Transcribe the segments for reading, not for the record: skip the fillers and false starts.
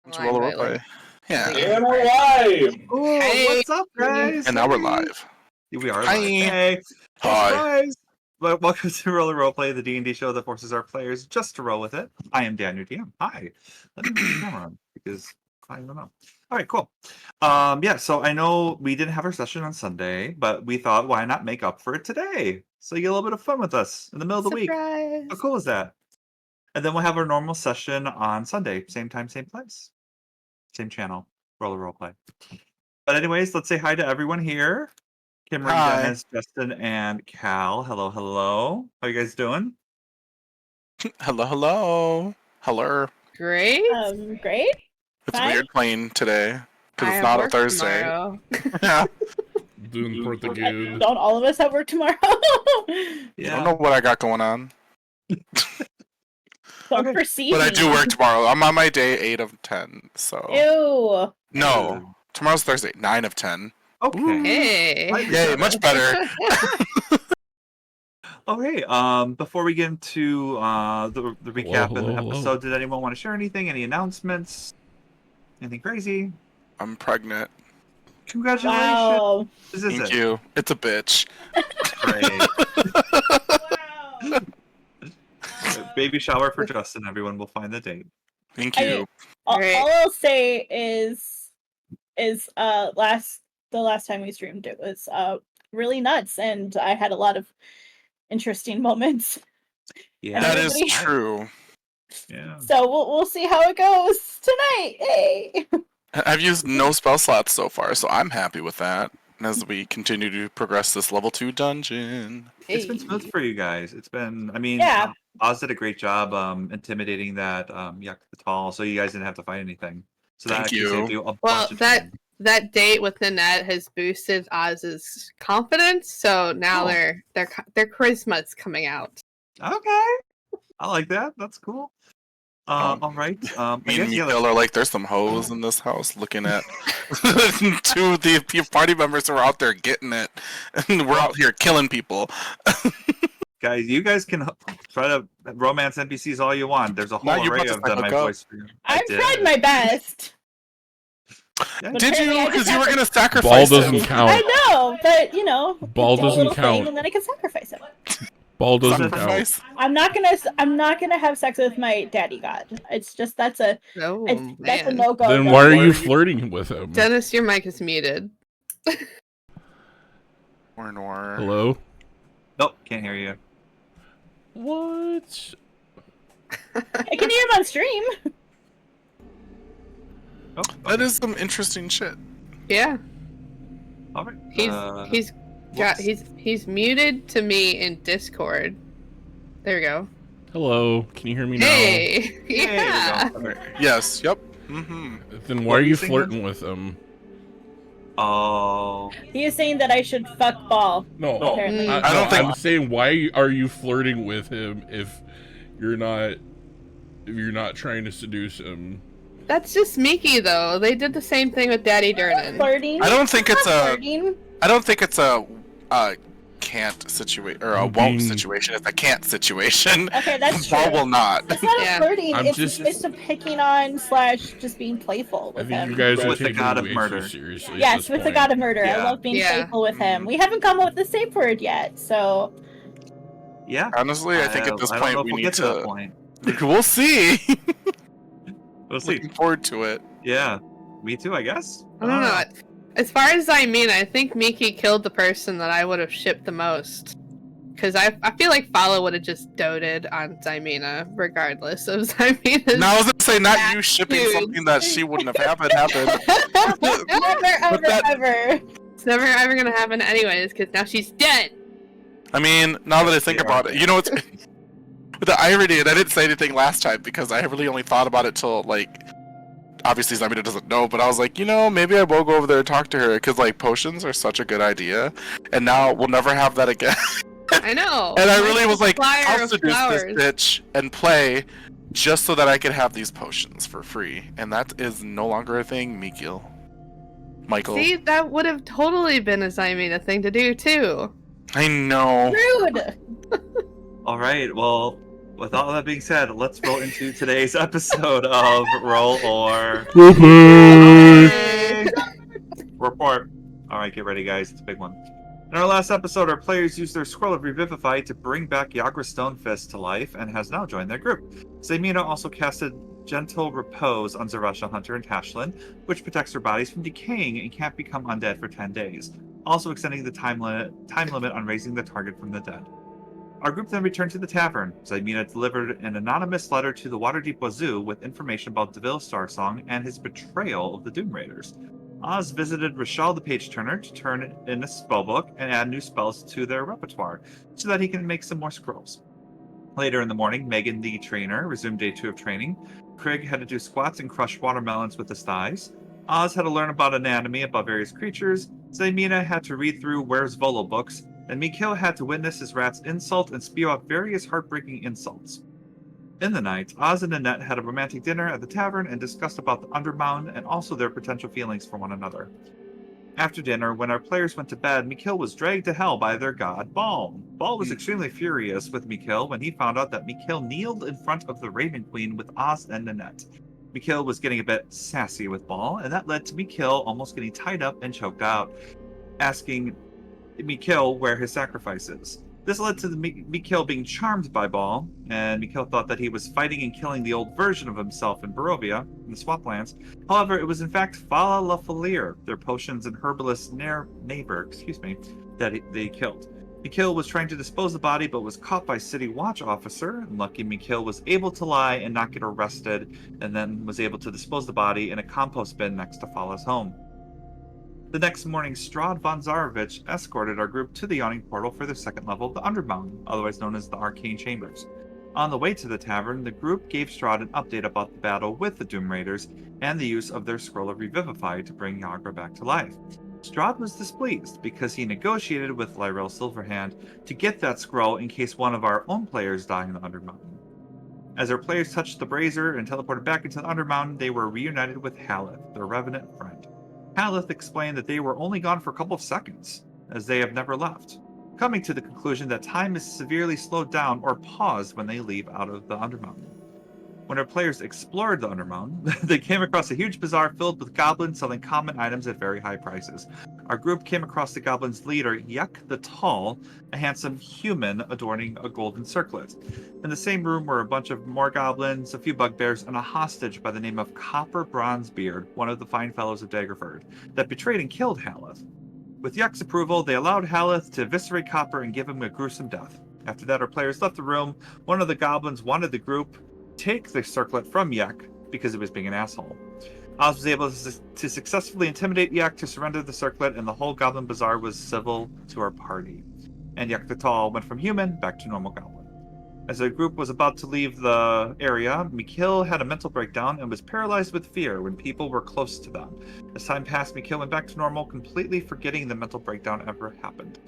It's roll a play. Yeah. And we're live! Ooh, Hey. what's up, guys? And now we're live. We are Hi. live. Hey, Hi. surprise! But welcome to Roll and Roleplay, the D&D show that forces our players just to roll with it. I am Dan, your DM. Hi. Let me put the camera on because I don't know. All right, cool. Yeah, so I know we didn't have our session on Sunday, but we thought, why not make up for it today? So you get a little bit of fun with us in the middle of the week. How cool is that? And then we'll have our normal session on Sunday, same time, same place, same channel. Roll a Roleplay. But anyways, let's say hi to everyone here. Kimarie, Hi. Dennis, Justin, and Cal. Hello, hello. How you guys doing? Hello, hello. Hello. Great. Great. It's Hi. weird playing today because I it's have not a work Thursday. tomorrow. Yeah. Doing pretty good. Don't all of us have work tomorrow? I don't know what I got going on, Don't Okay. perceive but I me. do work tomorrow. I'm on my day 8 of 10. So Ew. no, tomorrow's Thursday 9 of 10. Okay. Hey. Yay, much better. Okay. Before we get into the recap and the episode, did anyone want to share anything? Any announcements? Anything crazy? I'm pregnant. Congratulations. Wow. This is Thank it. you. It's a bitch. Great. Wow. Baby shower for Justin. Everyone will find the date. Thank I you. mean, all Great. I'll say is the last time we streamed, it was really nuts, and I had a lot of interesting moments. Yeah. That is everybody- true. Yeah. So we'll see how it goes tonight. Hey. I've used no spell slots so far, so I'm happy with that. As we continue to progress this level 2 dungeon. It's been smooth for you guys. It's been, I mean, Yeah. Oz did a great job intimidating that Yuck the Tall, so you guys didn't have to fight anything. So that Thank actually you. saved you a Well, bunch of that time. that date with Nanette has boosted Oz's confidence, so now Oh. their charisma's coming out. Okay. I like that. That's cool. All right. I Me guess, and yeah, Mikael are like, there's some hoes in this house looking at two of the party members who are out there getting it. And we're out here killing people. guys, you guys can try to romance NPCs all you want. There's a whole No, you array brought of this them. I hook up. voiced for you. I I've did. tried my best. Yeah. But Did apparently you? I Because just you were have going to Ball sacrifice doesn't him. count. I know, but you know, Ball do a doesn't little count. thing and then I can sacrifice him. Ball doesn't count. Sacrifice? I'm not gonna have sex with my daddy god. It's just that's a Oh that's a man. no go. Then why are you flirting with him? Dennis, your mic is muted. Noir. Hello? Nope, can't hear you. What? I can hear him on stream. Oh, That is some interesting shit. Yeah. all right. He's muted to me in Discord. There we go. Hello? Can you hear me now? Hey. Hey, there we Yeah. go. Okay. Yes, yep. Mm-hmm. Then What why were are you you saying, flirting with him? Oh. He is saying that I should fuck Ball. No, Apparently. I don't think- I'm saying why are you flirting with him if you're not trying to seduce him? That's just Miki though. They did the same thing with Daddy Durnan. Flirting. I don't think it's a. Flirting. I don't think it's a can't situation or a I'm won't being- situation. It's a can't situation. Okay, that's true. Ball will not. It's not Yeah. a flirting. I'm It's a picking on / just being playful I with think him. you guys are With the taking god it of way murder. too seriously. at Yes, this with the point. god of murder. I Yeah. love being Yeah. playful with him. We haven't come up with the safe word yet, so Yeah. Honestly, I think at this I don't know point if we we'll need get to that to. point. We'll see. We'll see. Looking forward to it. Yeah. Me too, I guess. I don't know. As far as I think Miki killed the person that I would have shipped the most. Because I feel like Follow would have just doted on Zymena, regardless of Zymena's. Now I was gonna say, not you That shipping dude. something that she wouldn't have happened. never, ever, that- ever. It's never ever gonna happen anyways, because now she's dead. I mean, now that I think Yeah. about it, you know what's the irony, and I didn't say anything last time because I really only thought about it till like. Obviously, Zamina doesn't know, but I was like, you know, maybe I will go over there and talk to her because like potions are such a good idea, and now we'll never have that again. I know. And I really was like, Supplier I'll of seduce flowers. this bitch and play just so that I could have these potions for free. And that is no longer a thing, Michael. See, that would have totally been a Zymena thing to do too. I know. Rude. All right. Well, with all that being said, let's roll into today's episode of Roll or Woohoo! Report. All right, get ready, guys. It's a big one. In our last episode, our players used their Scroll of Revivify to bring back Yagra Stonefist to life and has now joined their group. Zaymina also casted Gentle Repose on Zaresha Hunter and Tashlin, which protects their bodies from decaying and can't become undead for 10 days, also extending the time limit on raising the target from the dead. Our group then returned to the tavern. Zaymina delivered an anonymous letter to the Waterdeep Wazoo with information about Deville Starsong and his betrayal of the Doom Raiders. Oz visited Rashal the Page Turner to turn in a spellbook and add new spells to their repertoire so that he can make some more scrolls. Later in the morning, Megan the trainer resumed day 2 of training. Craig had to do squats and crush watermelons with his thighs. Oz had to learn about anatomy about various creatures. Zaymina had to read through Where's Volo books, and Mikhail had to witness his rats insult and spew out various heartbreaking insults. In the night, Oz and Annette had a romantic dinner at the tavern and discussed about the Undermound and also their potential feelings for one another. After dinner, when our players went to bed, Mikhail was dragged to hell by their god, Baal. Baal was extremely furious with Mikhail when he found out that Mikhail kneeled in front of the Raven Queen with Oz and Nanette. Mikhail was getting a bit sassy with Baal, and that led to Mikhail almost getting tied up and choked out, asking Mikhail where his sacrifice is. This led to Mikhail being charmed by Baal, and Mikhail thought that he was fighting and killing the old version of himself in Barovia, in the Swamplands. However, it was in fact Fala La Falier, their potions and herbalist neighbor, that they killed. Mikhail was trying to dispose the body, but was caught by City Watch officer, and lucky Mikhail was able to lie and not get arrested, and then was able to dispose the body in a compost bin next to Fala's home. The next morning, Strahd Von Zarovich escorted our group to the Yawning Portal for the second level of the Undermountain, otherwise known as the Arcane Chambers. On the way to the tavern, the group gave Strahd an update about the battle with the Doom Raiders and the use of their Scroll of Revivify to bring Yagra back to life. Strahd was displeased because he negotiated with Lyrel Silverhand to get that scroll in case one of our own players died in the Undermountain. As our players touched the brazier and teleported back into the Undermountain, they were reunited with Haleth, their revenant friend. Haleth explained that they were only gone for a couple of seconds, as they have never left, coming to the conclusion that time is severely slowed down or paused when they leave out of the Undermountain. When our players explored the Undermountain, they came across a huge bazaar filled with goblins selling common items at very high prices. Our group came across the goblins' leader, Yek the Tall, a handsome human adorning a golden circlet. In the same room were a bunch of more goblins, a few bugbears, and a hostage by the name of Copper Bronzebeard, one of the fine fellows of Daggerford, that betrayed and killed Haleth. With Yek's approval, they allowed Haleth to eviscerate Copper and give him a gruesome death. After that, our players left the room. One of the goblins wanted the group take the circlet from Yek because it was being an asshole. Oz was able to successfully intimidate Yek to surrender the circlet, and the whole Goblin Bazaar was civil to our party. And Yek the Tall went from human back to normal goblin. As the group was about to leave the area, Mikhail had a mental breakdown and was paralyzed with fear when people were close to them. As time passed, Mikhail went back to normal, completely forgetting the mental breakdown ever happened.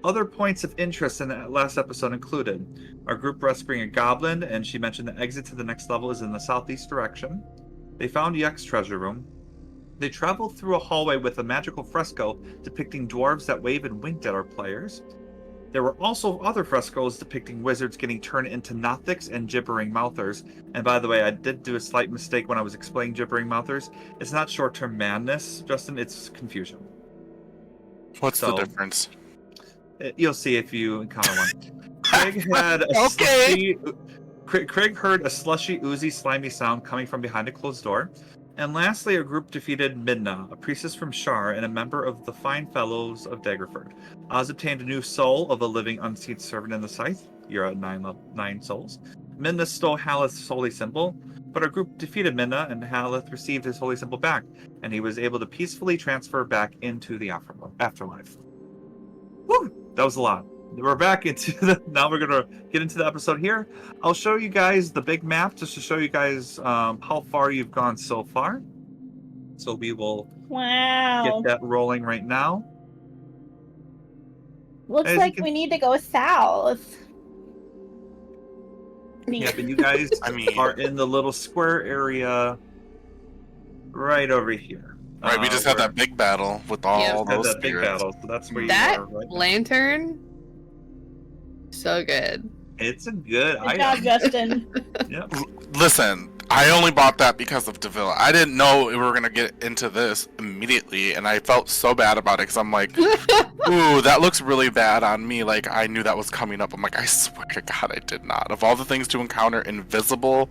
Other points of interest in the last episode included our group rescuing a goblin, and she mentioned the exit to the next level is in the southeast direction. They found Yek's treasure room. They traveled through a hallway with a magical fresco depicting dwarves that wave and winked at our players. There were also other frescoes depicting wizards getting turned into Nothics and Gibbering Mouthers. And by the way, I did do a slight mistake when I was explaining Gibbering Mouthers. It's not short-term madness, Justin, it's confusion. What's the difference? You'll see if you encounter one. Craig had a Okay. Craig heard a slushy, oozy, slimy sound coming from behind a closed door. And lastly, our group defeated Midna, a priestess from Shar and a member of the Fine Fellows of Daggerford. Oz obtained a new soul of a living unseen servant in the scythe. You're at 9 souls. Midna stole Haleth's holy symbol, but our group defeated Midna, and Haleth received his holy symbol back, and he was able to peacefully transfer back into the afterlife. Woo! That was a lot. We're back into now we're going to get into the episode here. I'll show you guys the big map just to show you guys how far you've gone so far. So we will get that rolling right now. Looks like we need to go south. Yeah, but you guys are in the little square area right over here. Right, we just had that big battle with all those big battle, so that's where that you are right now. lantern, so good. It's a good Good job, item. Justin. Yep. Listen, I only bought that because of Davila. I didn't know we were gonna get into this immediately, and I felt so bad about it because I'm like, ooh, that looks really bad on me. Like I knew that was coming up. I'm like, I swear to God, I did not. Of all the things to encounter, invisible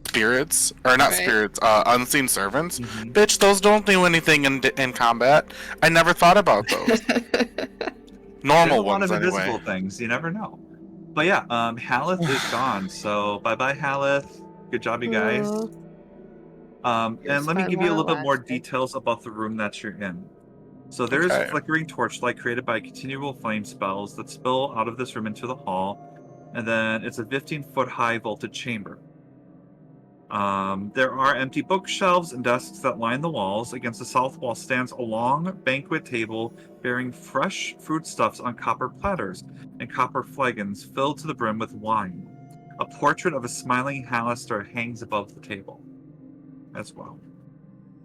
spirits or not Right. spirits, unseen servants. Mhm. Bitch, those don't do anything in combat. I never thought about those. There's Normal a lot ones of invisible anyway. things. You never know. But yeah, Haleth is gone. So bye-bye, Haleth. Good job, you guys. It was And let me fun give you a while it little bit more lasted. details about the room that you're in. So there's Okay. flickering torchlight created by continual flame spells that spill out of this room into the hall, and then it's a 15-foot high vaulted chamber. There are empty bookshelves and desks that line the walls. Against the south wall stands a long banquet table bearing fresh foodstuffs on copper platters and copper flagons filled to the brim with wine. A portrait of a smiling Hallister hangs above the table as well.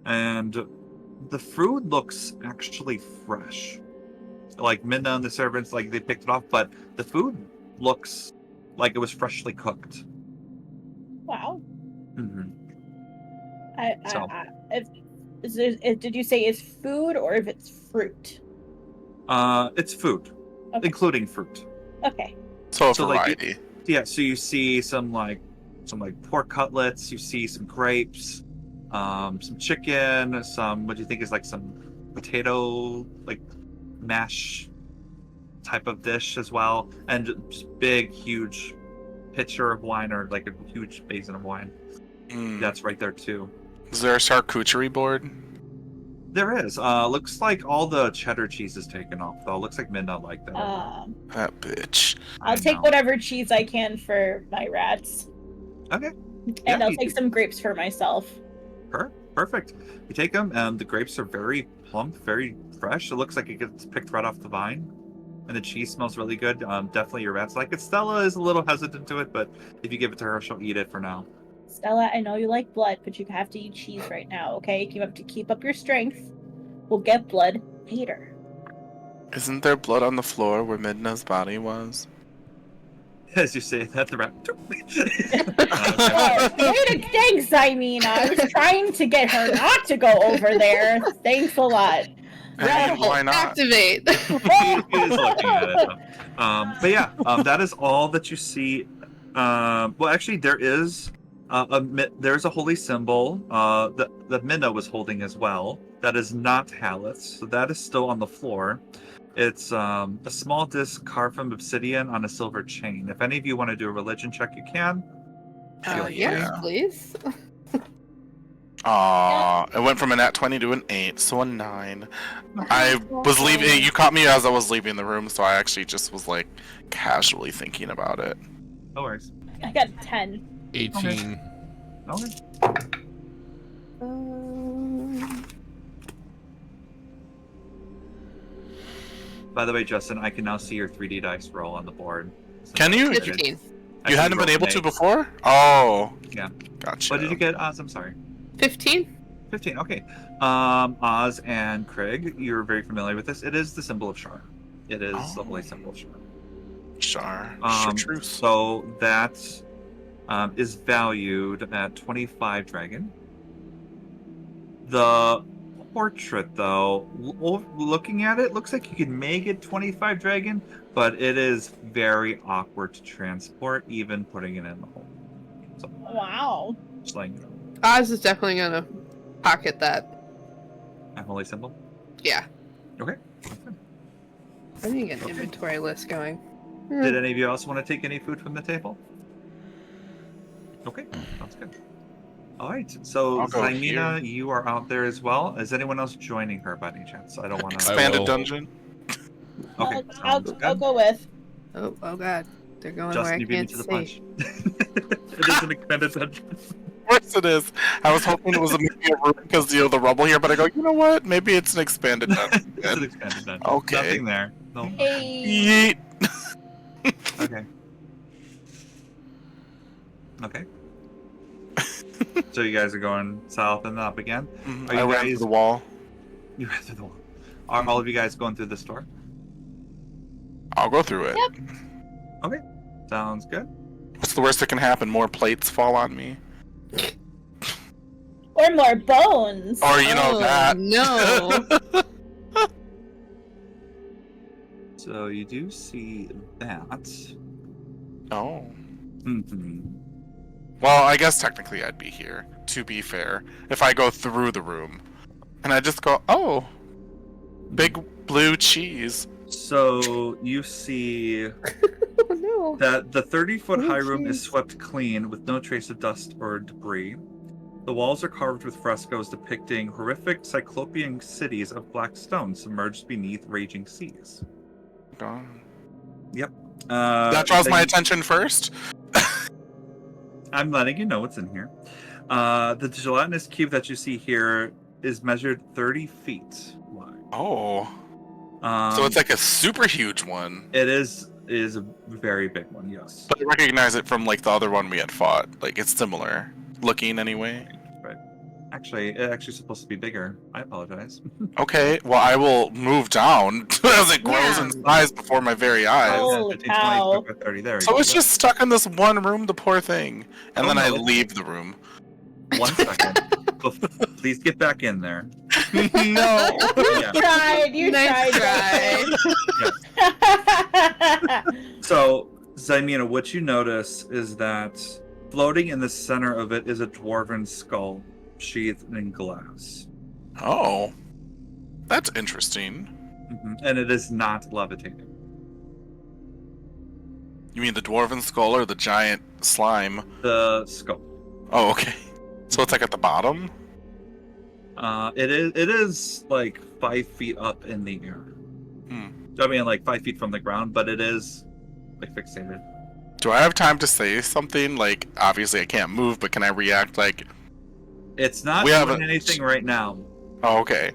And the food looks actually fresh. Like Minna and the servants, like they picked it off, but the food looks like it was freshly cooked. Wow. Mm-hmm. So. Did you say it's food or if it's fruit? It's food, Okay. including fruit. Okay. So a So, like, variety. Yeah, so you see some pork cutlets, you see some grapes, some chicken, some what do you think is like some potato like mash type of dish as well, and just big huge pitcher of wine or like a huge basin of wine. Mm. That's right there too. Is there a charcuterie board? There is. Looks like all the cheddar cheese is taken off though. Looks like Midna liked that. That bitch. I'll I take know. whatever cheese I can for my rats. Okay. And Yeah, I'll you take do. some grapes for myself. Perfect. You take them, and the grapes are very plump, very fresh. It looks like it gets picked right off the vine, and the cheese smells really good. Definitely your rats like it. Stella is a little hesitant to it, but if you give it to her, she'll eat it for now. Stella, I know you like blood, but you have to eat cheese right now, okay? You have to keep up your strength. We'll get blood later. Isn't there blood on the floor where Midna's body was? As you say that, the rat. Oh, thanks, I mean, I was trying to get her not to go over there. Thanks a lot. I mean, why not? Activate. He is looking at it. But yeah, that is all that you see. Well, actually, there is there's a holy symbol that Minna was holding as well. That is not Haleth's, so that is still on the floor. It's a small disc carved from obsidian on a silver chain. If any of you want to do a religion check, you can. Feel free. Yes, please. Aw, it went from a nat 20 to an 8, so a 9. I was leaving. You caught me as I was leaving the room, so I actually just was like casually thinking about it. No worries. I got 10. 18. Okay. By the way, Justin, I can now see your 3D dice roll on the board. Can you? 15. You hadn't been able to before? Oh. Yeah. Gotcha. What did you get, Oz? I'm sorry. 15? 15, okay. Oz and Craig, you're very familiar with this. It is the symbol of Shar. It is the holy symbol of Shar. Char. Chartreuse. So that is valued at 25 dragon. The portrait, though, looking at it, looks like you can make it 25 dragon, but it is very awkward to transport, even putting it in the hole. So, Wow. just like, Oz is definitely gonna pocket that. a holy symbol. Yeah. Okay. I need to get an inventory list going. Did any of you else want to take any food from the table? Okay, sounds good. All right, so I'll go Zymina, here. you are out there as well. Is anyone else joining her by any chance? I don't want to. Expanded will. dungeon. Okay, I'll sounds I'll good. go with. Oh god. They're going Justin, where I you beat me can't to the see. punch. It is an expanded dungeon. Of course it is. I was hoping it was maybe a room because the rubble here, but I go, you know what? Maybe it's an expanded dungeon. It's an expanded dungeon. Okay. Nothing there. No. Hey. Yeet. Okay. Okay. So you guys are going south and up again? Are I you ran guys- through the wall. You ran through the wall. Are all of you guys going through this door? I'll go through it. Yep. Sounds good. What's the worst that can happen? More plates fall on me? Or more bones. Or, you know, Oh, that. no. So you do see that. Oh. Mm-hmm. Well, I guess technically I'd be here, to be fair, if I go through the room. And I just go, oh, big blue cheese. So you see Oh, no. that the 30-foot Oh, high room is jeez. swept clean with no trace of dust or debris. The walls are carved with frescoes depicting horrific cyclopean cities of black stone submerged beneath raging seas. That draws my They- attention first. I'm letting you know what's in here. The gelatinous cube that you see here is measured 30 feet wide. Oh. So it's like a super huge one. It is a very big one, yes. But I recognize it from like the other one we had fought. Like it's similar looking anyway. Actually, it's supposed to be bigger. I apologize. Okay, well I will move down as it grows Yeah. in size before my very eyes. Holy 15, 20, cow. 25, 30, there you So go. it's just stuck in this one room, the poor thing. And Oh, then no, I it's- leave the room. 1 second. Please get back in there. No. Yeah. Tried, you Nice tried. Yeah. So, Zymina, what you notice is that floating in the center of it is a dwarven skull sheathed in glass. Oh. That's interesting. And it is not levitating. You mean the dwarven skull or the giant slime? The skull. Oh, okay. So it's like at the bottom? It is like 5 feet up in the air. I mean, like 5 feet from the ground, but it is like fixated. Do I have time to say something? Like, obviously I can't move, but can I react like, It's not We doing haven't- anything right now. oh, okay.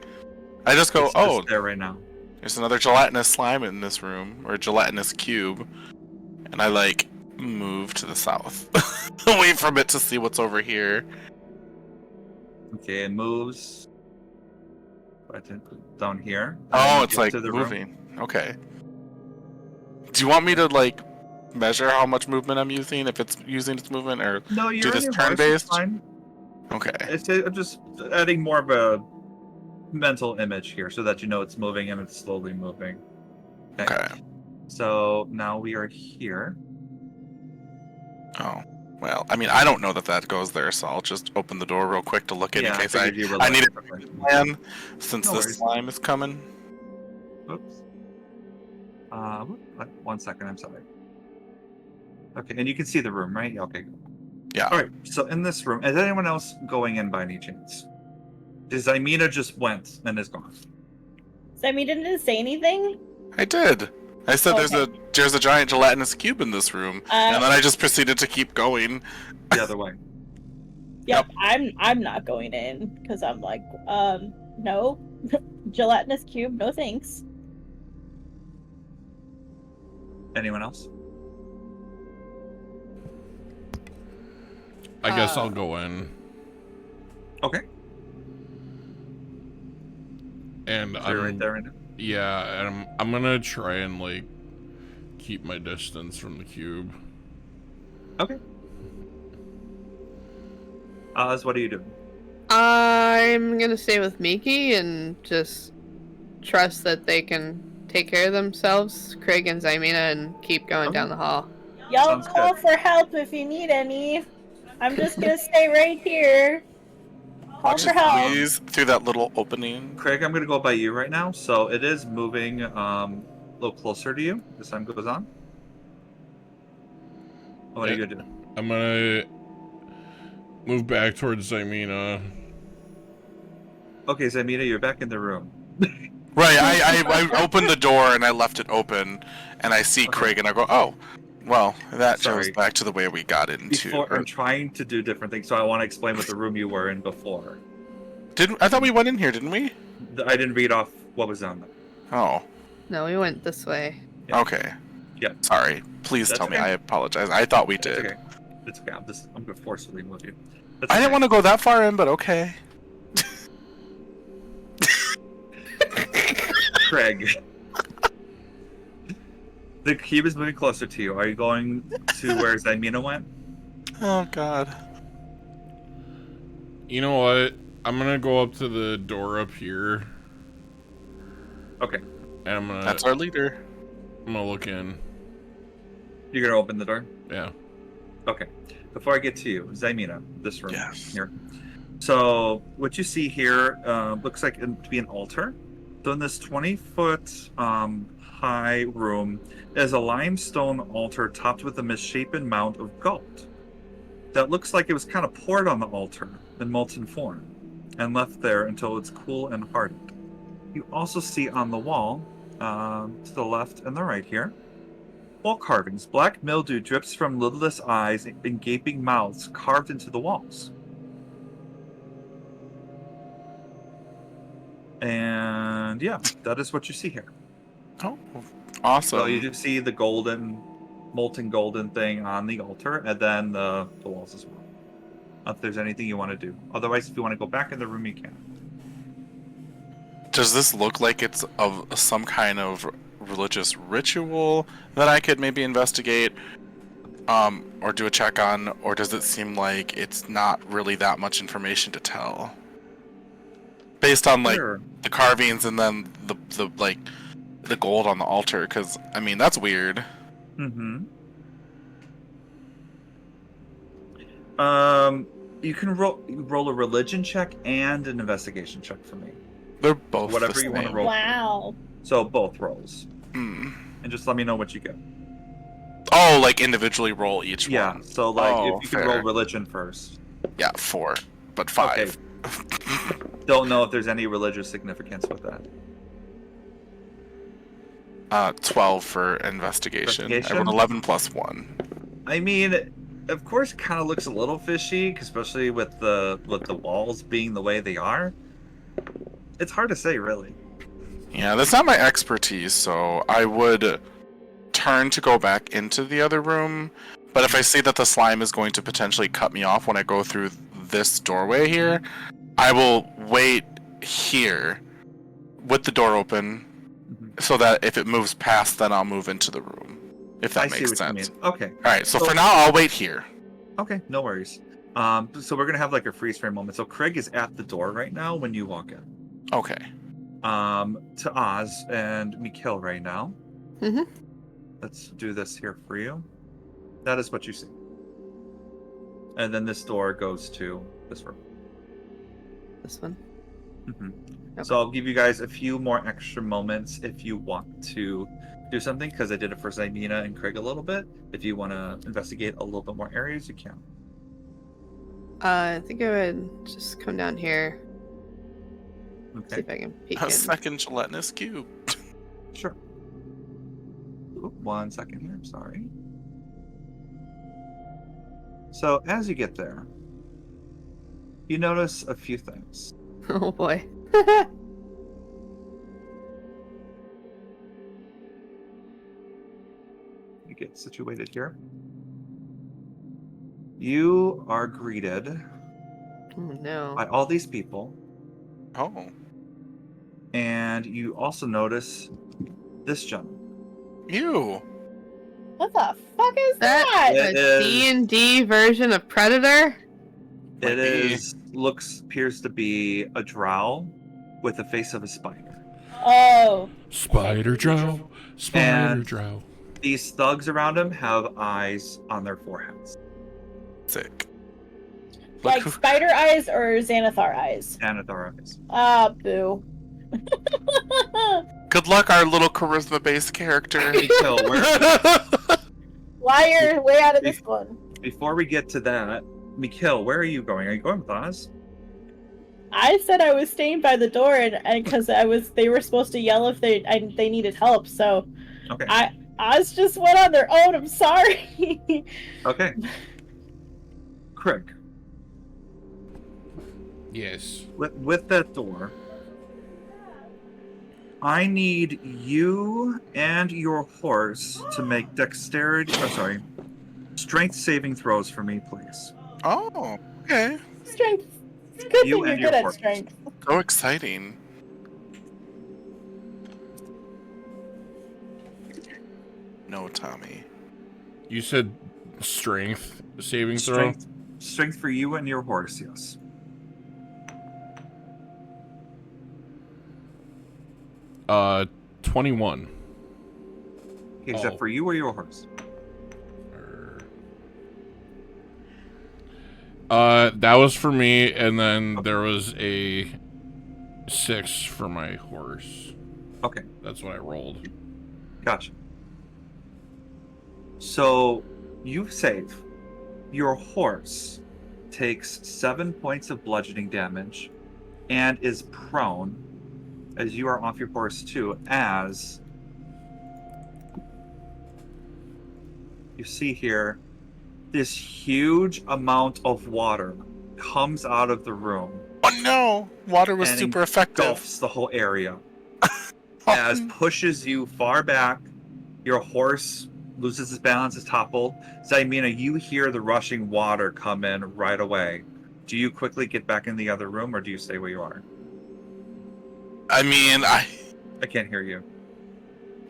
I just go, It's just oh, there right now. there's another gelatinous slime in this room, or a gelatinous cube. And I like move to the south, away from it to see what's over here. Okay, it moves. Right down here. Oh, And it's get like to the room. moving. Okay. Do you want me to like measure how much movement I'm using, if it's using its movement, or No, you're this on your horse, it's turn-based? fine. okay? I'm just adding more of a mental image here so that you know it's moving and it's slowly moving. Okay. So now we are here. Oh. Well, I mean, I don't know that goes there, so I'll just open the door real quick to look in Yeah, case I figured you were I need like- a plan since No the worries. slime is coming. Oops. 1 second, I'm sorry. Okay, and you can see the room, right? Yeah, okay. Yeah. All right, so in this room, is anyone else going in by any chance? Zymina just went and is gone. So I mean, didn't say anything. I did. I said Okay. there's a giant gelatinous cube in this room, and then I just proceeded to keep going. The other way. Yep, I'm not going in because I'm like, no, gelatinous cube, no thanks. Anyone else? I guess I'll go in. Okay. And So you're right there right now. Yeah, and I'm gonna try and like keep my distance from the cube. Okay. Oz, what are you doing? I'm gonna stay with Miki and just trust that they can take care of themselves, Craig and Zymina, and keep going down the hall. Y'all Sounds call good. for help if you need any. I'm just gonna stay right here. Call for help. Squeeze through that little opening. Craig, I'm going to go by you right now. So it is moving a little closer to you as time goes on. What are you going to do? I'm gonna move back towards Zymina. Okay, Zymina, you're back in the room. Right, I opened the door and I left it open, and I see Okay. Craig, and I go, oh, well, that goes Sorry. back to the way we got into. Before, I'm trying to do different things, so I want to explain what the room you were in before. I thought we went in here, didn't we? I didn't read off what was on there. Oh, No, we went this way. Yeah. okay. Yeah. Sorry. Please That's tell me. okay. I apologize. I thought we It's did. okay. It's okay. I'm going to forcibly move you. That's I didn't okay. want to go that far in, but okay. Craig. The cube is moving closer to you. Are you going to where Zymina went? Oh God. You know what? I'm gonna go up to the door up here, Okay. and That's our leader. I'm gonna look in. You're gonna open the door? Yeah. Okay. Before I get to you, Zymina, this room Yes. here. So what you see here looks like to be an altar. So in this 20-foot high room is a limestone altar topped with a misshapen mound of gold. That looks like it was kind of poured on the altar in molten form and left there until it's cool and hardened. You also see on the wall, to the left and the right here, wall carvings. Black mildew drips from lidless eyes and gaping mouths carved into the walls. And yeah, that is what you see here. Oh, awesome. So you do see the molten golden thing on the altar, and then the walls as well. If there's anything you want to do. Otherwise, if you want to go back in the room, you can. Does this look like it's of some kind of religious ritual that I could maybe investigate, or do a check on, or does it seem like it's not really that much information to tell? Based on like Sure. the carvings and then the gold on the altar, because I mean that's weird. Mm-hmm. You can roll a religion check and an investigation check for me. They're both Whatever the you want to same. roll. Wow. So both rolls, Hmm. and just let me know what you get. Oh, like individually roll each Yeah. one. So like, Oh, if you can fair. roll religion first. Yeah, 4, but 5. Don't know if there's any religious significance with that. 12 for investigation. I Investigation? rolled 11 plus 1. I mean, of course, it kind of looks a little fishy, especially with the walls being the way they are. It's hard to say, really. Yeah, that's not my expertise, so I would turn to go back into the other room. But if I see that the slime is going to potentially cut me off when I go through this doorway here, I will wait here with the door open so that if it moves past, then I'll move into the room. If that I see makes what sense. you mean. Okay. Alright, so So- for now, I'll wait here. Okay, no worries. So we're gonna have like a freeze frame moment. So Craig is at the door right now when you walk in. Okay. To Oz and Mikhail right now. Mhm. Let's do this here for you. That is what you see. And then this door goes to this room. This one. Mhm. Okay. So I'll give you guys a few more extra moments if you want to do something, because I did it for Zymina and Craig a little bit. If you want to investigate a little bit more areas, you can. I think I would just come down here. See Okay, if I can peek A in. second gelatinous cube. sure. Oop, 1 second here, sorry. So as you get there, you notice a few things. Oh boy. You get situated here. You are greeted Oh no. by all these people, Oh. and you also notice this gentleman. Ew. What the fuck is That that? It a is- D&D version of Predator? It Might be. appears to be a drow with the face of a spider. Oh. Spider drow. Spider And- drow. These thugs around him have eyes on their foreheads. Sick. Like Look, spider eyes or Xanathar eyes? And at their eyes. Ah, boo. good luck, our little charisma-based character. Mikhail, Why you're way out of this one? before we get to that, Mikhail, where are you going? Are you going with Oz? I said I was staying by the door, and because they were supposed to yell if they needed help. So Okay. Oz just went on their own. I'm sorry. Okay. Craig, Yes. with that door, I need you and your horse to make strength saving throws for me, please. Oh, okay. Strength. It's a good You thing you're and your good at horse. strength. So exciting. know, Tommy. You said strength saving throw? Strength for you and your horse, yes. Uh, 21. Okay, is that Oh. for you or your horse? That was for me, and then there was a 6 for my horse. Okay, That's what I rolled. gotcha. So you save. Your horse takes 7 points of bludgeoning damage and is prone as you are off your horse too, as you see here, this huge amount of water comes out of the room Oh no! Water was and super effective. engulfs the whole area as pushes you far back. Your horse loses its balance, is toppled. Zymina, you hear the rushing water come in right away. Do you quickly get back in the other room, or do you stay where you are? I mean, I can't hear you.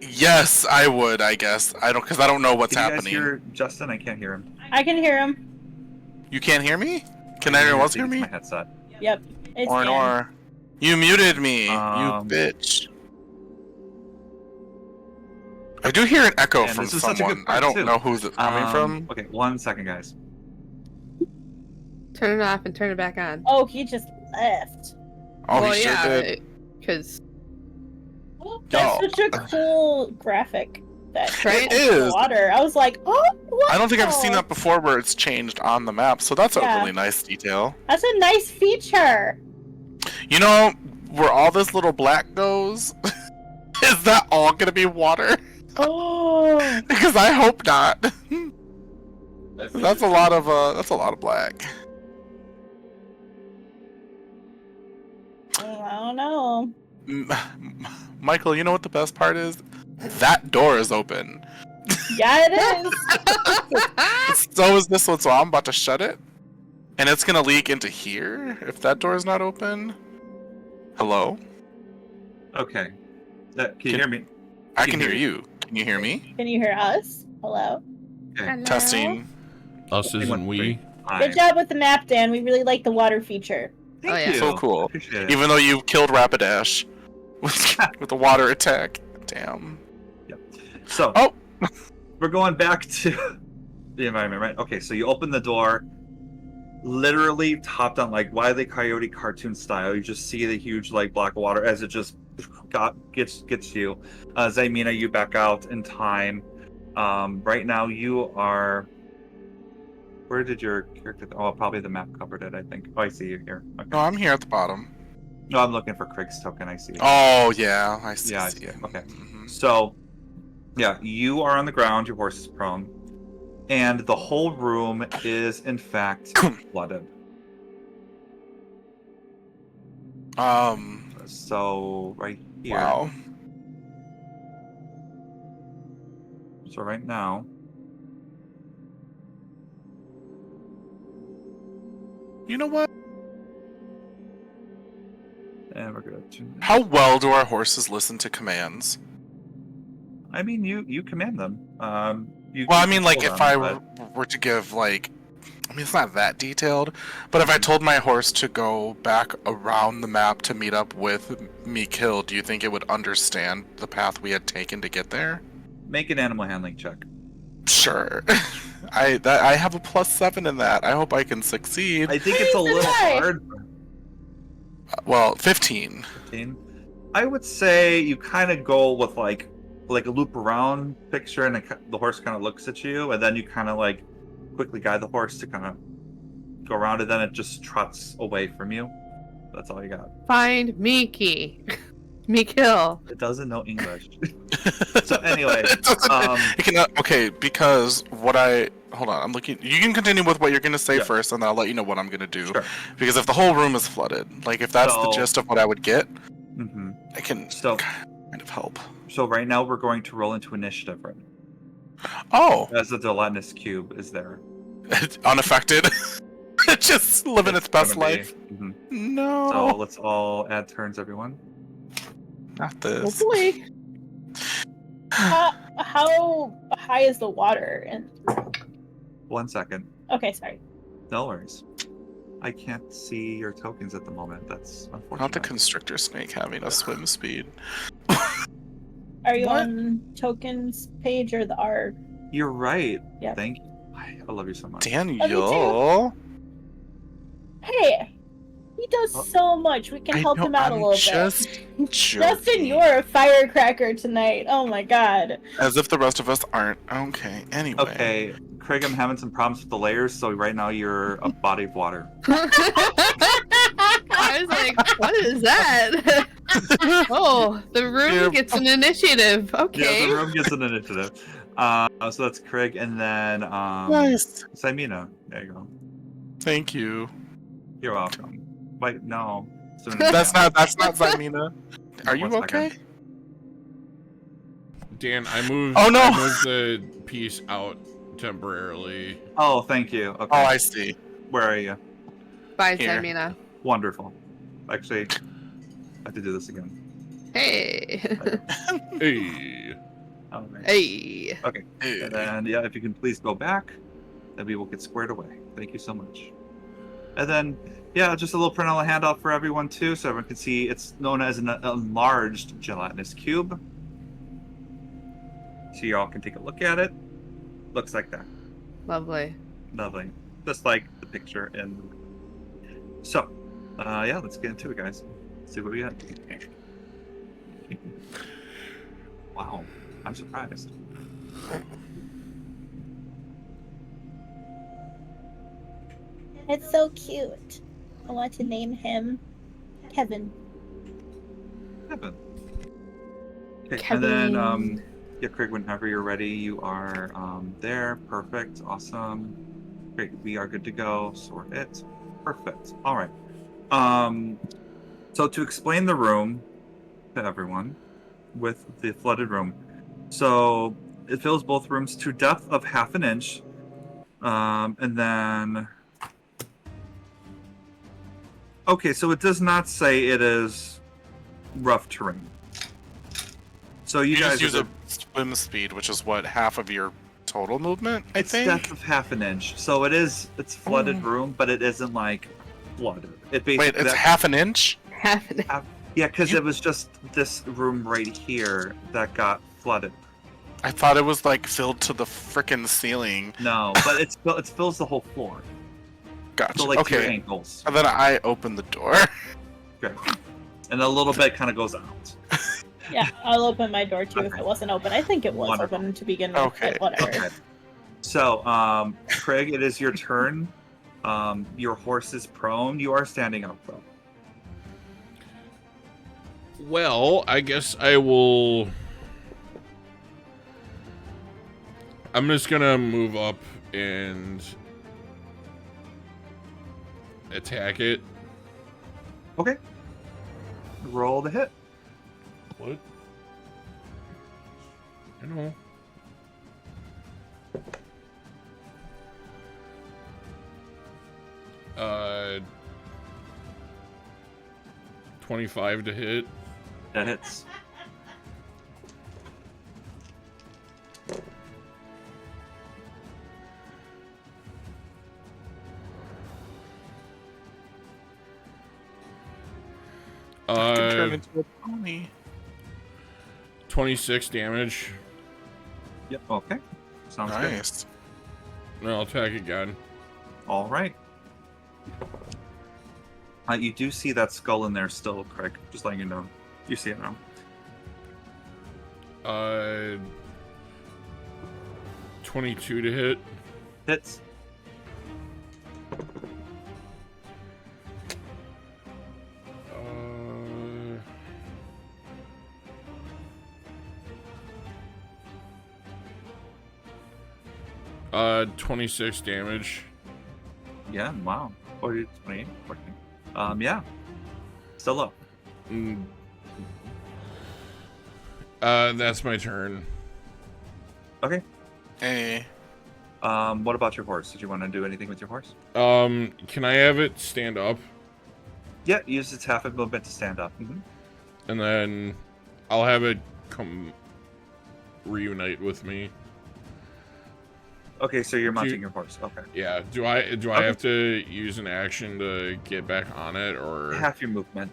yes, I would. I guess because I don't know what's Can you happening. guys hear Justin? I can't hear him. I can hear him. You can't hear me? Can I anyone else think hear it's me? my headset. Yep. It's Or Dan. nor. You muted me, you Um, bitch. I do hear an echo And from this was such a good someone. part, I don't too. know who's it coming from. Okay, 1 second, guys. Turn it off and turn it back on. Oh, he just left. Oh, well, he sure yeah, did. because That's Yo. such a cool graphic. That Right? It is. water. I was like, oh, wow. I don't think I've seen that before where it's changed on the map, so that's a Yeah. really nice detail. That's a nice feature. You know, where all this little black goes, is that all gonna be water? Oh. Because I hope not. That's a lot of black. I don't know. Michael, you know what the best part is? That door is open. Yeah, it is. So is this one, so I'm about to shut it. And it's gonna leak into here if that door is not open. Hello? Okay. Can you hear me? I can hear you. Can you hear me? Can you hear us? Hello. Okay. Testing. Us isn't we. Good job with the map, Dan. We really like the water feature. Thank Oh, yeah. you. So cool. Appreciate it. Even though you killed Rapidash with the water attack. Damn. So, Oh. we're going back to the environment, right? Okay, so you open the door, literally top down, like Wile E. Coyote cartoon style. You just see the huge like block of water as it just gets you. Zymina, you back out in time. Right now you are. Where did your character? Oh, probably the map covered it. I think. Oh, I see you here. Okay. No, I'm here at the bottom. No, I'm looking for Craig's token. I see it. Oh, yeah. I see. Yeah, I see see it. Okay. Mhm. So, yeah, you are on the ground, your horse is prone, and the whole room is, in fact, flooded. So, right here. Wow. So, right now, You know what? and we're good. How well do our horses listen to commands? I mean, you command them. You Well, I can mean, like, control if them, I were to give, like, I mean, it's not that detailed, but if I told my horse to go back around the map to meet up with me killed, do you think it would understand the path we had taken to get there? make an animal handling check. Sure. I have a +7 in that. I hope I can succeed. I think it's a little Nice. hard. Well, 15. 15. I would say you kind of go with like a loop around picture, and the horse kind of looks at you, and then you kind of like quickly guide the horse to kind of go around, and then it just trots away from you. That's all you got. find Miki. Kill. It doesn't know English. So anyway, It cannot, okay, because hold on, I'm looking. You can continue with what you're gonna say Yeah. first, and then I'll let you know what I'm gonna do. Sure. Because if the whole room is flooded, like if that's the So- gist of what I would get, hmm I can So kind of help. so right now we're going to roll into initiative, right? Oh, As the gelatinous cube is there. it's unaffected. It's just living its best gonna be- life. mhm. No, So let's all add turns, everyone. not this. Hopefully. how high is the water? And 1 second. okay, sorry. No worries. I can't see your tokens at the moment. That's unfortunate. Not the constrictor snake having a swim speed. Are you What? on tokens page or the R? You're right. Yeah. Thank you. I love you so much. Daniel. Hey, he does so much. We can help him out a little just bit. joking. Justin, you're a firecracker tonight. Oh my god. As if the rest of us aren't. Okay, anyway. Okay, Craig, I'm having some problems with the layers, so right now you're a body of water. I was like, what is that? Oh, the room gets an initiative. Okay. Yeah, the room gets an initiative. So that's Craig, and then Nice. Simina. There you go. Thank you. You're welcome. Wait, no. That's not Zymina. Are you 1 okay? second. Dan, I moved. Oh, no! I moved the piece out temporarily. Oh, thank you. Okay. Oh, I see. Where are you? Bye, Here. Tamina. Wonderful. Actually, I have to do this again. Hey. Hey. Oh, man. Hey. Okay. And then, yeah, if you can please go back, then we will get squared away. Thank you so much. And then, yeah, just a little print on the handout for everyone, too, so everyone can see it's known as an enlarged gelatinous cube. So y'all can take a look at it. Looks like that. Lovely. Lovely. Just like the picture. And so, yeah, let's get into it, guys. See what we got. Wow. I'm surprised. It's so cute. I want to name him Kevin. Kevin. Okay, Kevin. and then, yeah, Craig, whenever you're ready, you are there. Perfect. Awesome. Great. We are good to go. Sort it. Perfect. All right. So to explain the room to everyone with the flooded room. So it fills both rooms to depth of 1/2 inch. And then... Okay, so it does not say it is rough terrain. So you guys just use a swim speed, which is what, half of your total movement, I it's think? depth of 1/2 inch. So it's flooded room, but it isn't like flooded. It basically Wait, it's half an inch? Half an yeah, because it was just this room right here that got flooded. I thought it was like filled to the frickin' ceiling. No, but it fills the whole floor. Gotcha. So like to your okay. ankles. And then I open the door. Okay. And a little bit kind of goes out. Yeah, I'll open my door too if Okay. it wasn't open. I think it was Wonderful. open to begin with, Okay. but whatever. Okay. So, Craig, it is your turn. Your horse is prone. You are standing up, though. Well, I guess I will. I'm just gonna move up and attack it. Okay. Roll the hit. What? I know. Uh, 25 to hit. That hits. I can turn into a pony. 26 damage. Yep. Okay. Sounds Nice. And I'll attack again. good. All right. You do see that skull in there still, Craig. Just letting you know. You see it now. 22 to hit. Hits. Uh, 26 damage. Yeah. Wow. 40, 28, 14. Yeah. Still up. Mm. That's my turn. Okay. Hey. What about your horse? Did you want to do anything with your horse? Can I have it stand up? Yeah, use its half a movement to stand up. Mm-hmm. And then I'll have it come reunite with me. Okay, so you're mounting your horse. Okay. Yeah. Do I have to use an action to get back on it, or Half your movement.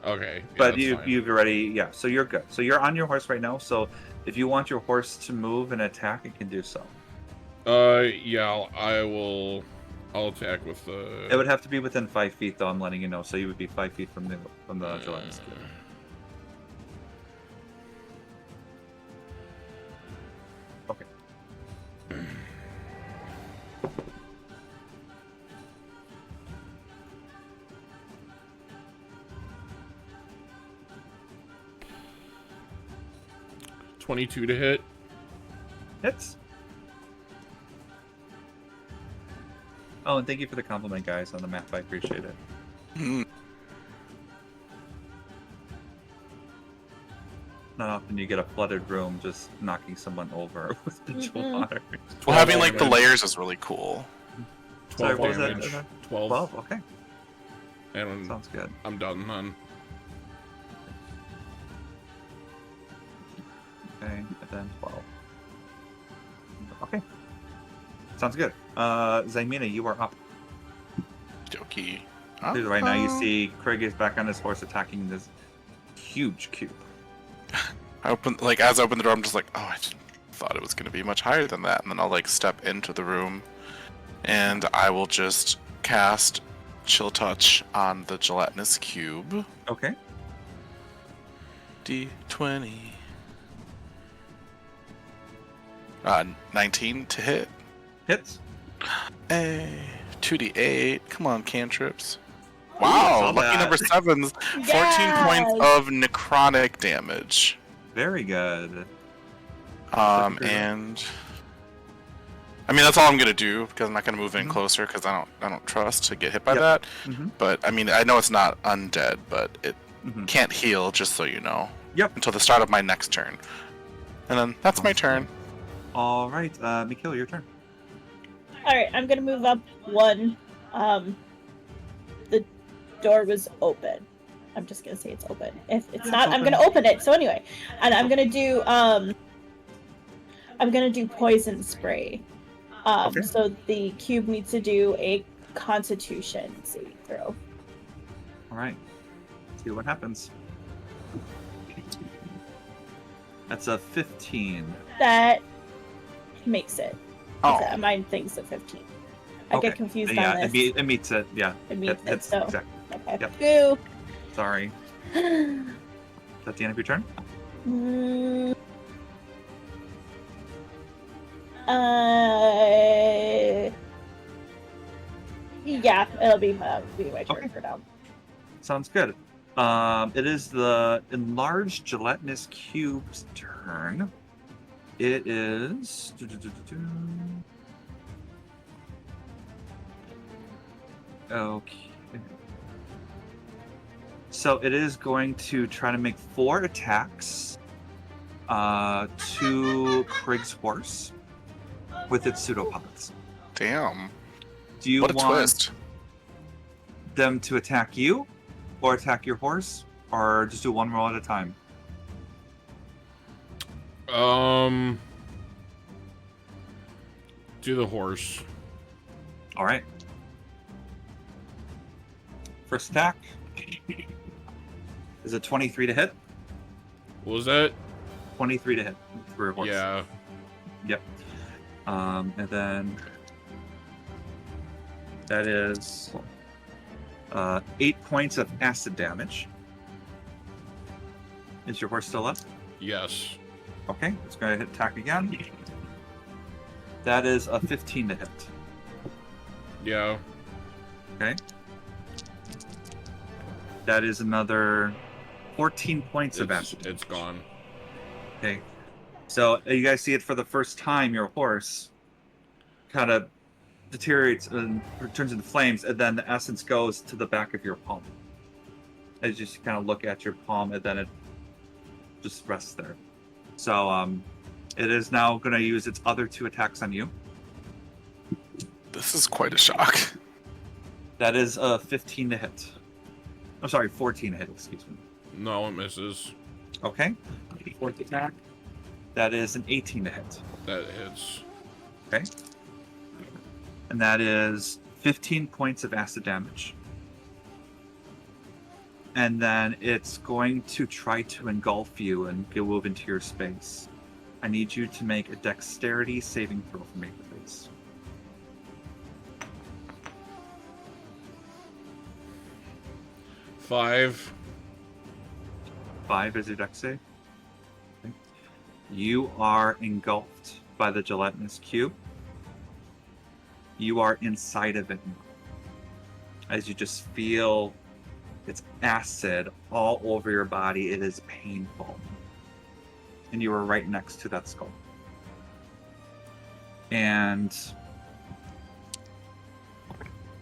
Okay. Yeah, But that's fine. you've already, yeah, so you're good. So you're on your horse right now, so if you want your horse to move and attack, it can do so. Yeah, I'll attack with the... It would have to be within 5 feet, though, I'm letting you know, so you would be 5 feet from the gelatinous cube. Okay. $22 to hit. Hits. Oh, and thank you for the compliment, guys, on the map. I appreciate it. Not often you get a flooded room just knocking someone over with the water. Well, having like the layers is really cool. 12 Sorry, what was that? damage. Okay. 12. 12? Okay. And Sounds good. I'm done then. Okay, and then 12. Okay. Sounds good. Zymina, you are up. Jokey. Right now you see Craig is back on his horse attacking this huge cube. As I open the door, I'm just like, oh, I just thought it was going to be much higher than that. And then I'll like step into the room, and I will just cast Chill Touch on the gelatinous cube. Okay. D20. 19 to hit. Hits. Hey, 2d8. Come on, cantrips. saw Wow, lucky that. number 7's 14 Yes! points of necrotic damage. Very good. And I mean that's all I'm gonna do because I'm not gonna move in closer because I don't trust to get hit by that. But I mean I know it's not undead, but it can't heal, just so you know. Yep. Until the start of my next turn, and then that's my turn. All right, Mikhail, your turn. All right, I'm gonna move up one. The door was open. I'm just gonna say it's open. If it's not, I'm gonna open it. So anyway, and I'm gonna do poison spray. Okay. So the cube needs to do a Constitution saving throw. All right. Let's see what happens. That's a 15. That makes it. Oh, Mine thinks a 15. I Okay. get confused Yeah, on it, this. it meets it. Yeah. It meets it, It's so- exactly. Okay. Yep. Boo. Sorry. Is that the end of your turn? Mm, yeah, it'll be my turn Okay. for now. Sounds good. It is the enlarged gelatinous cube's turn. It is. Okay. So it is going to try to make 4 attacks to Krieg's horse with its pseudopods. damn! Do you What a want twist! them to attack you, or attack your horse, or just do one roll at a time? Do the horse. All right. First attack is a 23 to hit. What was that? 23 to hit for a horse. Yeah. Yep. And then that is 8 points of acid damage. Is your horse still up? Yes. Okay, it's going to hit attack again. That is a 15 to hit. Yeah. Okay. That is another 14 points of acid. It's gone. Okay. So you guys see it for the first time. Your horse kind of deteriorates and turns into flames, and then the essence goes to the back of your palm. As you just kind of look at your palm, and then it just rests there. So it is now going to use its other 2 attacks on you. This is quite a shock. That is a 15 to hit. I'm sorry, 14 to hit. Excuse me. No, it misses. Okay. Fourth attack. That is an 18 to hit. That hits. Okay. And that is 15 points of acid damage. And then it's going to try to engulf you and move into your space. I need you to make a dexterity saving throw for me, please. 5. 5 is your dex save. Okay. You are engulfed by the gelatinous cube. You are inside of it now. As you just feel its acid all over your body, it is painful. And you are right next to that skull. And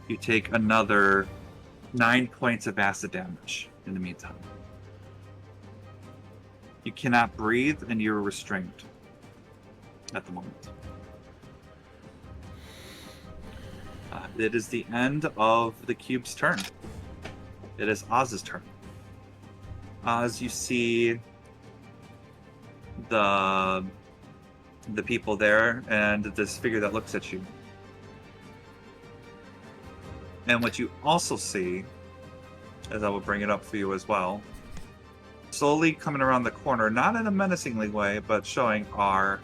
you take another 9 points of acid damage in the meantime. You cannot breathe and you're restrained at the moment. It is the end of the cube's turn. It is Oz's turn. Oz, you see the people there and this figure that looks at you. And what you also see, as I will bring it up for you as well, slowly coming around the corner, not in a menacingly way, but showing, are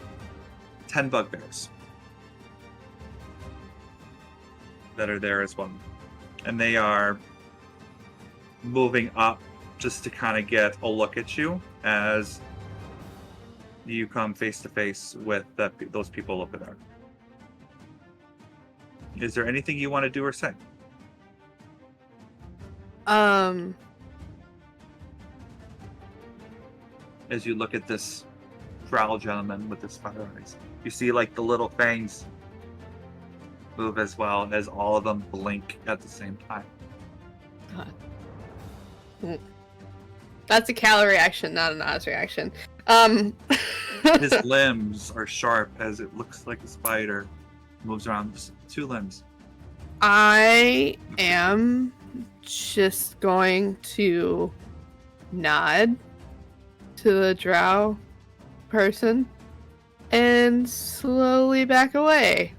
10 bugbears that are there as well. And they are moving up just to kind of get a look at you as you come face to face with those people over there. Is there anything you want to do or say? As you look at this drow gentleman with the spider eyes, you see like the little fangs move as well as all of them blink at the same time. That's a Cal reaction, not an Oz reaction. His limbs are sharp as it looks like a spider moves around. Just 2 limbs. I am just going to nod to the drow person and slowly back away.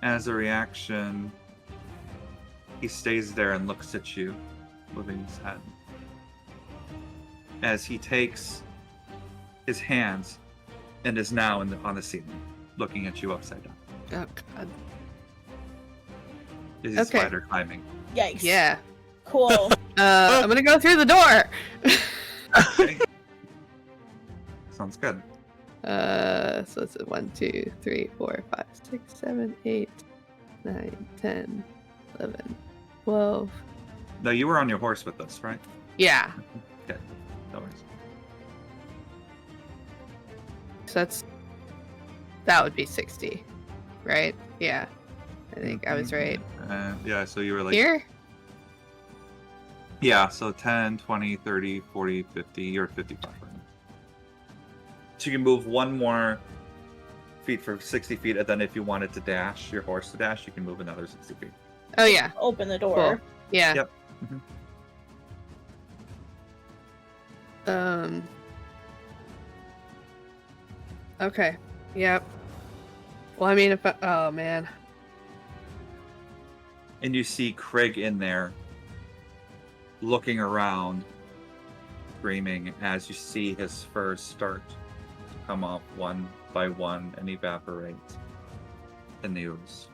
As a reaction, he stays there and looks at you, moving his head. As he takes his hands and is now on the ceiling, looking at you upside down. Oh god. Is his spider climbing? Yikes. Yeah. Cool. I'm gonna go through the door. Okay. Sounds good. So it's 1, 2, 3, 4, 5, 6, 7, 8, 9, 10, 11, 12. No, you were on your horse with us, right? Yeah. Okay. No worries. So that would be 60, right? Yeah. I think I was right. Yeah, so you were like... Here? Yeah, so 10, 20, 30, 40, 50. You're at 55 right now. So you can move 1 more feet for 60 feet, and then if you wanted to dash, your horse to dash, you can move another 60 feet. Oh, yeah. Open the door. Cool. Yeah. Yep. Okay. Yep. Well, I mean, oh, man. And you see Craig in there, looking around, screaming, as you see his fur start to come off one by one and evaporate in the ooze.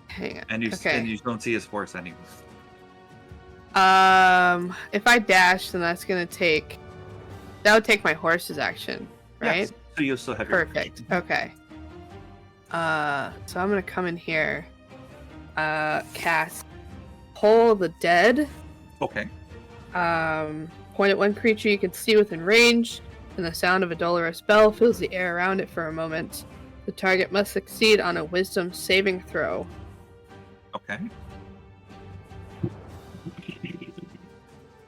Hang on. And you Okay. and you don't see his horse anymore. If I dash, then that would take my horse's action, right? Yes. So you'll still have your Perfect. Okay. So I'm gonna come in here, cast Pull the Dead. Okay. Point at one creature you can see within range, and the sound of a dolorous bell fills the air around it for a moment. The target must succeed on a Wisdom saving throw. Okay.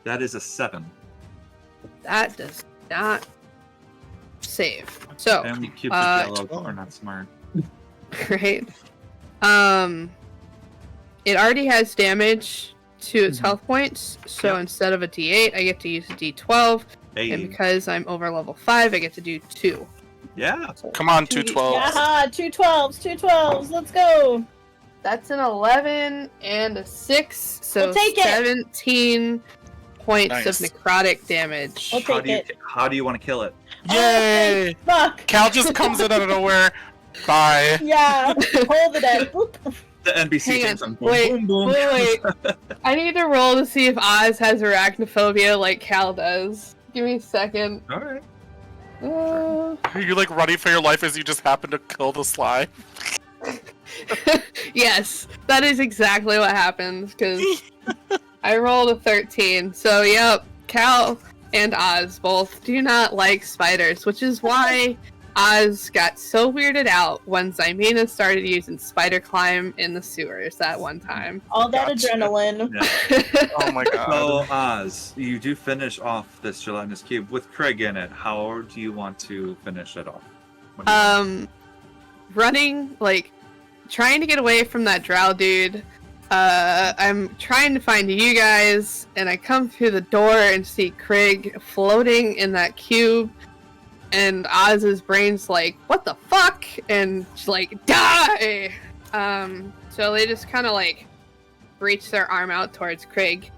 That is a 7. That does not save. So, Family cubes of yellow are not smart. great. It already has damage to its health points. So Yep. instead of a D8, I get to use a D12. Hey. And because I'm over level 5, I get to do 2. Yeah. So Come on, 2d- 212. Yeah, 2 12s, let's go. That's an 11 and a 6. So We'll take it. 17 points Nice. of necrotic damage. We'll take it. How do you want to kill it? Yay! Oh, fuck. Cal just comes in out of nowhere. Bye. Yeah, hold it at. Boop. The NPC Hang takes on. them. Boom, Wait, boom, boom. wait. I need to roll to see if Oz has arachnophobia like Cal does. Give me a second. All right. Are you like running for your life as you just happen to kill the sly? Yes, that is exactly what happens, because I rolled a 13. So, yep, Cal and Oz both do not like spiders, which is why Oz got so weirded out when Xymena started using spider climb in the sewers that one time. All that Gotcha. adrenaline. Yeah. Oh my god. So, Oz, you do finish off this gelatinous cube with Craig in it. How do you want to finish it off? What do you want? Running, like, trying to get away from that drow dude. I'm trying to find you guys, and I come through the door and see Craig floating in that cube, and Oz's brain's like, what the fuck? And she's like, die! So they just kind of, like, reach their arm out towards Craig,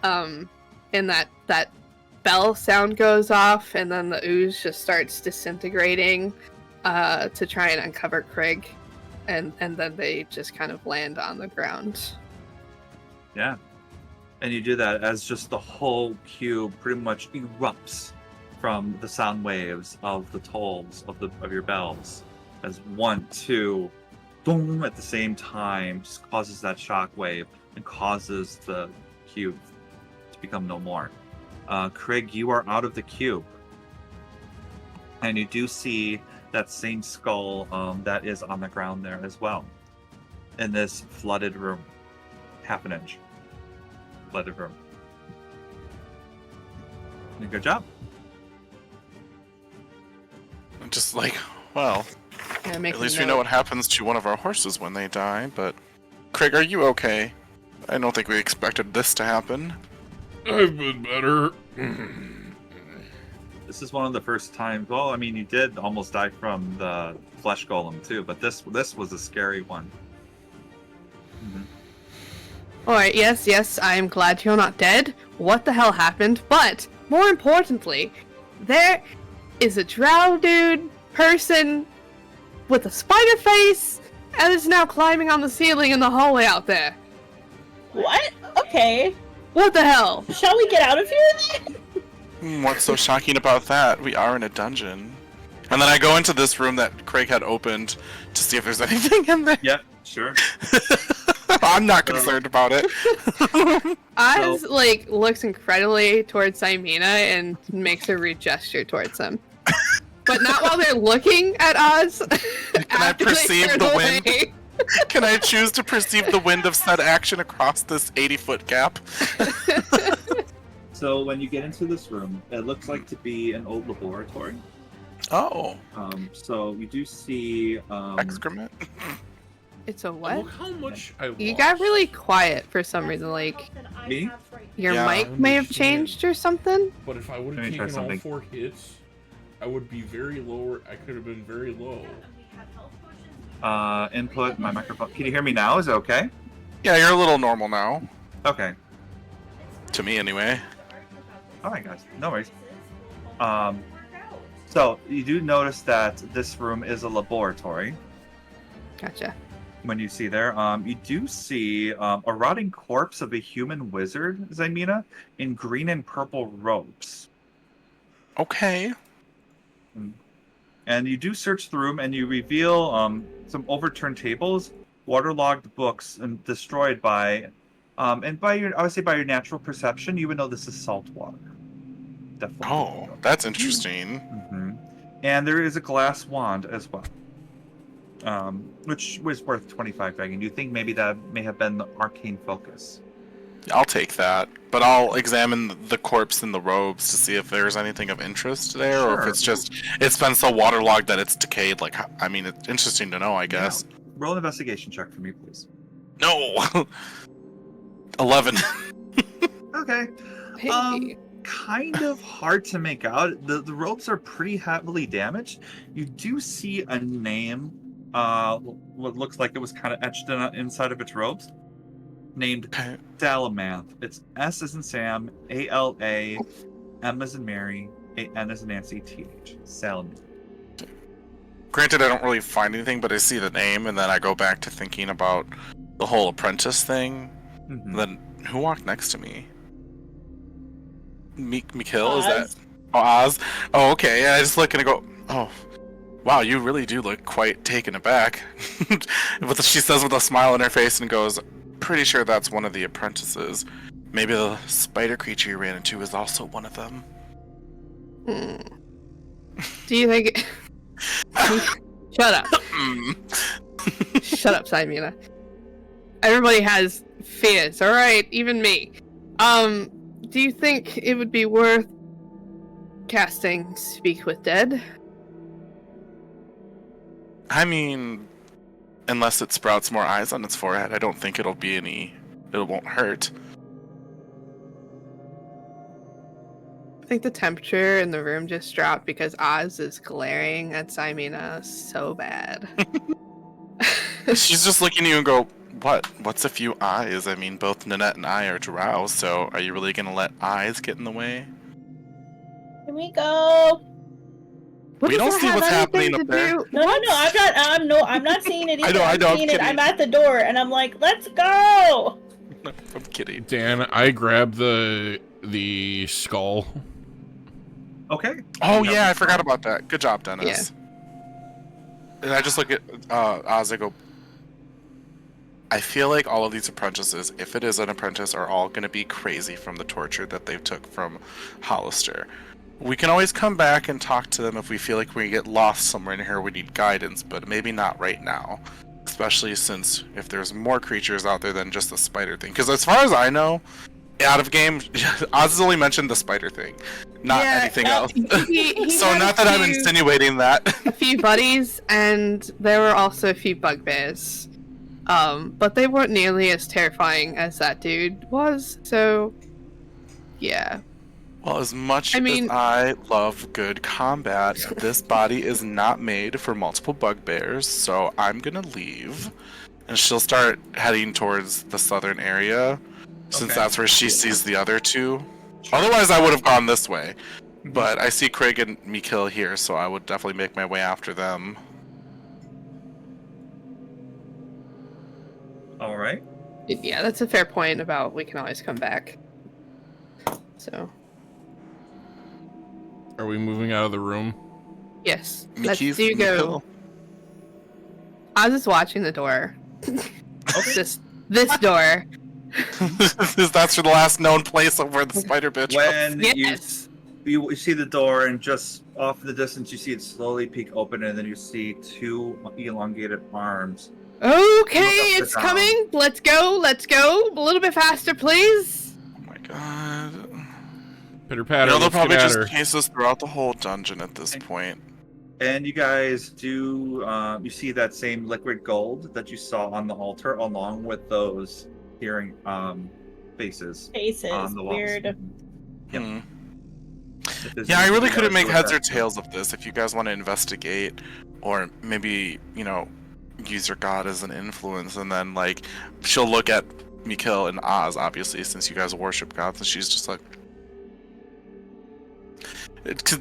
and that bell sound goes off, and then the ooze just starts disintegrating, to try and uncover Craig. And then they just kind of land on the ground. Yeah. And you do that as just the whole cube pretty much erupts from the sound waves of the tolls of your bells. As 1, 2, boom at the same time just causes that shock wave and causes the cube to become no more. Craig, you are out of the cube. And you do see that same skull that is on the ground there as well. In this flooded room. Half an inch. Flooded room. Good job. I'm just like, well, Yeah, at least we know what happens to one of our horses when they die, but... Craig, are you okay? I don't think we expected this to happen. I've been better. This is one of the first times. Well, I mean, you did almost die from the flesh golem too, but this was a scary one. Alright, yes, I'm glad you're not dead. What the hell happened? But, more importantly, there is a drow dude person with a spider face and is now climbing on the ceiling in the hallway out there. What? Okay. What the hell? Shall we get out of here then? What's so shocking about that? We are in a dungeon. And then I go into this room that Craig had opened to see if there's anything in there. Yeah, sure. I'm not concerned about it. Oz, like, looks incredibly towards Xymena and makes a rude gesture towards him. But not while they're looking at Oz. Can I after they perceive turn the away. wind? Can I choose to perceive the wind of said action across this 80-foot gap? So when you get into this room, it looks like to be an old laboratory. Oh, So you do see excrement. It's a Look what? how much I lost. You got really quiet for some reason, like, Me? your Yeah, mic I may have understand. changed or something? But if I would Let have me try taken all something. 4 hits, I would be very low. I could have been very low. input my microphone. Can you hear me now? Is it okay? Yeah, you're a little normal now. Okay. To me, anyway. All right, guys. No worries. So you do notice that this room is a laboratory. Gotcha. When you see there, you do see a rotting corpse of a human wizard, Xymena, in green and purple robes. Okay. And you do search the room, and you reveal some overturned tables, waterlogged books, and destroyed by, and by your, I would say by your natural perception, you would know this is salt water. Definitely. Oh, that's interesting. hmm And there is a glass wand as well, which was worth 25 dragon. You think maybe that may have been the arcane focus? I'll take that, but I'll examine the corpse in the robes to see if there's anything of interest there, or if Sure. it's just it's been so waterlogged that it's decayed. Like, I mean, it's interesting to know, I guess. Roll an investigation check for me, please. No. 11. Okay. Hey. Kind of hard to make out. The robes are pretty heavily damaged. You do see a name, what looks like it was kind of etched inside of its robes, named Salamanth. It's S as in Sam, A-L-A, M as in Mary, A-N as in Nancy, T-H. Salamanth. Granted, I don't really find anything, but I see the name, and then I go back to thinking about the whole apprentice thing. Mhm. Then who walked next to me? Mikhail, is Oz. that? Oh, Oz. Oh, okay. And I just look and I go, oh, wow, you really do look quite taken aback. But she says with a smile on her face and goes, pretty sure that's one of the apprentices. Maybe the spider creature you ran into is also one of them. Do you think? Shut up. Shut up, Simena. Everybody has fears, all right? Even me. Do you think it would be worth casting Speak with Dead? I mean, unless it sprouts more eyes on its forehead, I don't think it won't hurt. I think the temperature in the room just dropped because Oz is glaring at Simena so bad. She's just looking at you and go, what? What's a few eyes? I mean, both Nanette and I are drow, so are you really gonna let eyes get in the way? Can we go? What We does don't that see have what's anything happening to up there. do- No, I'm not seeing it I either. know, I'm I'm seeing it. kidding. I'm at the door and I'm like, let's go! I'm kidding. Dan, I grabbed the skull. Okay. Oh yeah, I forgot about that. Good job, Dennis. Yeah. And I just look at Oz, I go, I feel like all of these apprentices, if it is an apprentice, are all going to be crazy from the torture that they took from Hollister. We can always come back and talk to them if we feel like we get lost somewhere in here, we need guidance, but maybe not right now. Especially since if there's more creatures out there than just the spider thing. Because as far as I know, out of game, Oz has only mentioned the spider thing, not Yeah, anything else. He So had not a that I'm few- insinuating that. a few buddies, and there were also a few bugbears. But they weren't nearly as terrifying as that dude was, so yeah. Well, as much I mean- as I love good combat, this body is not made for multiple bugbears, so I'm gonna leave. And she'll start heading towards the southern area, since Okay. that's where she sees the other two. Otherwise, I would have gone this way. But I see Craig and Mikhail here, so I would definitely make my way after them. All right. Yeah, that's a fair point about we can always come back. So, Are we moving out of the room? yes. Mickey's Let's do go. Mikhail. Oz is watching the door. Okay. This door. That's the last known place of where the spider bitch was. When Yes. you see the door, and just off in the distance, you see it slowly peek open, and then you see two elongated arms. Okay, Look up it's the coming. Let's go. Let's go. A little bit faster, please. Oh my god. Pitter You patter. know, they'll Let's probably get at just her. chase us throughout the whole dungeon at this point. And you guys do, you see that same liquid gold that you saw on the altar, along with those hearing faces Faces. on the walls. Weird. Yep. Hmm. If there's Yeah, I really anything couldn't else make you heads or would tails of this. If you guys want to investigate, or maybe, you know, use your god as an influence, and then, like, she'll look at Mikhail and Oz, obviously, since you guys worship gods, and she's just like...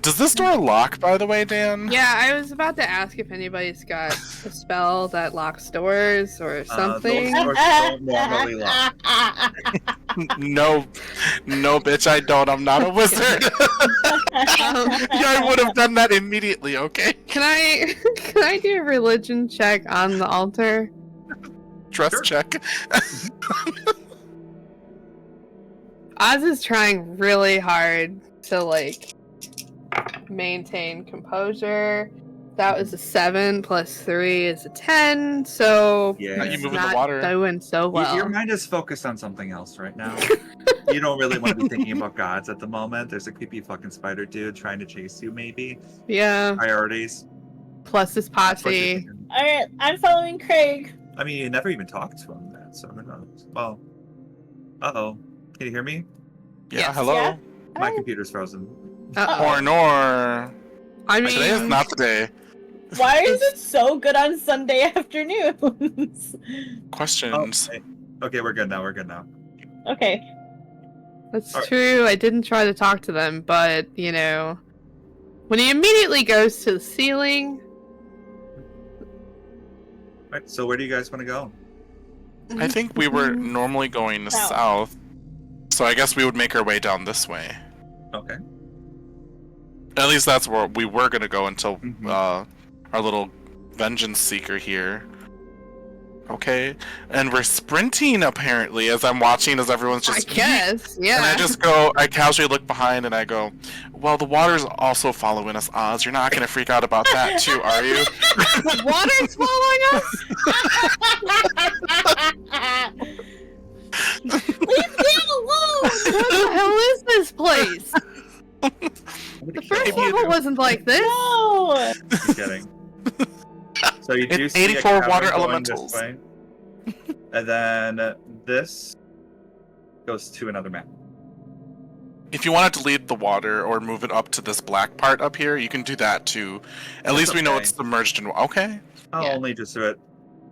Does this door lock, by the way, Dan? Yeah, I was about to ask if anybody's got a spell that locks doors or something. Those doors don't normally lock. No, bitch, I don't. I'm not a wizard. I would have done that immediately, okay? Can I do a religion check on the altar? Trust Sure. check. Oz is trying really hard to like maintain composure. That was a 7 plus 3 is a 10, so Yeah. You it's moving the not water. doing so well. Your mind is focused on something else right now. You don't really want to be thinking about gods at the moment. There's a creepy fucking spider dude trying to chase you, maybe. Yeah, Priorities. plus this That's what you're posse. thinking. Alright, I'm following Craig. I mean, you never even talked to him, then, so who knows? Well, Uh-oh. Can you hear me? Yeah, Yes. hello. Yeah. My Hi. computer's frozen. Or nor. I Today is mean, not the day. Why is it so good on Sunday afternoons? Questions. Okay, we're good now. We're good now. Okay. that's Alright. true. I didn't try to talk to them, but you know, when he immediately goes to the ceiling, Alright, so where do you guys want to go? I think we were normally going South. south. So I guess we would make our way down this way. Okay. At least that's where we were gonna go until Mhm. our little vengeance seeker here. Okay, and we're sprinting apparently as I'm watching as everyone's I just. guess, yeah. And I just go. I casually look behind and I go, "Well, the water's also following us, Oz. You're not gonna freak out about that too, are you?" The water's following us. Leave me alone! What the hell is this place? The first Maybe level wasn't like this. No! I'm kidding. So you do It's see 84 a cavern water going elementals. this way. And then this goes to another map. If you want to delete the water or move it up to this black part up here, you can do that too. At That's least we know okay. it's submerged in. Okay. I'll Yeah. only just do it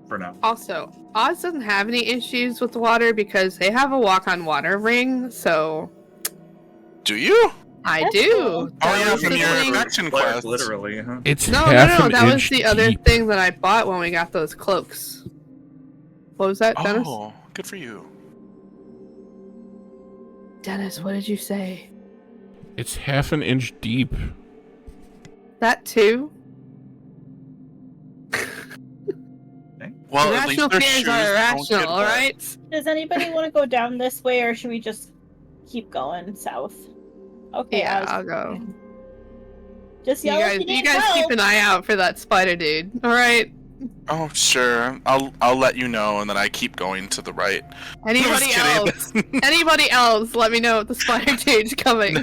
for now. Also, Oz doesn't have any issues with the water because they have a walk on water ring, so Do you? I That's do. cool. Oh That yeah, was from the your thing- affection Like, quest. literally, huh? It's No, half no, an that was inch the other deep. thing that I bought when we got those cloaks. What was that, Dennis? Oh, good for you. Dennis, what did you say? It's half an inch deep. That too? Well, at least Irrational their fears shoes are don't irrational, get wet. alright? Does anybody want to go down this way, or should we just keep going south? Okay, Yeah, Oz. I'll go. Just You yell if guys, you you need guys help. keep an eye out for that spider dude, alright? Oh sure, I'll let you know, and then I keep going to the right. Anybody Just kidding. else? Anybody else? Let me know if the spider dude's coming.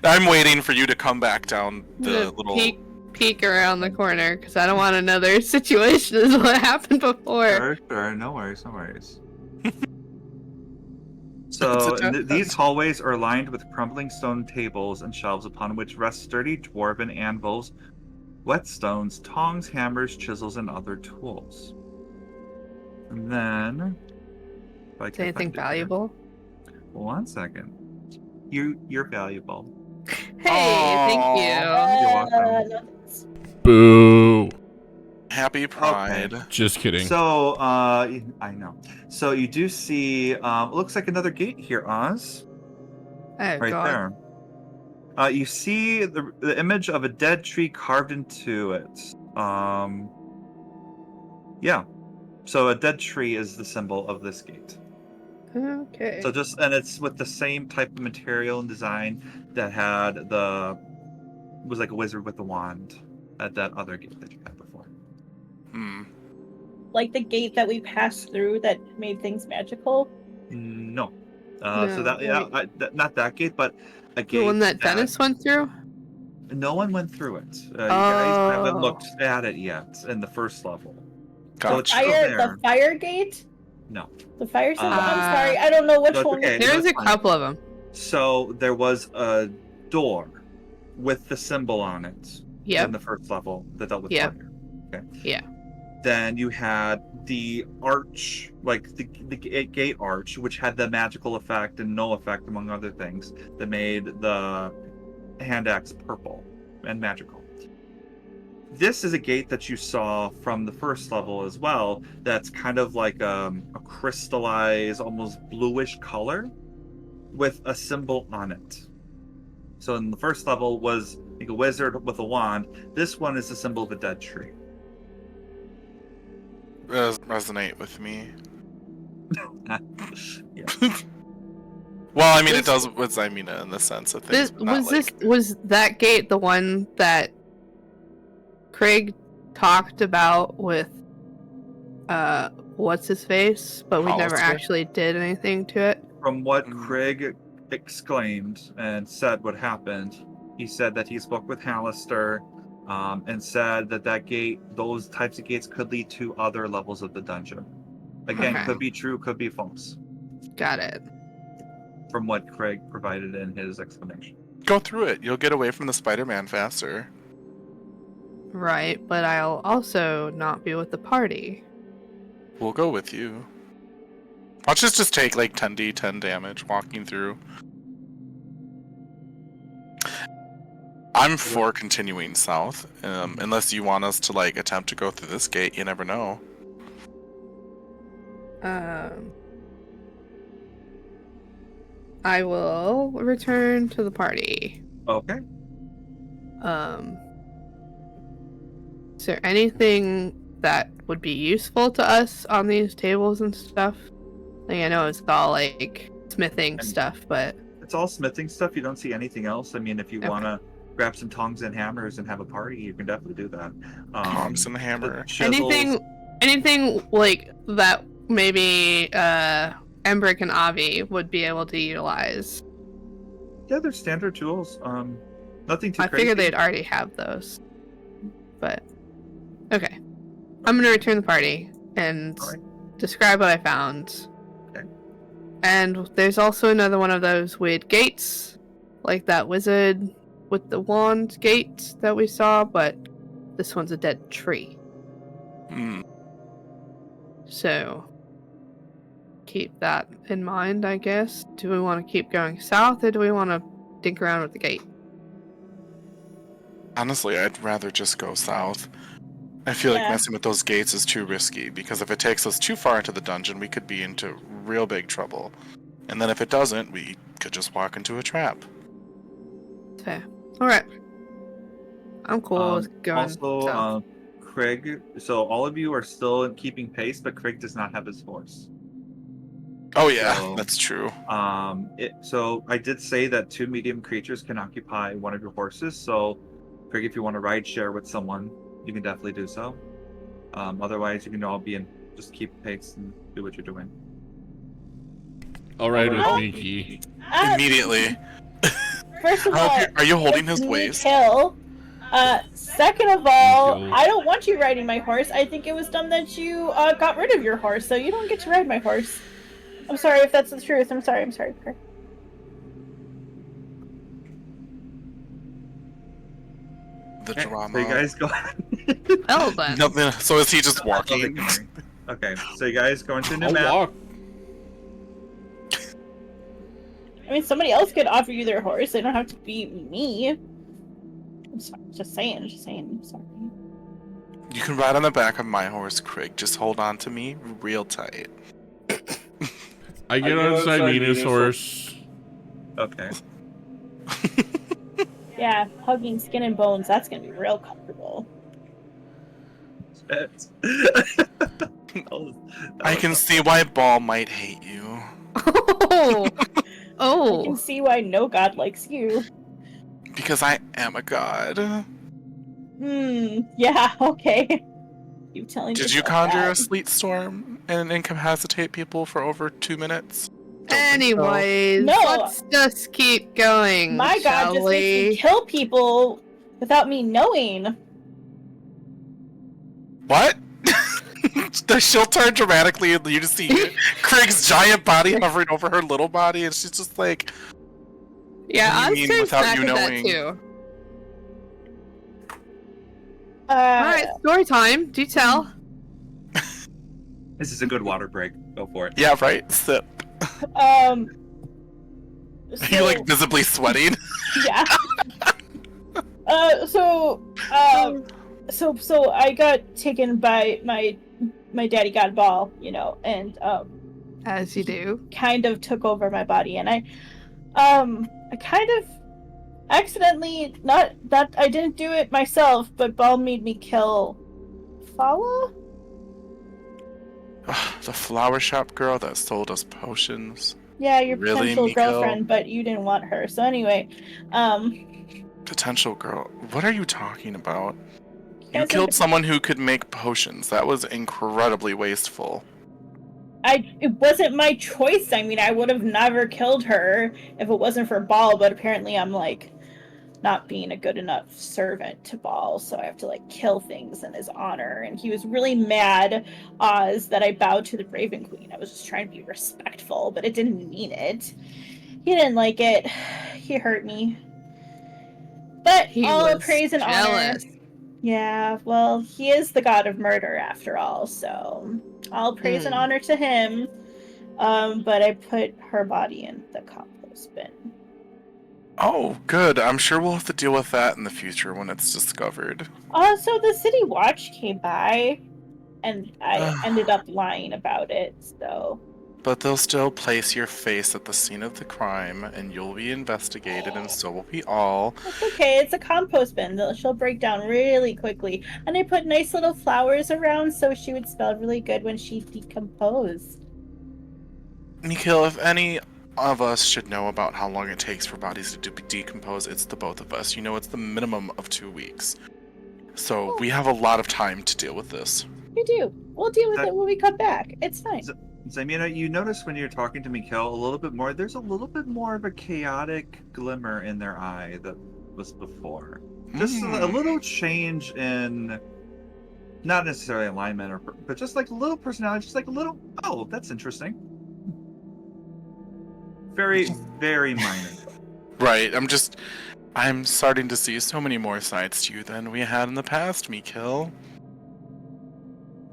I'm waiting for you to come back down I'm the gonna little. peek around the corner because I don't want another situation as what happened before. Sure, no worries, no worries. It's So a death these hunt. hallways are lined with crumbling stone tables and shelves upon which rest sturdy dwarven anvils, whetstones, tongs, hammers, chisels, and other tools. And then, if I Is can anything find it here. valuable? 1 second. You're valuable. Hey, thank you. You're welcome. no thanks. Boo. Happy Pride. Just kidding. So, I know. So you do see, it looks like another gate here, Oz. Oh Right god. there. You see the image of a dead tree carved into it. Yeah. So a dead tree is the symbol of this gate. Okay. So and it's with the same type of material and design that had was like a wizard with a wand at that other gate that you had before. Hmm. Like the gate that we passed through that made things magical. No. No, So that not that gate, but a gate the one that Dennis went through? no one went through it. You guys haven't Oh. looked at it yet in the first level. So Gotcha. it's still The there. fire gate? No. The fire symbol? Ah. I'm sorry, I don't know which That's one. okay. There's that's a fine. couple of them. So there was a door with the symbol on it Yep. in the first level that dealt with Yep. fire. Okay. Yeah. Then you had the arch, like the gate arch, which had the magical effect and no effect, among other things, that made the hand axe purple and magical. This is a gate that you saw from the first level as well. That's kind of like a crystallized, almost bluish color with a symbol on it. So in the first level was like a wizard with a wand. This one is the symbol of a dead tree. Resonate with me. Yeah. Well, I mean, This- it does with Zymina in the sense of things. This but not like... was that gate the one that Craig talked about with what's his face, but we never Hollister? actually did anything to it. From what Mm. Craig exclaimed and said what happened, he said that he spoke with Hallister and said that gate, those types of gates could lead to other levels of the dungeon. Again, Okay. could be true, could be false. Got it. from what Craig provided in his explanation. Go through it. You'll get away from the Spider-Man faster. Right, but I'll also not be with the party. We'll go with you. Watch us just take like 10d10 damage walking through. I'm for continuing south, unless you want us to like attempt to go through this gate. You never know. I will return to the party. Okay. Is there anything that would be useful to us on these tables and stuff? Like, I know it's all like smithing stuff, but It's all smithing stuff. You don't see anything else. I mean, if you Okay. want to grab some tongs and hammers and have a party, you can definitely do that. Tongs and hammer. anything like that maybe Embrick and Avi would be able to utilize. Yeah, they're standard tools. Nothing too I crazy. figured they'd already have those. But okay. I'm gonna return the party and Alright. describe what I found. Okay. And there's also another one of those weird gates, like that wizard with the wand gate that we saw, but this one's a dead tree. Hmm. So keep that in mind, I guess. Do we want to keep going south, or do we want to dink around with the gate? Honestly, I'd rather just go south. I feel like Yeah. messing with those gates is too risky, because if it takes us too far into the dungeon, we could be into real big trouble. And then if it doesn't, we could just walk into a trap. Fair. Alright. I'm cool with going Also, south. Craig. So all of you are still keeping pace, but Craig does not have his horse. Oh yeah, So- that's true. So I did say that 2 medium creatures can occupy one of your horses. So, Craig, if you want to ride share with someone, you can definitely do so. Otherwise, you can all be in. Just keep pace and do what you're doing. All right with Oh. Miki. Immediately. First of all, Are you holding his me waist? kill. Second of all, Yo. I don't want you riding my horse. I think it was dumb that you got rid of your horse, so you don't get to ride my horse. I'm sorry if that's the truth. I'm sorry. The Okay, drama. so you guys go. Well then. No, so is he just walking? Okay, so you guys go into a new I'll map. walk. I mean, somebody else could offer you their horse. They don't have to be me. I'm sorry. Just saying. I'm sorry. You can ride on the back of my horse, Craig. Just hold on to me real tight. I get on Simena's horse. Okay. Yeah, hugging skin and bones. That's gonna be real comfortable. I can see why Ball might hate you. Oh! I Oh! can see why no god likes you. Because I am a god. Yeah. Okay. You telling? Did you yourself conjure that. a sleet storm and incapacitate people for over 2 minutes? Don't think so. Anyways, No. let's just keep going. My god shall just makes me we? kill people without me knowing. What? She'll turn dramatically and you just see Craig's giant body hovering over her little body and she's just like, Yeah, What I do you was mean turning without back you at that knowing? too. Alright, story time. Do tell. This is a good water break. Go for it. yeah, right? Sip. So, You're like visibly sweating. yeah. So I got taken by my daddy got ball, and As you do. kind of took over my body, and I kind of accidentally, not that I didn't do it myself, but ball made me kill Fala. The flower shop girl that sold us potions. Yeah, your Really, potential Miko? girlfriend, but you didn't want her. So anyway, Potential girl. What are you talking about? You guys killed are- someone who could make potions. That was incredibly wasteful. it wasn't my choice. I mean, I would have never killed her if it wasn't for Ball, but apparently I'm like not being a good enough servant to Ball, so I have to like kill things in his honor. And he was really mad, Oz, that I bowed to the Raven Queen. I was just trying to be respectful, but it didn't mean it. He didn't like it. He hurt me. But He all was praise and honor. jealous. Yeah, well, he is the god of murder after all, so all praise and honor to him. But I put her body in the compost bin. Oh, good. I'm sure we'll have to deal with that in the future when it's discovered. So the city watch came by, and I ended up lying about it, so... But they'll still place your face at the scene of the crime, and you'll be investigated, and so will we all. It's okay, it's a compost bin. She'll break down really quickly. And I put nice little flowers around so she would smell really good when she decomposed. Nikhil, if any of us should know about how long it takes for bodies to decompose, it's the both of us. You know, it's the minimum of 2 weeks. So we have a lot of time to deal with this. We do. We'll deal with it when we come back. It's fine. Zaymina, you notice when you're talking to Mikhail a little bit more, there's a little bit more of a chaotic glimmer in their eye that was before. Just a little change in, not necessarily alignment, but just like a little personality, just like a little, oh, that's interesting. Very, very minor. Right, I'm starting to see so many more sides to you than we had in the past, Mikhail.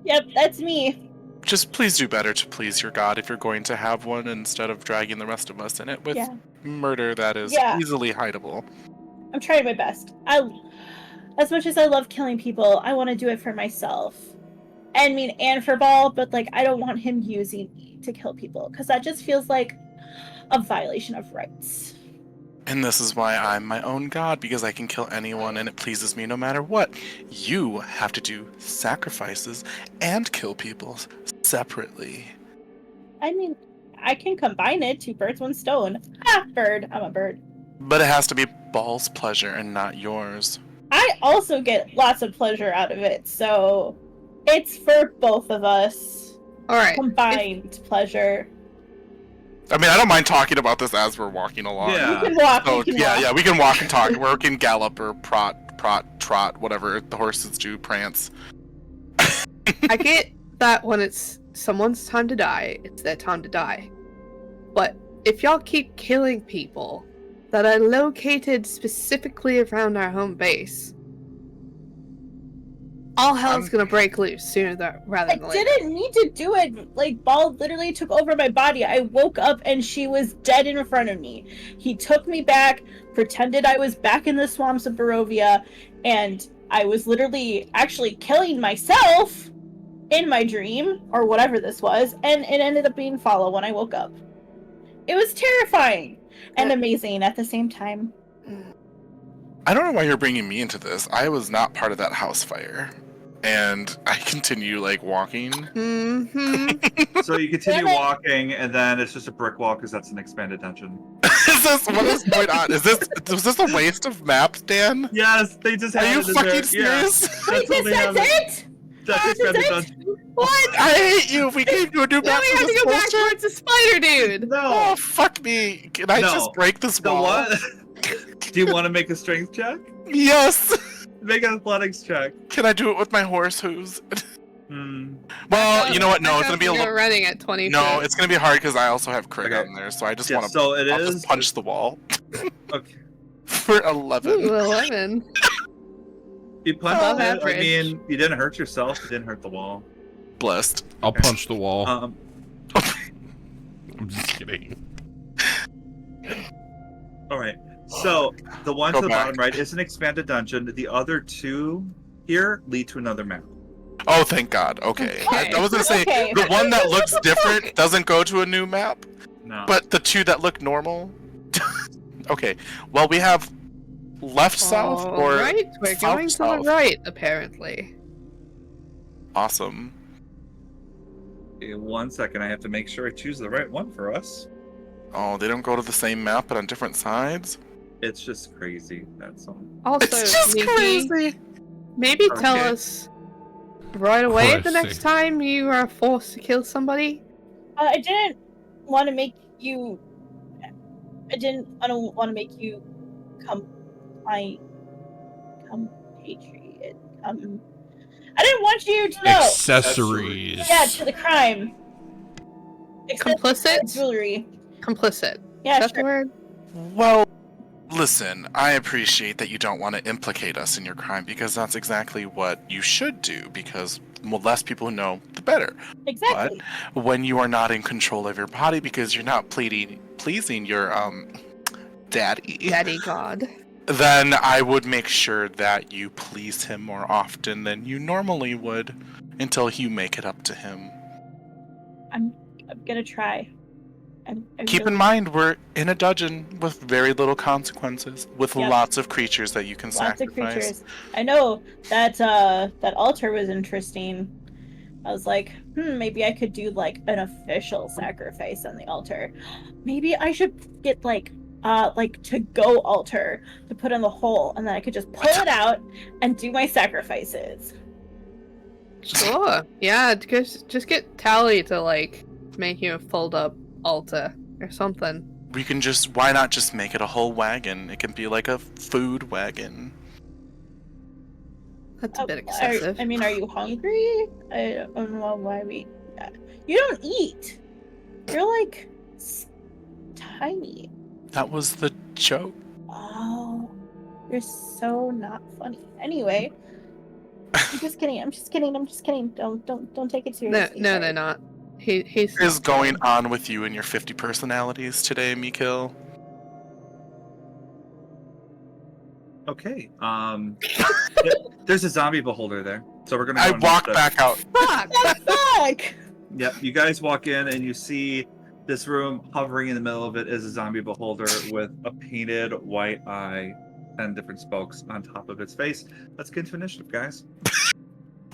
Yep, that's me. Just please do better to please your god if you're going to have one, instead of dragging the rest of us in it with murder that is easily hideable. I'm trying my best. As much as I love killing people, I want to do it for myself. And for Ball, but like I don't want him using me to kill people, because that just feels like a violation of rights. And this is why I'm my own god, because I can kill anyone and it pleases me no matter what. You have to do sacrifices and kill people separately. I mean, I can combine it, 2 birds, 1 stone. Ah, bird. I'm a bird. But it has to be Ball's pleasure and not yours. I also get lots of pleasure out of it, so it's for both of us. Alright. Combined pleasure. I mean, I don't mind talking about this as we're walking along. Yeah. We can walk. So, we can yeah, walk. yeah, we can walk and talk. We can gallop or trot, whatever the horses do, prance. I get that when it's someone's time to die, it's their time to die. But if y'all keep killing people that are located specifically around our home base, all hell's gonna break loose sooner rather I than later. didn't need to do it. Like, Ball literally took over my body. I woke up and she was dead in front of me. He took me back, pretended I was back in the swamps of Barovia, and I was literally actually killing myself in my dream, or whatever this was, and it ended up being Follow when I woke up. It was terrifying and amazing at the same time. I don't know why you're bringing me into this. I was not part of that house fire. And I continue, like, walking. Mm-hmm. So you continue walking, and then it's just a brick wall because that's an expanded dungeon. What is going on? Was this a waste of maps, Dan? Yes, they just Are had you it in fucking there. serious? Yeah, Wait, what they have. it? That's This expanded is it? dungeon. What? I hate you! We came to a new Now map we for have to this go back bullshit? towards the spider dude! No. Oh, fuck me. Can I No. just break this The wall? what? Do you want to make a strength check? Yes! Make an athletics check. Can I do it with my horse hooves? Hmm. Well, you know what? No, it's gonna be a little. running at 20 No, feet. it's gonna be hard because I also have crit Okay. on there, so I just Yeah, want to. so it I'll is. just punch the wall Okay. for 11. Ooh, 11. You punched Above it. average. I mean, you didn't hurt yourself. You didn't hurt the wall. Blessed. I'll punch the wall. Um. I'm just kidding. All right. So the one Go to the back. bottom right is an expanded dungeon. The other 2 here lead to another map. Oh, thank God. Okay. I was gonna say Okay. the one that looks different doesn't go to a new map, No. but the 2 that look normal. Okay. Well, we have left south or right, we're south, going to south. the right, apparently. Awesome. Okay, 1 second. I have to make sure I choose the right one for us. Oh, they don't go to the same map but on different sides. It's just crazy. That's all. Also, It's just Nikki, crazy. maybe tell Okay. us right away I the next see. time you are forced to kill somebody. I didn't want to make you. I didn't want to make you compatriot. I didn't want you to know. Accessories. Yeah, to the crime. Except Complicit? jewelry. Complicit. Yeah, That's the sure. word. Well, listen, I appreciate that you don't want to implicate us in your crime because that's exactly what you should do because the less people who know, the better. Exactly. But when you are not in control of your body because you're not pleasing your daddy, Daddy God. then I would make sure that you please him more often than you normally would until you make it up to him. I'm gonna try. I Keep in really- mind, we're in a dungeon with very little consequences, with Yep. lots of creatures that you can Lots of sacrifice. creatures. I know that altar was interesting. I was like, maybe I could do like an official sacrifice on the altar. Maybe I should get like to go altar to put in the hole, and then I could just pull it out and do my sacrifices. Sure. Yeah, just get Tally to like make you a fold up altar or something. We can why not just make it a whole wagon? It can be like a food wagon. That's a bit Are excessive. you hungry? I don't know why we. You don't eat. You're like tiny. That was the joke. Oh, you're so not funny. Anyway, I'm just kidding. I'm just kidding. I'm just kidding. Don't take it No, seriously. no, Sorry. they're not. He's What is not going kidding. on with you and your 50 personalities today, Mikil? Okay. There's a zombie beholder there, so we're gonna. I go and walk look back out. Fuck! Fuck! Yep, you guys walk in and you see this room. Hovering in the middle of it is a zombie beholder with a painted white eye and different spokes on top of its face. Let's get into initiative, guys.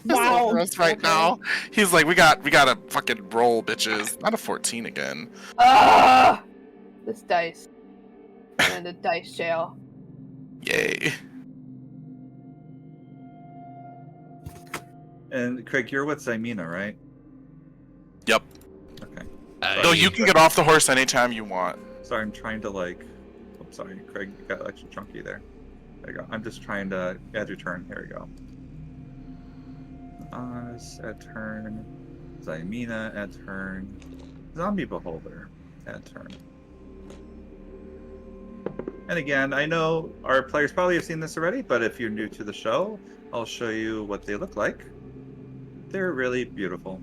Wow. For us right Okay. now. He's like, we gotta fucking roll, bitches. Not a 14 again. Ah! This dice. I'm in the dice jail. Yay. And Craig, you're with Zymina, right? Yep. Okay. No, you can get off the horse anytime you want. Sorry, I'm trying to like. I'm sorry, Craig. You got extra chunky there. There you go. I'm just trying to add your turn. Here we go. Oz at turn. Zymina at turn. Zombie beholder at turn. And again, I know our players probably have seen this already, but if you're new to the show, I'll show you what they look like. They're really beautiful.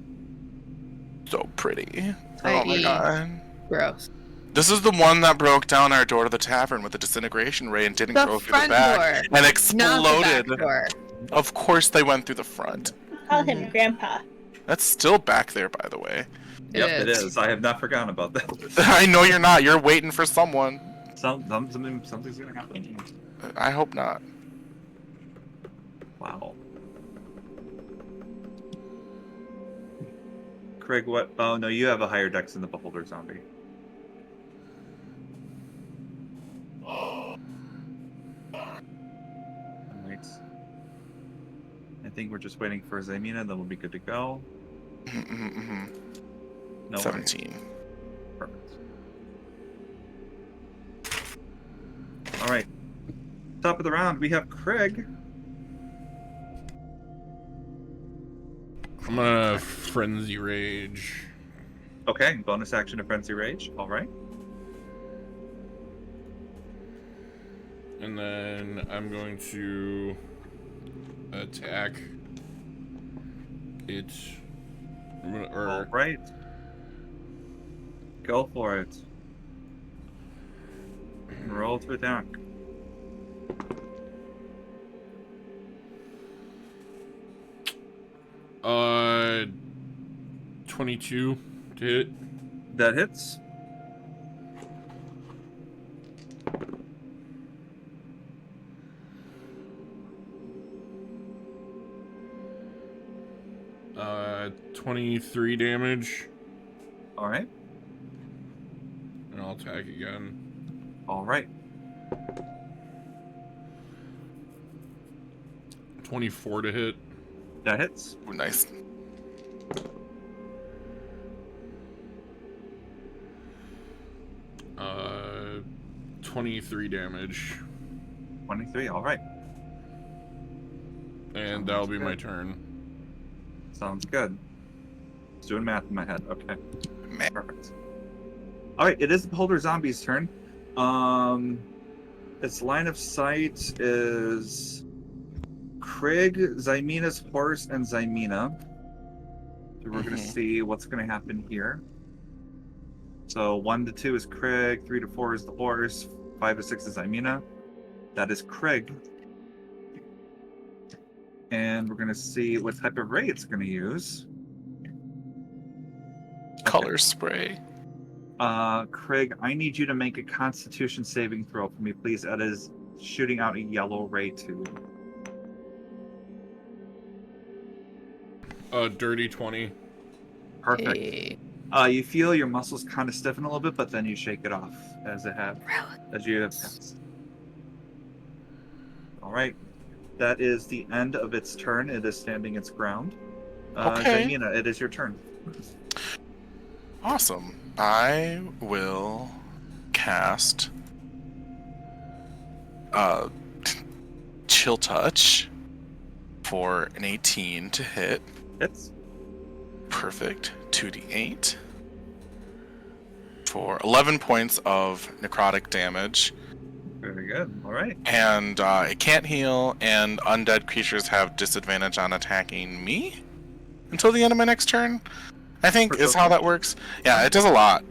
So pretty. I Oh my eat. god. Gross. This is the one that broke down our door to the tavern with the disintegration ray and didn't The go through the front back door, and not the exploded. back door. Of course they went through the front. Call him Grandpa. That's still back there, by the way. Yep, it is. I have not forgotten about that. I know you're not. You're waiting for someone. Something's gonna happen. I hope not. Wow. Craig, what? Oh no, you have a higher dex than the beholder zombie. Alright. I think we're just waiting for Zymina, then we'll be good to go. No 17. worries. Perfect. All right. Top of the round, we have Craig. I'm gonna frenzy rage. Okay, bonus action to Frenzy Rage. All right. And then I'm going to attack it. All right. Go for it. Roll to attack. Uh, 22 to hit. That hits. Uh, 23 damage. All right. And I'll attack again. All right. 24 to hit. That hits. Ooh, nice. Uh, 23 damage. 23. All right. And that'll be my turn. Sounds good. Just doing math in my head. Okay. Man. Perfect. All right, it is the beholder zombie's turn. Its line of sight is Krieg, Zymina's horse, and Zymina. So we're going to see what's going to happen here. So 1 to 2 is Krieg, 3 to 4 is the horse, 5 to 6 is Zymina. That is Krieg. And we're going to see what type of ray it's going to use. Color spray. Krieg, I need you to make a Constitution saving throw for me, please. That is shooting out a yellow ray tube. Dirty 20. Perfect. Hey. You feel your muscles kind of stiffen a little bit, but then you shake it off as you have passed. All right. That is the end of its turn. It is standing its ground. Okay. Zymina, it is your turn. Awesome. I will cast Chill Touch for an 18 to hit. Hits. Perfect. 2d8 for 11 points of necrotic damage. Very good. All right. And it can't heal, and undead creatures have disadvantage on attacking me until the end of my next turn, I think is how that works. Yeah, it does a lot.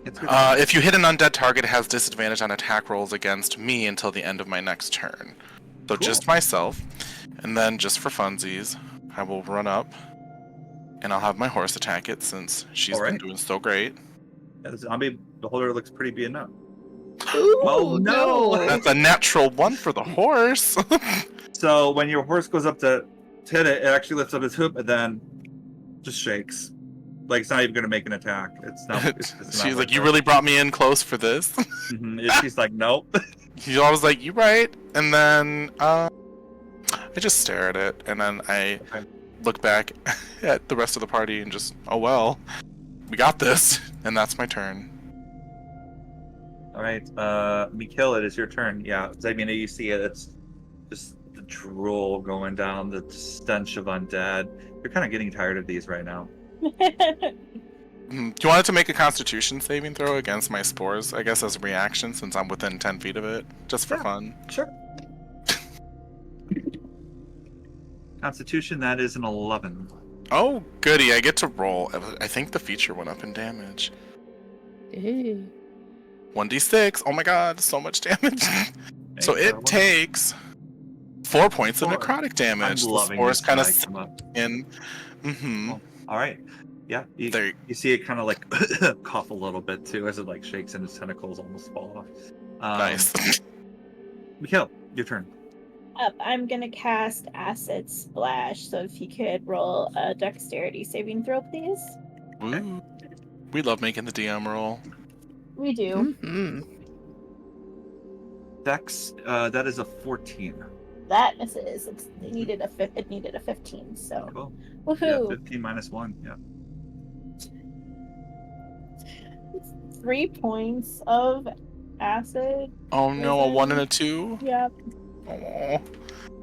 If you hit an undead target, it has disadvantage on attack rolls against me until the end of my next turn. So just myself. And then just for funsies, I will run up and I'll have my horse attack it since she's been doing so great. Yeah, the zombie beholder looks pretty beaten up. Ooh, Well, no. That's a natural one for the horse. So when your horse goes up to hit it, it actually lifts up its hoof and then just shakes. Like it's not even going to make an attack. It's not. It's not She's like, "You really brought me in close for this." She's like, "Nope." He's always like, "You right," and then I just stare at it, and then I look back at the rest of the party and just, "Oh well, we got this," and that's my turn. All right, Mikhail, it is your turn. Yeah, Zymina, you see it. It's just the drool going down, the stench of undead. You're kind of getting tired of these right now. Do you want it to make a Constitution saving throw against my spores? I guess as a reaction, since I'm within 10 feet of it, just for fun. Sure. Constitution, that is an 11. Oh, goody! I get to roll. I think the feature went up in damage. Hey. 1d6. Oh my god, so much damage. So it takes 4 points of necrotic damage. I'm The loving spores this kind of guy come up. in. Cool. All right. Yeah, you see it kind of like cough a little bit too as it like shakes and its tentacles almost fall off. Nice. Mikhail, your turn. I'm gonna cast Acid Splash. So if you could roll a Dexterity saving throw, please. Ooh. We love making the DM roll. We do. Mm-hmm. Dex, that is a 14. That misses. It needed a 15. So Cool. woohoo! Yeah, 15 minus 1. Yeah. 3 points of acid. Oh no, a 1 and a 2? Yep. Oh.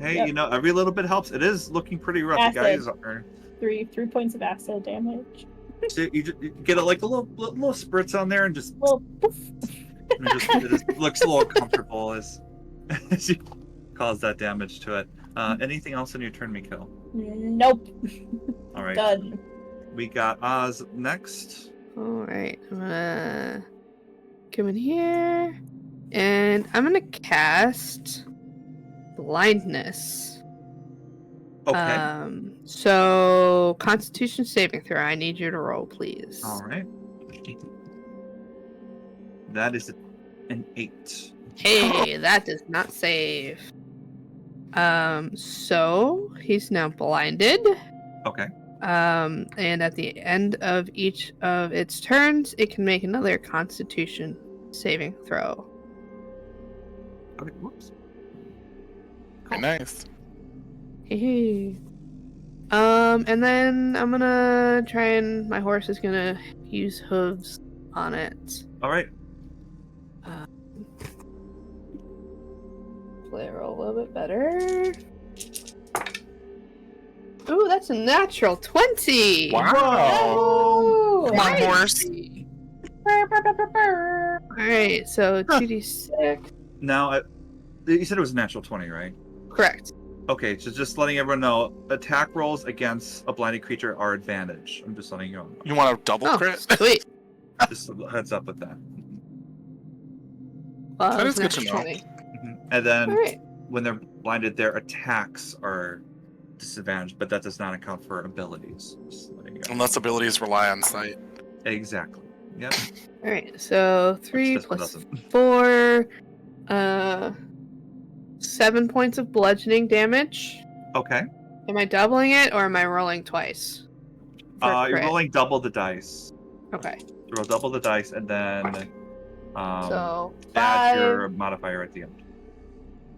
Hey, Yep. you know, every little bit helps. It is looking pretty rough. Acid. The guys are. 3 points of acid damage. So you get like a little spritz on there and just. Well, poof. It just looks a little comfortable as you cause that damage to it. Anything else in your turn, Mikhail? Nope. All right. Done. We got Oz next. Alright, I'm gonna come in here and I'm gonna cast Blindness. Okay. So Constitution saving throw, I need you to roll, please. All right. That is an 8. Hey, that does not save. So he's now blinded. Okay. And at the end of each of its turns, it can make another Constitution saving throw. Okay. Whoops. Very nice. Hey. And then I'm gonna try and my horse is gonna use hooves on it. All right. Play roll a little bit better. Ooh, that's a natural 20. Wow. Whoa, Come on, nice. horse. Alright, so 2d6. Now, you said it was a natural 20, right? Correct. Okay, so just letting everyone know, attack rolls against a blinded creature are advantage. I'm just letting you know. You want a double Oh, crit? sweet. Just a heads up with that. Well, That that is was good to natural know. 20. And then Alright. when they're blinded, their attacks are disadvantaged, but that does not account for abilities. Just letting you know. Unless abilities rely on sight. Exactly. Yep. Alright, so 3 this one plus doesn't. 4. 7 points of bludgeoning damage. Okay. Am I doubling it or am I rolling twice? For You're crit? rolling double the dice. Okay. You roll double the dice and then So add 5. your modifier at the end.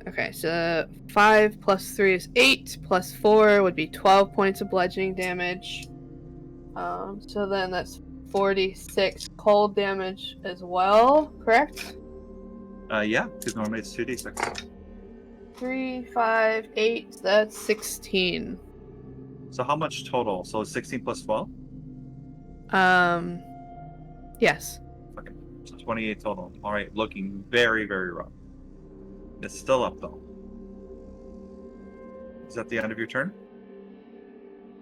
Okay, so 5 plus 3 is 8, plus 4 would be 12 points of bludgeoning damage. So then that's 46 cold damage as well, correct? Yeah, because normally it's 2d6. 3, 5, 8, so that's 16. So how much total? So 16 plus 12? Yes. Okay, so 28 total. All right, looking very, very rough. It's still up though. Is that the end of your turn?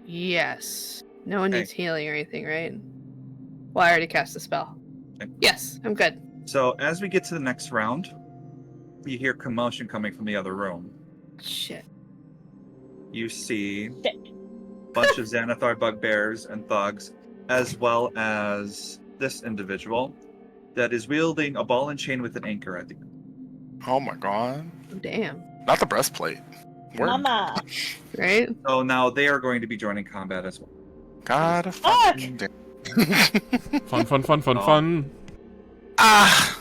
Yes. No one Okay. needs healing or anything, right? Well, I already cast the spell. Okay. Yes, I'm good. So as we get to the next round, you hear commotion coming from the other room. Shit. You see Shit. a bunch of Xanathar bugbears and thugs, as well as this individual that is wielding a ball and chain with an anchor at the end. Oh my god. Damn. Not the breastplate. Word. Mama. Right? So now they are going to be joining combat as well. God Fuck! fucking damn. Fun. Ah!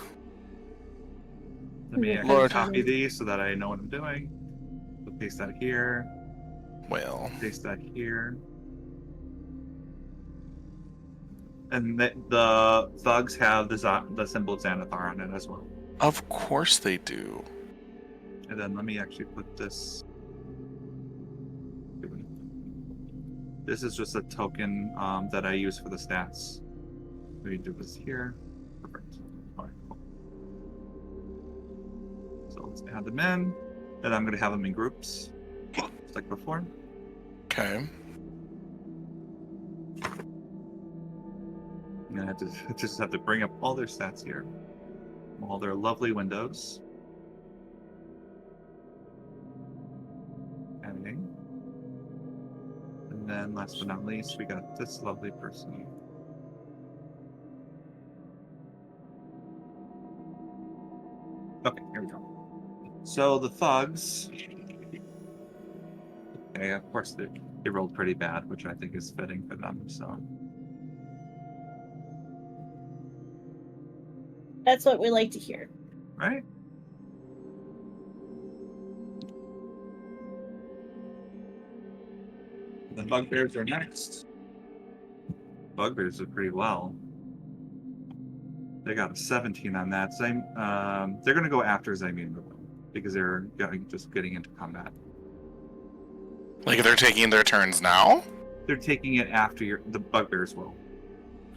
Let me Yeah. actually Lord. copy these so that I know what I'm doing. So paste that here. Well. Paste that here. And the thugs have the symbol of Xanathar on it as well. Of course they do. And then let me actually put this. This is just a token that I use for the stats. Let me do this here. Perfect. All right, cool. So let's add them in. And I'm going to have them in groups, just like before. Okay. And I have to just have to bring up all their stats here, all their lovely windows. Editing. And then last but not least, we got this lovely person. Okay, here we go. So the thugs. Okay, of course they rolled pretty bad, which I think is fitting for them. So That's what we like to hear. right. The bugbears are next. Bugbears did pretty well. They got a 17 on that. They're going to go after Zymina because they're just getting into combat. Like they're taking their turns now? They're taking it after the bugbears will.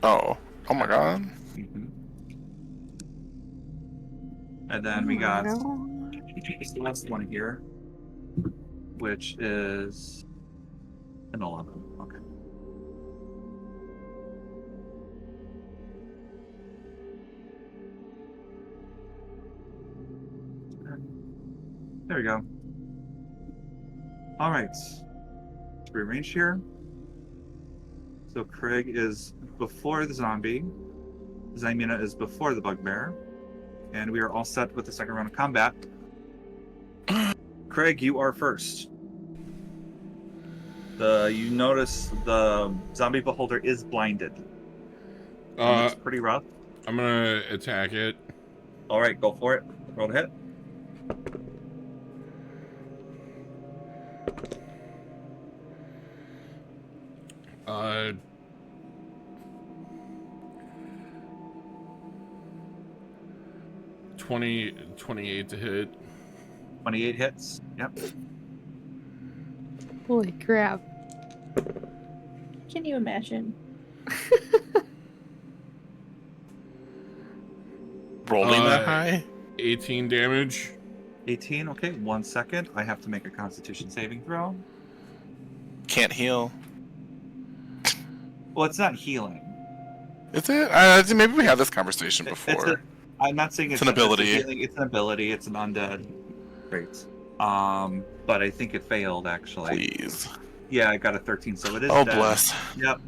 Oh. Oh my god. Mhm. And then we got this last one here, which is an 11. Okay. There we go. All right. Let's rearrange here. So Craig is before the zombie. Zymina is before the bugbear. And we are all set with the second round of combat. Craig, you are first. You notice the zombie beholder is blinded. It's pretty rough. I'm gonna attack it. All right, go for it. Roll to hit. Uh, 28 to hit. 28 hits. Yep. Holy crap. Can you imagine? rolling that high? 18 damage. 18. Okay, 1 second. I have to make a Constitution saving throw. Can't heal. Well, it's not healing. Is it? Maybe we had this conversation before. I'm not saying It's an ability. healing. It's an ability. It's an undead trait. But I think it failed actually. Please. Yeah, I got a 13, so it is. Oh, dead. bless. Yep.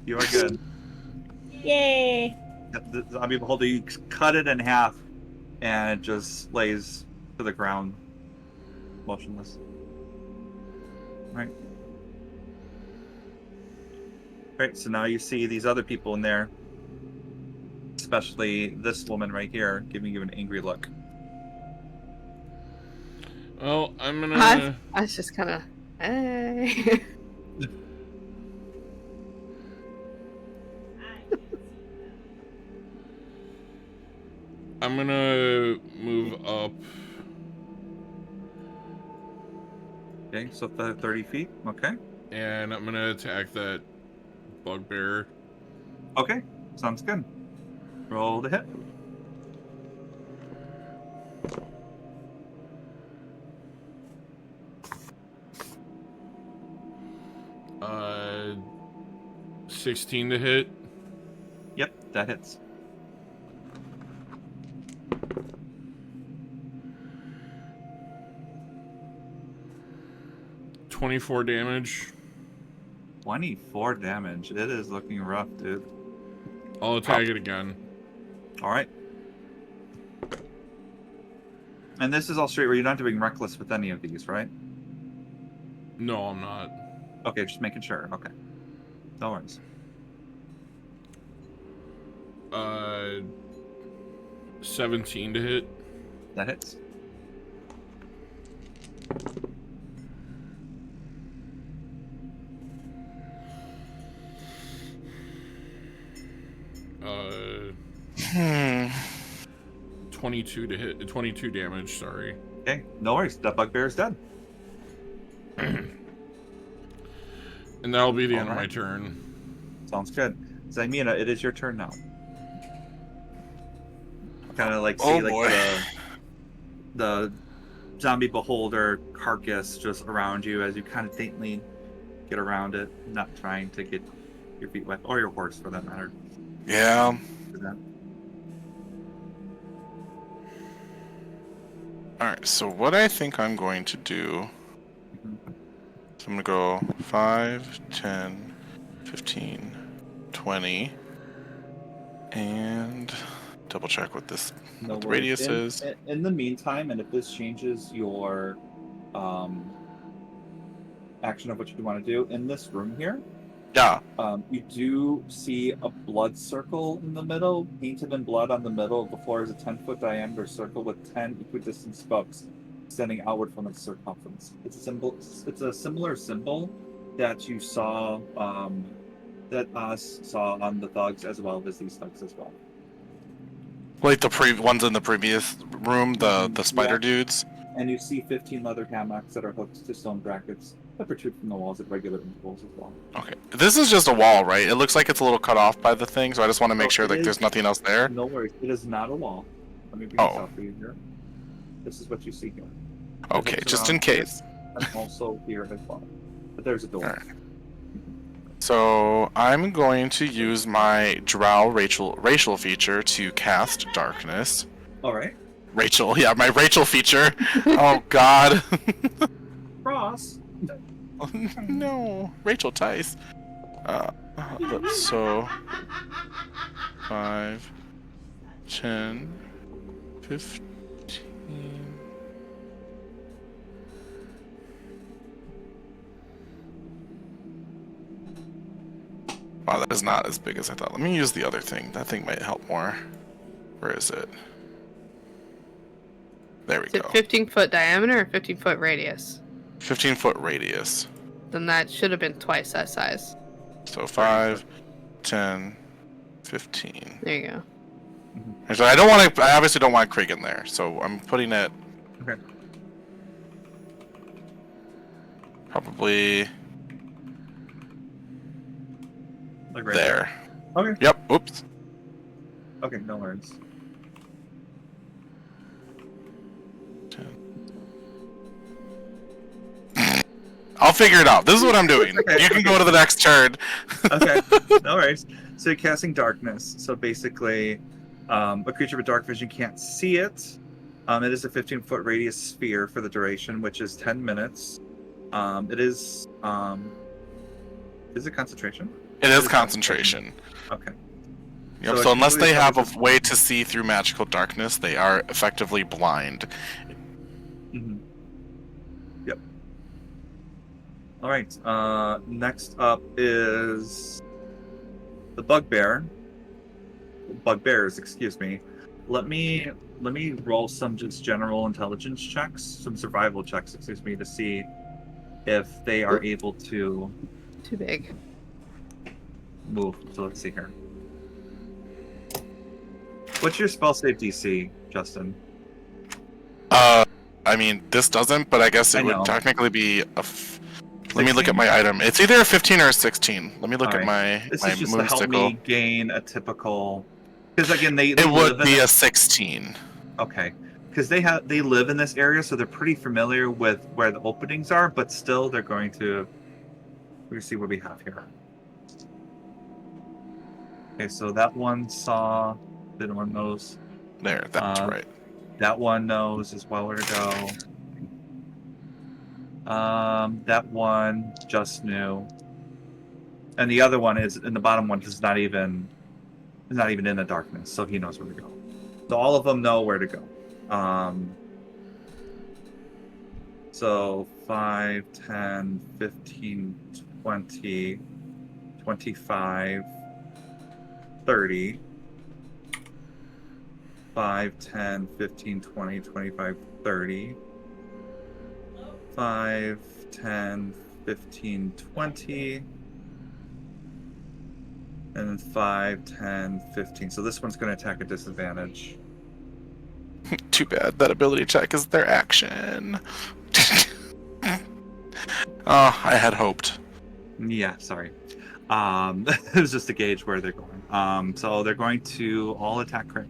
You are good. Yay! The zombie beholder, you cut it in half, and it just lays to the ground, motionless. Right. Right. So now you see these other people in there, especially this woman right here, giving you an angry look. Well, I'm gonna. I was just kind of, hey. I'm gonna move up. Okay, so 30 feet. Okay. And I'm gonna attack that bugbear. Okay, sounds good. Roll the hit. Uh, 16 to hit. Yep, that hits. $24 damage. 24 damage. It is looking rough, dude. I'll attack it again. All right. And this is all straight where you're not doing reckless with any of these, right? No, I'm not. Okay, just making sure. Okay. No worries. 17 to hit. That hits. Hmm. 22 to hit. 22 damage, sorry. Okay, no worries. That bugbear is dead. And that'll be the end of my Alright. turn. Sounds good. Zymina, it is your turn now. Kind of like see Oh, like boy. the zombie beholder carcass just around you as you kind of daintily get around it, not trying to get your feet wet, or your horse for that matter. Yeah. Alright, so what I think I'm going to do... So I'm going to go 5, 10, 15, 20, and double check what this No what the worries. radius is. In the meantime, and if this changes your action of what you want to do, in this room here, Yeah. you do see a blood circle in the middle, painted in blood on the middle of the floor is a 10-foot diameter circle with 10 equidistant spokes extending outward from its circumference. It's a symbol. It's a similar symbol that you saw, that Oz saw on the thugs as well as these thugs as well. Like the ones in the previous room, the spider Yeah. dudes. And you see 15 leather hammocks that are hooked to stone brackets that protrude from the walls at regular intervals as well. Okay. This is just a wall, right? It looks like it's a little cut off by the thing, so I just want to make sure it like is- there's nothing else there. No worries. It is not a wall. Let me bring this out for you here. This is what you see here. It Okay, hooks just around in case. And also here as well. But there's a door. Alright. So I'm going to use my drow racial feature to cast darkness. All right. Rachel, yeah, my Rachel feature. Oh God. Cross. No, Rachel Tice. So 5, 10, 15. Wow, that is not as big as I thought. Let me use the other thing. That thing might help more. Where is it? There we Is it go. 15-foot diameter or 15-foot radius? 15-foot radius. Then that should have been twice that size. So 5, 10, 15. There you go. And so I don't want to. I obviously don't want Krieg in there. So I'm putting it. Okay. Probably Like right there. Okay. Yep. Oops. Okay, no worries. I'll figure it out. This is what I'm doing. Okay, You can okay. go to the next turn. Okay, no worries. So you're casting darkness. So basically, a creature with dark vision can't see it. It is a 15-foot radius sphere for the duration, which is 10 minutes. It is it concentration? It is concentration. Okay. Yep, So so it unless they completely have covers a way to see through magical darkness, they are effectively blind. Mm-hmm. Yep. All right. Next up is the bugbear. Bugbears, excuse me. Let me roll some just general intelligence checks, some survival checks, excuse me, to see if they are able to Too big. move. So let's see here. What's your spell save DC, Justin? I mean, this doesn't, but I guess I it know. would technically be Let me look 16? at my item. It's either a 15 or a 16. Let me look All at right. my This my is just to moon help sickle. me gain a typical. Because again, they It live would in be a a 16. Okay, because they live in this area, so they're pretty familiar with where the openings are. But still, they're going to. We're gonna see what we have here. Okay, so that one saw. The other one knows. There, that's Uh, right. That one knows as well where to go. That one just knew, and the other one is, and the bottom one is not even in the darkness, so he knows where to go. So all of them know where to go. So 5, 10, 15, 20, 25, 30. 5, 10, 15, 20, 25, 30. 5, 10, 15, 20. And then 5, 10, 15. So this one's going to attack at disadvantage. Too bad that ability check is their action. Oh, I had hoped. Yeah, sorry. It was just to gauge where they're going. So they're going to all attack crit.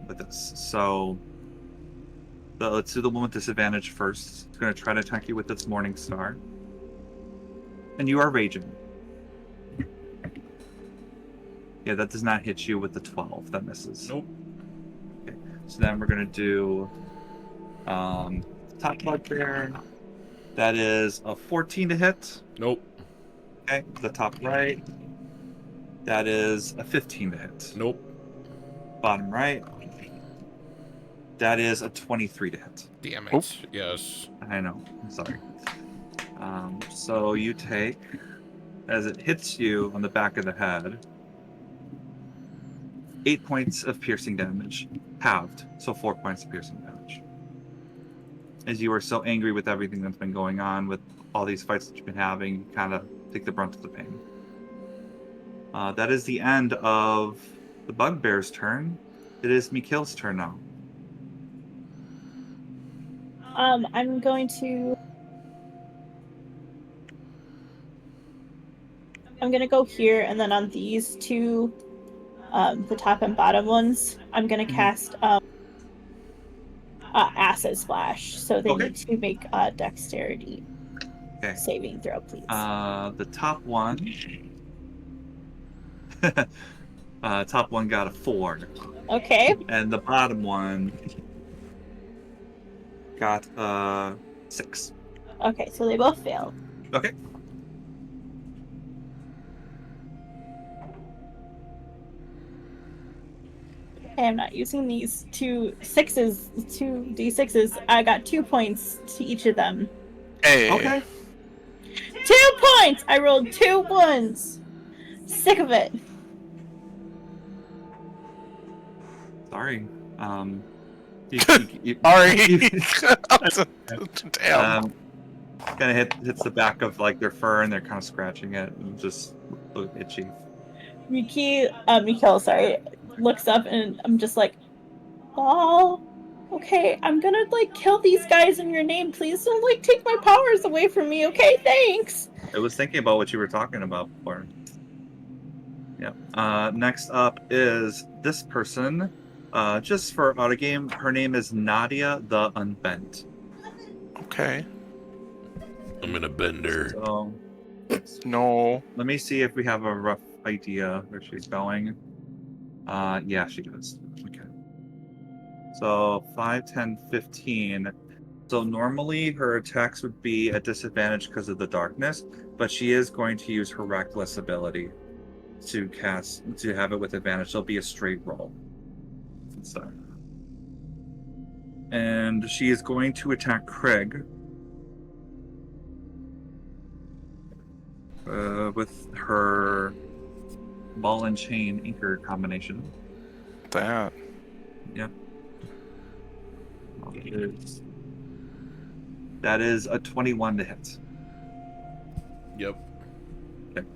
With this. So let's do the one with disadvantage first. It's going to try to attack you with its Morning Star. And you are raging. Yeah, that does not hit you with the 12. That misses. Nope. Okay. So then we're going to do top bugbear. That is a 14 to hit. Nope. Okay. The top right. That is a 15 to hit. Nope. Bottom right. That is a 23 to hit. Damn it. Oop. Yes. I know. I'm sorry. So you take, as it hits you on the back of the head, 8 points of piercing damage, halved. So 4 points of piercing damage. As you are so angry with everything that's been going on, with all these fights that you've been having, you kind of take the brunt of the pain. That is the end of the bugbear's turn. It is Mikhail's turn now. I'm going to go here, and then on these two, the top and bottom ones, I'm gonna cast Acid Splash. So they need to make dexterity saving throw, please. The top one. Top one got a 4. Okay. And the bottom one got 6. Okay, so they both failed. Okay. Okay, I'm not using these two D6s. I got 2 points to each of them. Hey. Okay. 2 points! I rolled 2 ones. Sick of it. Sorry. Sorry. Damn. Kind of hits the back of like their fur, and they're kind of scratching it and just look itchy. Mikhail, sorry, looks up, and I'm just like, oh, okay, I'm gonna like kill these guys in your name. Please don't like take my powers away from me. Okay, thanks. I was thinking about what you were talking about before. Yeah. Next up is this person. Just for auto game, her name is Nadia the Unbent. Okay. I'm gonna bend her. So No. let me see if we have a rough idea where she's going. Yeah, she does. Okay. So 5, 10, 15. So normally her attacks would be at disadvantage because of the darkness, but she is going to use her reckless ability to have it with advantage. So it'll be a straight roll. So, and she is going to attack Craig with her ball and chain anchor combination. That. Yep. That is a 21 to hit. Yep. Okay.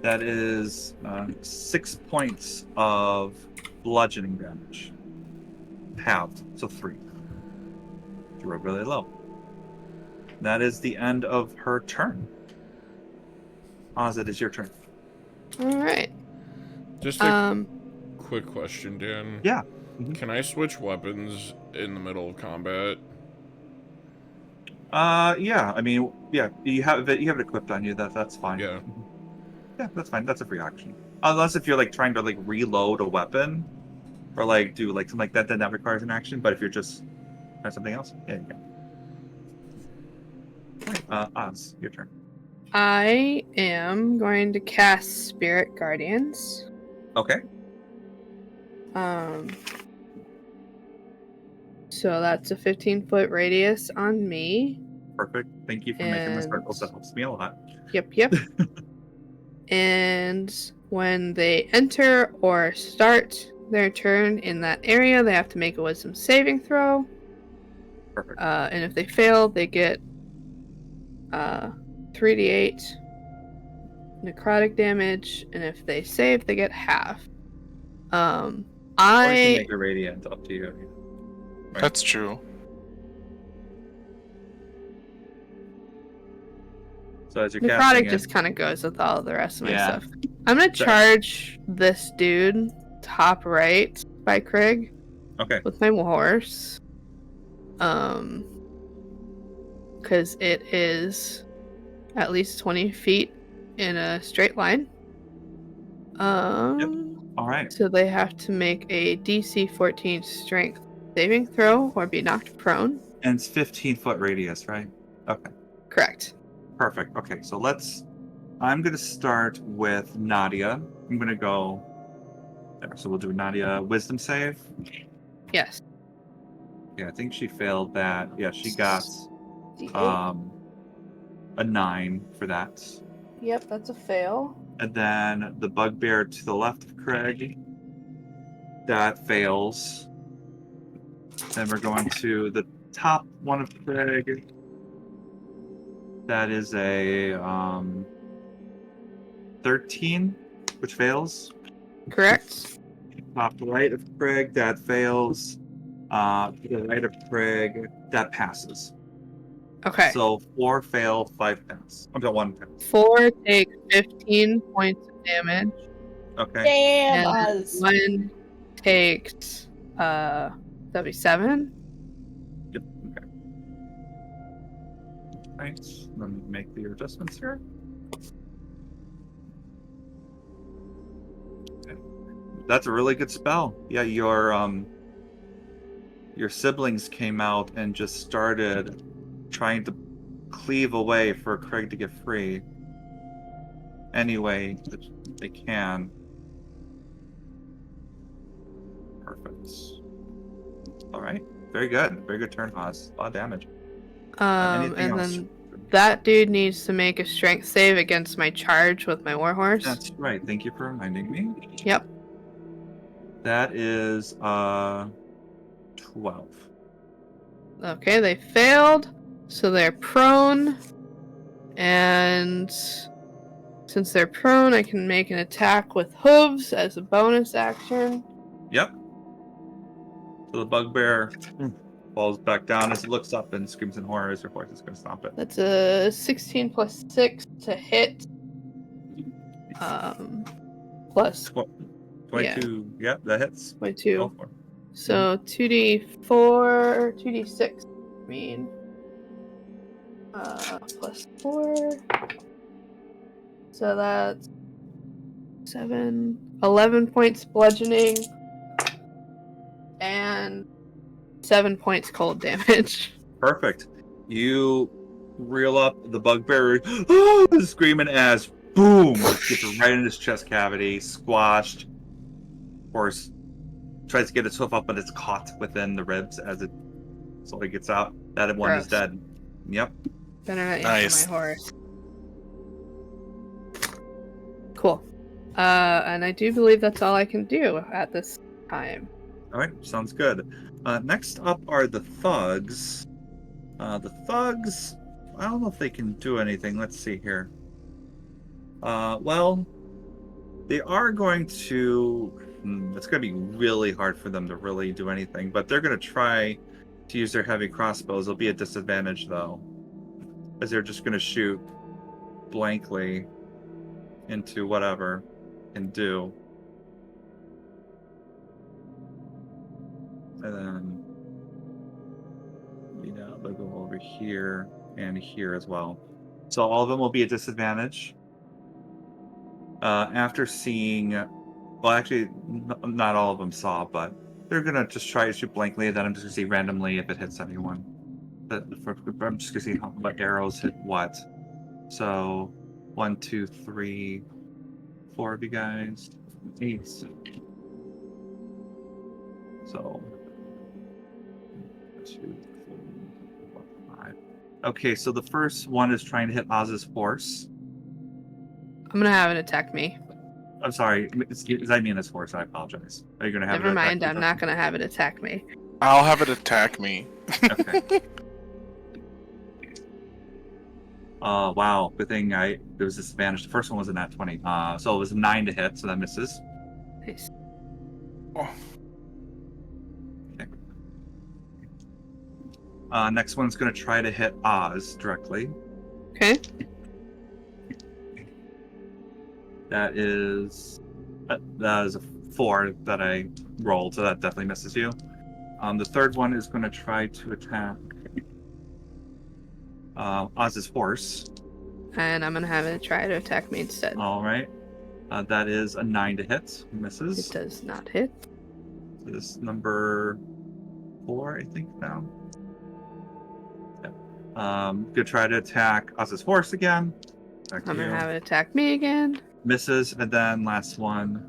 That is 6 points of bludgeoning damage. Halved, so 3. She rolled really low. That is the end of her turn. Oz, it is your turn. All right. Just a quick question, Dan. Yeah. Can I switch weapons in the middle of combat? Yeah. I mean, yeah. You have it equipped on you. That's fine. Yeah. Yeah, that's fine. That's a free action. Unless if you're like trying to like reload a weapon, or like do like something like that, then that requires an action. But if you're just trying something else, yeah, you can. Right, Oz, your turn. I am going to cast Spirit Guardians. Okay. So that's a 15-foot radius on me. Perfect. Thank you for making the circles. That helps me a lot. Yep. And when they enter or start their turn in that area, they have to make a wisdom saving throw. Perfect. And if they fail, they get 3d8 necrotic damage, and if they save, they get half. Or you can I make a radiant, up to you. Right. That's true. So as you're necrotic casting just kind of goes with all the rest of my Yeah. stuff. I'm gonna So- charge this dude top right by Craig Okay. with my horse. Because it is at least 20 feet in a straight line. All right. So they have to make a DC 14 strength saving throw or be knocked prone. And it's 15-foot radius, right? Okay. Correct. Perfect. Okay, so I'm going to start with Nadia. I'm going to go there. So we'll do Nadia wisdom save. Yes. Yeah, I think she failed that. Yeah, she got D8. a 9 for that. Yep, that's a fail. And then the bugbear to the left of Craig. That fails. Then we're going to the top one of Craig. That is a 13, which fails. Correct. Top right of Craig, that fails. To the right of Craig, that passes. Okay. So 4 fail, 5 pass. I'm sorry, 1 pass. 4 take 15 points of damage. Okay. Damn, And Oz. 1 takes 77. Yep. Okay. Right. Let me make the adjustments here. Okay. That's a really good spell. Yeah, your siblings came out and just started trying to cleave away for Craig to get free. Anyway, they can. Perfect. All right. Very good. Very good turn, Oz. A lot of damage. Anything And else? then that dude needs to make a strength save against my charge with my warhorse. That's right. Thank you for reminding me. Yep. That is 12. Okay, they failed. So they're prone. And since they're prone, I can make an attack with hooves as a bonus action. Yep. So the bugbear falls back down as it looks up and screams in horror as her horse is going to stomp it. That's a 16 plus 6 to hit. Plus 22. Yeah, that hits. My Go 2. for it. So 2d4 or 2d6. I mean, plus 4. So that's 11 points bludgeoning and 7 points cold damage. Perfect. You reel up the bugbear, screaming as boom, gets right in his chest cavity, squashed. Of course, tries to get its hoof up, but it's caught within the ribs as it slowly gets out. That one is Gross. dead. Yep. Better not Nice. injure my horse. Cool. And I do believe that's all I can do at this time. All right, sounds good. Next up are the thugs. The thugs, I don't know if they can do anything. Let's see here. Well, they are going to. It's going to be really hard for them to really do anything, but they're going to try to use their heavy crossbows. They'll be at disadvantage, though, as they're just going to shoot blankly into whatever can do. And then, they'll go over here and here as well. So all of them will be at disadvantage. After seeing, well, actually, not all of them saw, but they're gonna just try to shoot blankly, and then I'm just gonna see randomly if it hits anyone. I'm just gonna see what arrows hit what. So, 1, 2, 3, 4 of you guys, 8. So, 2, 3, 4, 5. Okay, so the first one is trying to hit Oz's horse. I'm gonna have it attack me. I'm sorry, I mean his horse. I apologize. Are you gonna have Never it attack mind, you? I'm not gonna have it attack me. I'll have it attack me. Okay. Wow. Good thing there was disadvantage. The first one was a nat 20. So it was a 9 to hit, so that misses. Nice. Oh. Okay. Next one's gonna try to hit Oz directly. Okay. That is a 4 that I rolled, so that definitely misses you. The third one is going to try to attack Oz's horse. And I'm gonna have it try to attack me instead. All right. That is a 9 to hit. Misses. It does not hit. This is number 4, I think, now. Yeah. Gonna try to attack Oz's horse again. Back to I'm gonna you. have it attack me again. Misses, and then last one.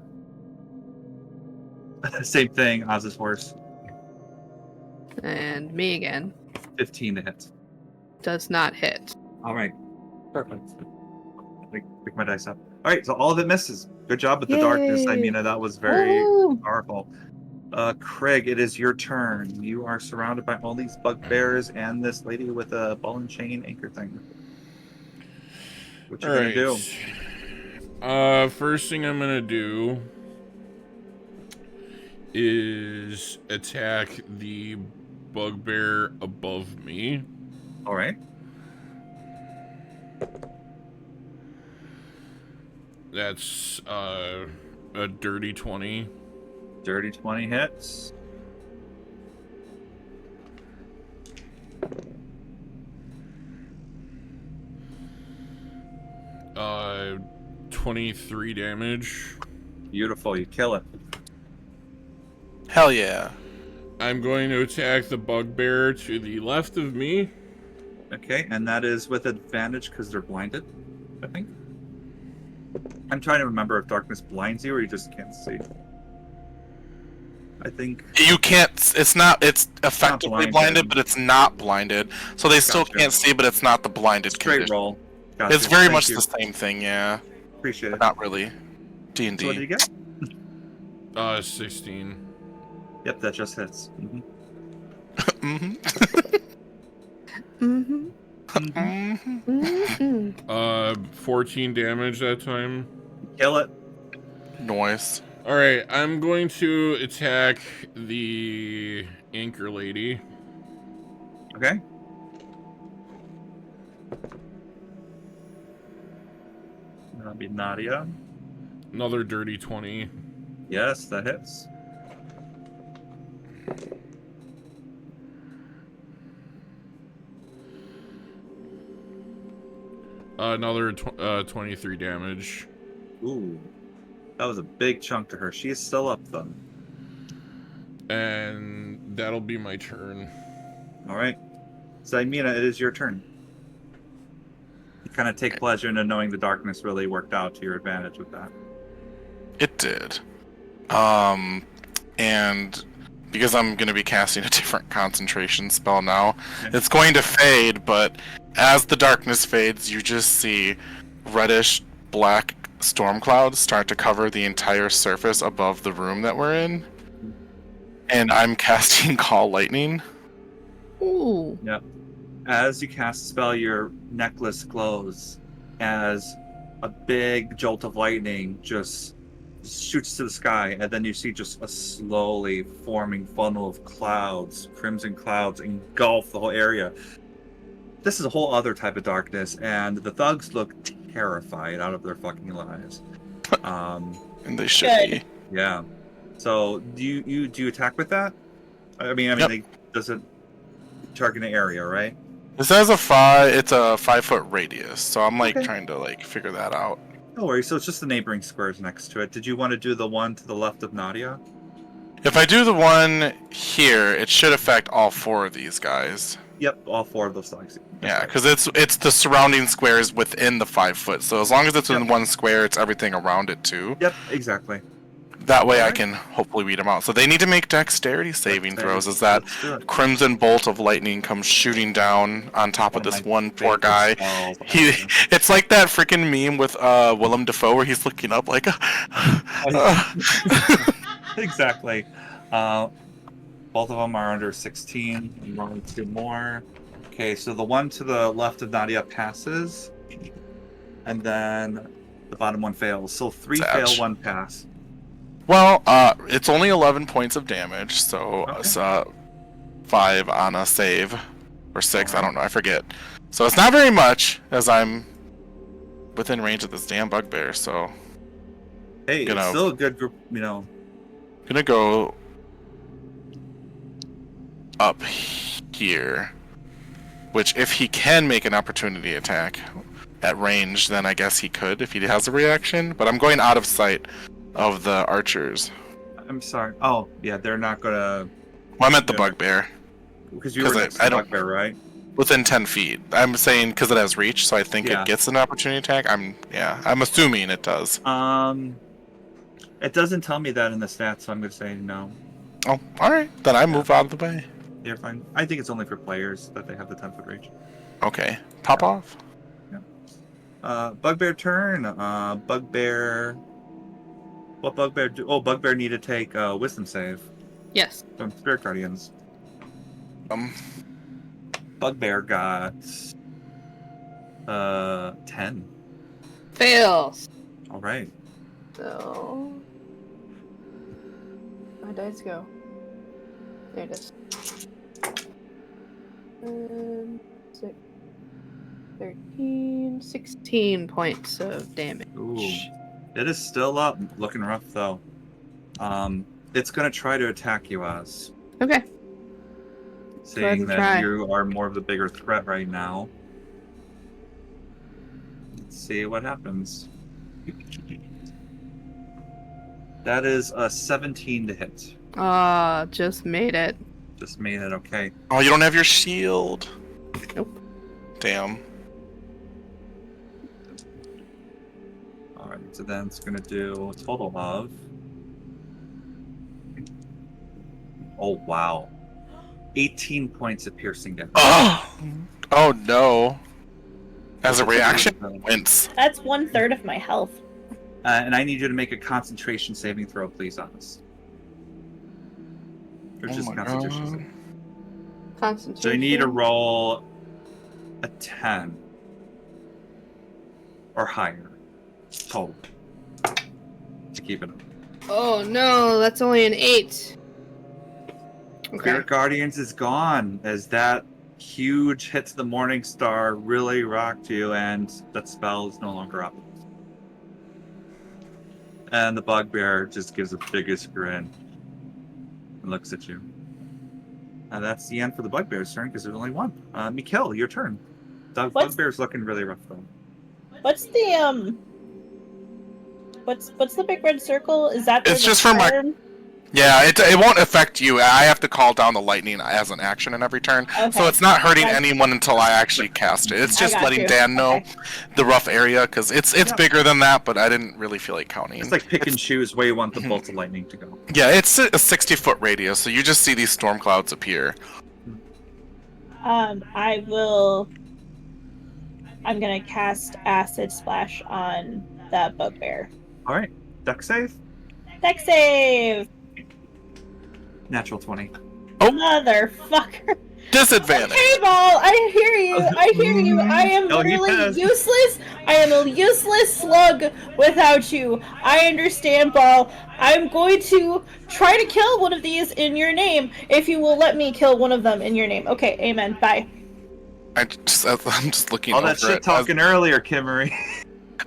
Same thing, Oz's horse. And me again. 15 to hit. Does not hit. All right. Perfect. Pick my dice up. All right, so all of it misses. Good job with the darkness. I Yay. mean, that was very Woo. powerful. Craig, it is your turn. You are surrounded by all these bugbears and this lady with a ball and chain anchor thing. What you gonna do? First thing I'm gonna do is attack the bugbear above me. All right. That's a dirty 20. Dirty 20 hits. Uh, 23 damage. Beautiful, you kill it. Hell yeah. I'm going to attack the bugbear to the left of me. Okay, and that is with advantage because they're blinded, I think. I'm trying to remember if darkness blinds you or you just can't see. I think You can't. It's effectively blinded. blinded, but it's not blinded. So they still Gotcha. can't see, but it's not the blinded straight condition. roll. Gotcha. It's very Thank much you. the same thing, yeah. Appreciate it. Not really. D&D. So what do you get? 16. Yep, that just hits. Mm-hmm. Mm-hmm. Mm-hmm. Mm-hmm. 14 damage that time. Kill it. Noise. Alright, I'm going to attack the anchor lady. Okay. That'll be Nadia. Another dirty 20. Yes, that hits. Another 23 damage. Ooh. That was a big chunk to her. She is still up, though. And that'll be my turn. All right. Zymina, it is your turn. You kind of take pleasure in knowing the darkness really worked out to your advantage with that. It did. And because I'm going to be casting a different concentration spell now, it's going to fade, but as the darkness fades, you just see reddish black storm clouds start to cover the entire surface above the room that we're in. And I'm casting Call Lightning. Ooh. Yep. As you cast the spell, your necklace glows as a big jolt of lightning just shoots to the sky, and then you see just a slowly forming funnel of clouds, crimson clouds, engulf the whole area. This is a whole other type of darkness, and the thugs look terrified out of their fucking lives. And they should Good. be. Yeah. So do you attack with that? I mean, Yep. does it target an area, right? This has a 5-foot radius, so I'm like Okay. trying to like figure that out. No worries. So it's just the neighboring squares next to it. Did you want to do the one to the left of Nadia? If I do the one here, it should affect all 4 of these guys. Yep, all 4 of those thugs. Yeah, because it's the surrounding squares within the 5 foot. So as long as it's in Yep. one square, it's everything around it too. Yep, exactly. That way I Alright. can hopefully weed them out. So they need to make dexterity saving throws as that Let's do it. crimson bolt of lightning comes shooting down on top of One of this my one poor favorite guy. spells He, ever. it's like that freaking meme with Willem Dafoe where he's looking up like, Exactly. Both of them are under 16. I'm rolling 2 more. Okay, so the one to the left of Nadia passes, and then the bottom one fails. So 3 fail, Ouch. 1 pass. Well, it's only 11 points of damage, so Okay. it's 5 on a save, or 6, I don't know, I forget. So it's not very much, as I'm within range of this damn bugbear, so Hey, Gonna- it's still a good group, you know. gonna go up here, which if he can make an opportunity attack at range, then I guess he could if he has a reaction, but I'm going out of sight of the archers. I'm sorry. Oh, yeah, they're not gonna. Well, I meant the Yeah. bugbear. Because you were 'Cause next to I the don't- bugbear, right? Within 10 feet. I'm saying because it has reach, so I think Yeah. it gets an opportunity attack. I'm assuming it does. It doesn't tell me that in the stats, so I'm gonna say no. Oh, alright. Then I move out of the way. You're fine. I think it's only for players that they have the 10-foot reach. Okay. Pop off. Bugbear turn. Bugbear. What bugbear do? Oh, bugbear need to take wisdom save Yes. from spirit guardians. Um, Bugbear got 10. Fails. All right. So my dice go. There it is. 6, 13, 16 points of damage. Ooh. It is still up. Looking rough though. It's gonna try to attack you, Oz. Okay. Saying and that try. you are more of the bigger threat right now. Let's see what happens. That is a 17 to hit. Just made it. Just made it okay. oh, you don't have your shield. Nope. Damn. Alright, so then it's gonna do a total of. Oh wow. 18 points of piercing damage. Oh no. As a reaction, wince. That's 1/3 of my health. And I need you to make a concentration saving throw, please, on this. Or Oh just my concentration God. saving. Concentration. So you need to roll a 10 or higher total to keep it up. Oh no, that's only an 8. Okay. Spirit Guardians is gone as that huge hit to the Morning Star really rocked you, and that spell is no longer up. And the bugbear just gives the biggest grin and looks at you. And that's the end for the bugbear's turn because there's only one. Mikkel, your turn. The bugbear's looking really rough though. What's the What's the big red circle? Is that It's just for my. Yeah, it won't affect you. I have to call down the lightning as an action in every turn, so it's not hurting anyone until I actually cast it. It's just letting Dan know the rough area because it's bigger than that, but I didn't really feel like counting. It's like pick and choose where you want the bolt of lightning to go. Yeah, it's a 60-foot radius, so you just see these storm clouds appear. I'm gonna cast Acid Splash on that bugbear. All right, deck save. Deck save. Natural 20. Oh, motherfucker! Disadvantage. Okay, Ball. I hear you. I hear you. I am literally useless. I am a useless slug without you. I understand, Ball. I'm going to try to kill one of these in your name if you will let me kill one of them in your name. Okay, amen. Bye. I'm just looking all over that shit talking earlier, Kimarie.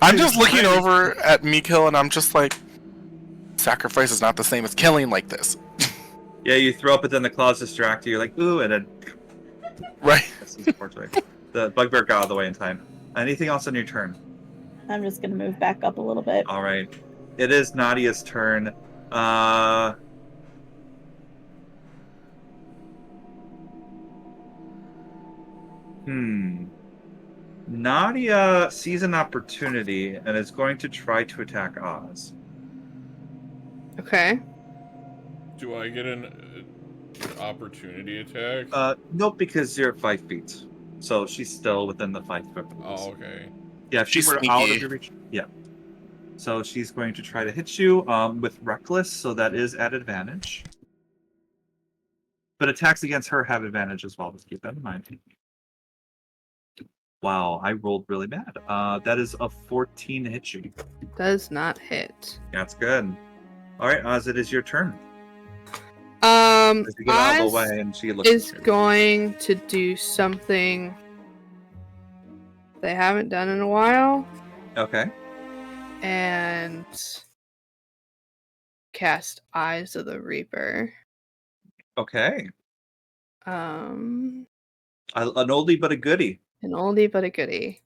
I'm just looking over at Mikkel and I'm just like, sacrifice is not the same as killing like this. Yeah, you throw up, but then the claws distract you. You're like, ooh, and then... Right. The bugbear got out of the way in time. Anything else on your turn? I'm just going to move back up a little bit. All right. It is Nadia's turn. Nadia sees an opportunity and is going to try to attack Oz. Okay. Do I get an opportunity attack? Nope, because you're at 5 feet. So she's still within the 5 foot. Oh, okay. Yeah, if she She's were sneaky. out of your reach. Yeah. So she's going to try to hit you with Reckless, so that is at advantage. But attacks against her have advantage as well. Just keep that in mind. Wow, I rolled really bad. That is a 14 to hit you. Does not hit. That's good. All right, Oz, it is your turn. Oz As you get out of the way, and she looks is at you. going to do something they haven't done in a while Okay. and cast Eyes of the Reaper. Okay. An An oldie but a goodie. oldie but a goodie.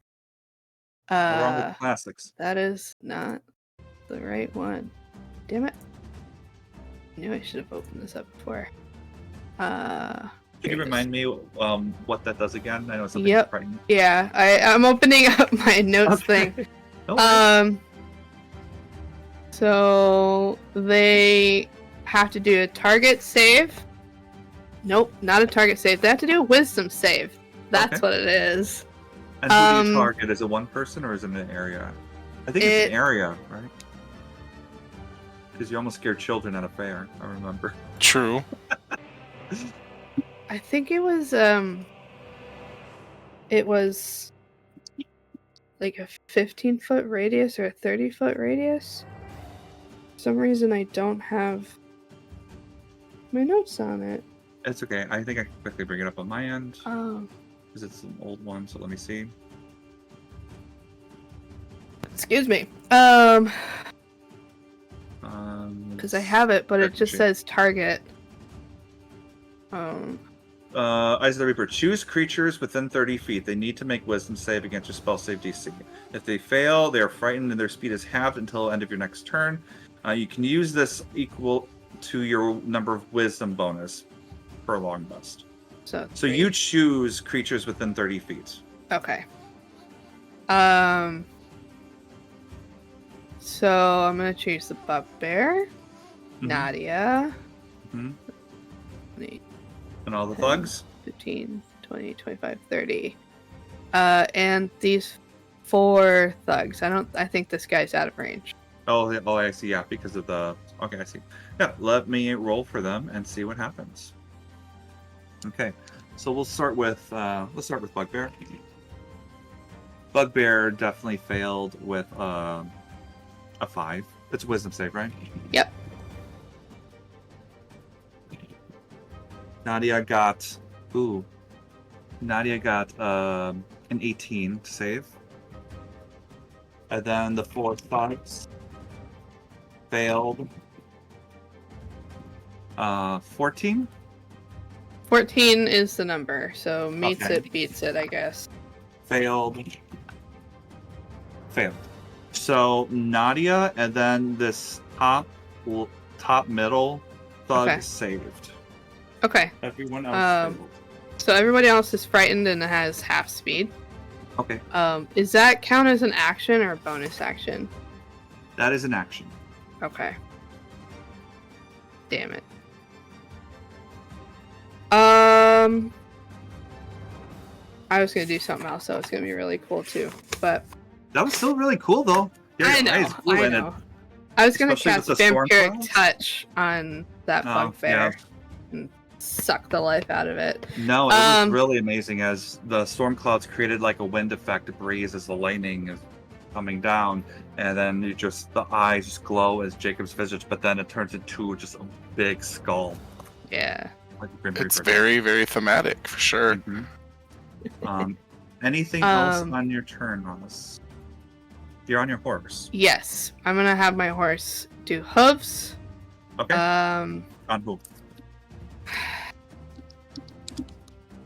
No wrong with the classics. That is not the right one. Damn it. I knew I should have opened this up before. Can you remind me what that does again? I know it's something Yep. frightening. Yeah, I'm opening up my notes thing. No worries. So they have to do a target save. Nope, not a target save. They have to do a wisdom save. That's Okay. what it is. And who do you target? Is it one person or is it an area? I think it's an area, right? Because you almost scared children at a fair, I remember. True. I think it was like a 15-foot radius or a 30-foot radius. For some reason I don't have my notes on it. It's okay. I think I can quickly bring it up on my end. Oh. Because it's an old one, so let me see. Excuse me. Because I have it, but it just says target. Eyes of the Reaper. Choose creatures within 30 feet. They need to make wisdom save against your spell save DC. If they fail, they are frightened and their speed is halved until the end of your next turn. You can use this equal to your number of wisdom bonus per long rest. So you choose creatures within 30 feet. Okay. So I'm gonna choose the bugbear, Nadia, 20, and all the 10, thugs. 15, 20, 25, 30. And these 4 thugs. I think this guy's out of range. Oh, I see. Yeah, because of the. Okay, I see. Yeah, let me roll for them and see what happens. Okay, so we'll start with let's start with Bugbear. Bugbear definitely failed with a 5. It's a wisdom save, right? Yep. Nadia got an 18 to save. And then the 4 thugs Failed. 14. 14 is the number, so meets Okay. it, beats it, I guess. Failed. Failed. So Nadia and then this top middle thug Okay. saved. Okay, Everyone else failed. so everybody else is frightened and has half speed. Okay, Is that count as an action or a bonus action? that is an action. Okay. Damn it. I was gonna do something else, so it's gonna be really cool too. But That was still really cool though. Your I know, eyes grew I in it. know. I was gonna Especially with cast the storm Vampiric clouds? Touch on that Oh, bugbear and suck the life out of it. No, it was really amazing as the storm clouds created like a wind effect breeze as the lightning is coming down, and then the eyes just glow as Jacob's visage, but then it turns into just a big skull. Yeah. Like a Grim It's Reaper. very, very thematic for sure. Mhm. Anything else on your turn, Ross? You're on your horse. Yes. I'm gonna have my horse do hooves. Okay. Um On who?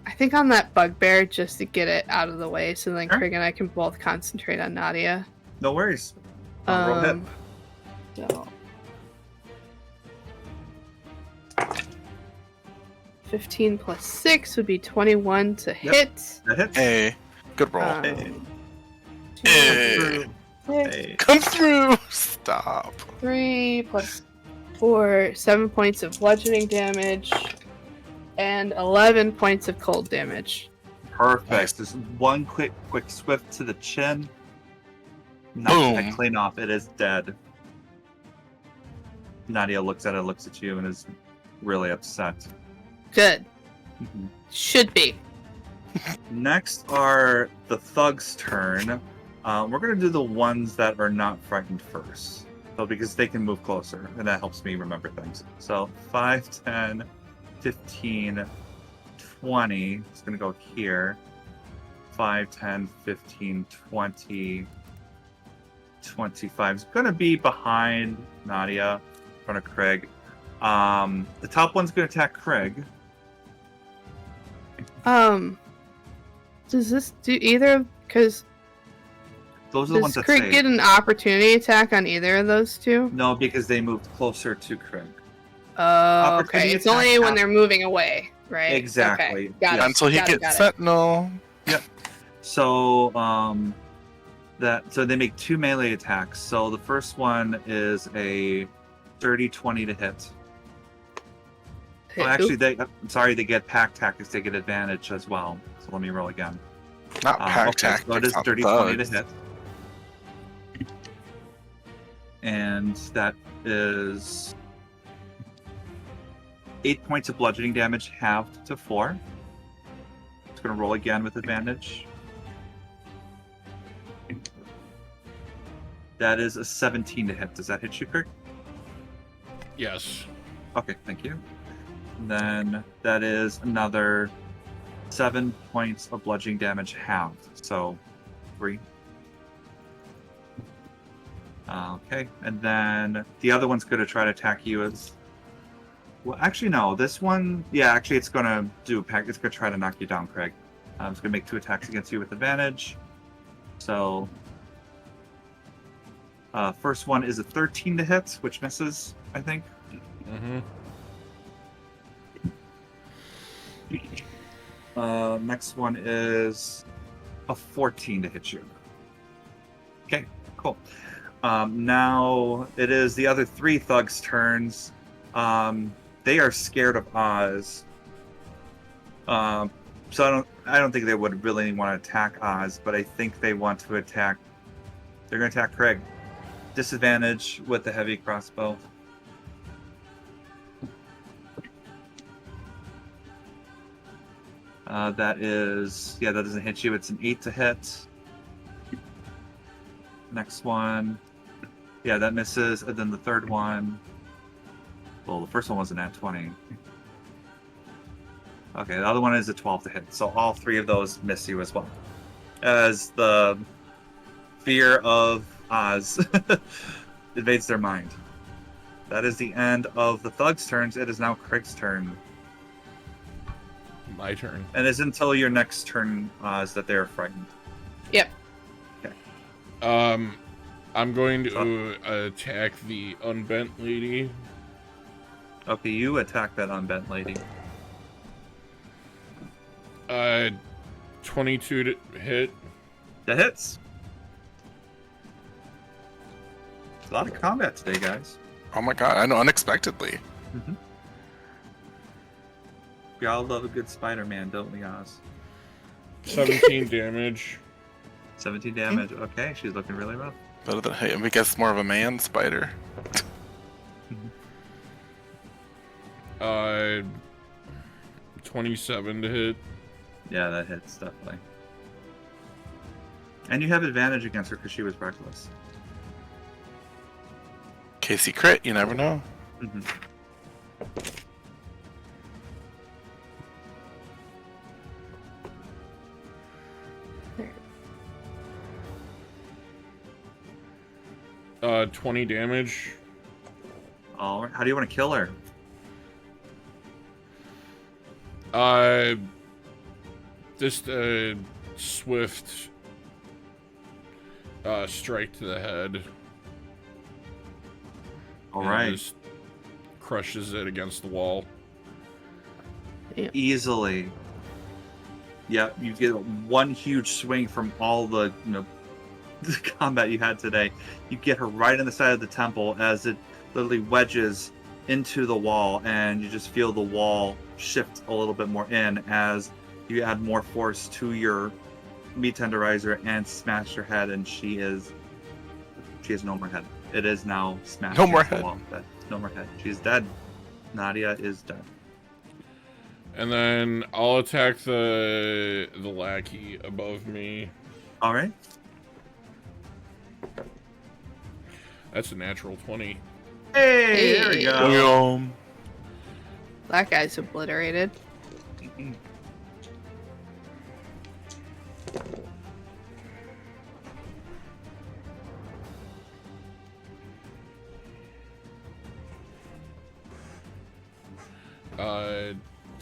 I think on that bugbear just to get it out of the way so then Sure. Craig and I can both concentrate on Nadia. No worries. Roll hit. So 15 plus 6 would be 21 to hit. That hits. Hey, good roll. Hey. Hey. 6, Come through! Stop. 3 plus 4, 7 points of bludgeoning damage, and 11 points of cold damage. Perfect. Nice. Just one quick swift to the chin. Knock Boom. that clean off. It is dead. Nadia looks at you, and is really upset. Good. Mhm. Should be. Next are the thugs' turn. We're going to do the ones that are not frightened first. So because they can move closer, and that helps me remember things. So 5, 10, 15, 20. It's going to go here. 5, 10, 15, 20, 25. It's going to be behind Nadia, in front of Craig. The top one's going to attack Craig. Does this do either? Because Those are the ones does that Craig save. get an opportunity attack on either of those two? No, because they moved closer to Craig. Oh, okay. Opportunity It's attack only when happen- they're moving away, right? Exactly. Okay. Got Yeah. it. Until he got it, gets got it. Sentinel. So so they make 2 melee attacks. So the first one is a 30-20 to hit. Hit Oh, actually, who? they get pack tactics. They get advantage as well. So let me roll again. Not pack Okay, tactics. so it is not 30-20 to thugs. hit. And that is 8 points of bludgeoning damage halved to 4. It's going to roll again with advantage. That is a 17 to hit. Does that hit you, Kirk? Yes. Okay, thank you. And then that is another 7 points of bludgeoning damage halved. So 3. Okay, and then the other one's going to try to attack you as... Well, actually, no. This one... Yeah, actually, it's going to do pack. It's going to try to knock you down, Craig. It's going to make 2 attacks against you with advantage. So... first one is a 13 to hit, which misses, I think. Mm-hmm. Next one is a 14 to hit you. Okay, cool. Now it is the other 3 thugs' turns. They are scared of Oz. So I don't think they would really want to attack Oz, but I think they want to attack. They're going to attack Craig. Disadvantage with the heavy crossbow. That doesn't hit you. It's an 8 to hit. Next one. Yeah, that misses. And then the third one. Well, the first one was an at 20. Okay, the other one is a 12 to hit. So all 3 of those miss you as well. As the fear of Oz invades their mind. That is the end of the Thug's turns. It is now Craig's turn. My turn. And it's until your next turn is that they're frightened. Yep. I'm going to attack the unbent lady. Okay, you attack that unbent lady. 22 to hit. That hits. It's a lot of combat today, guys. Oh my god, I know, unexpectedly. We all love a good Spider-Man, don't we, Oz? 17 damage. 17 damage. Okay, she's looking really rough. Better than, hey, I guess more of a man spider. 27 to hit. Yeah, that hits, definitely. And you have advantage against her because she was reckless. Casey crit, you never know. Mm-hmm. Uh, 20 damage. All right. How do you want to kill her? Just a swift strike to the head. All And right. Just crushes it against the wall. Easily. Yep, you get one huge swing from all the the combat you had today. You get her right in the side of the temple as it literally wedges into the wall, and you just feel the wall shift a little bit more in as you add more force to your meat tenderizer and smash her head, and she has no more head. It is now smashed. No more against the head. wall. No more head. She's dead. Nadia is dead. And then I'll attack the lackey above me. All right. That's a natural 20. Hey, there we go. That guy's obliterated. Uh,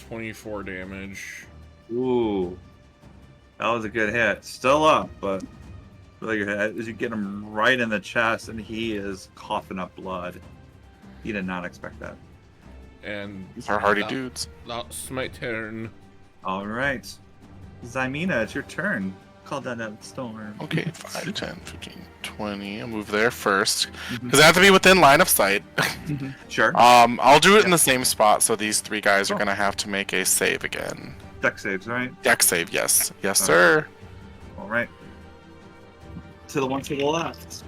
24 damage. Ooh, that was a good hit. Still up, but really good hit. As you get him right in the chest, and he is coughing up blood. He did not expect that. And These are hardy dudes. that's my turn. All right, Zymina, it's your turn. Call down that storm. Okay, 5, 10, 15, 20. I'll move there first. Mhm. Because I have to be within line of sight. Sure. I'll do it in the same spot, so these three guys are Oh. going to have to make a save again. Deck saves, right? Dex save, yes. Yes, Okay. sir. All right. To the one to the left.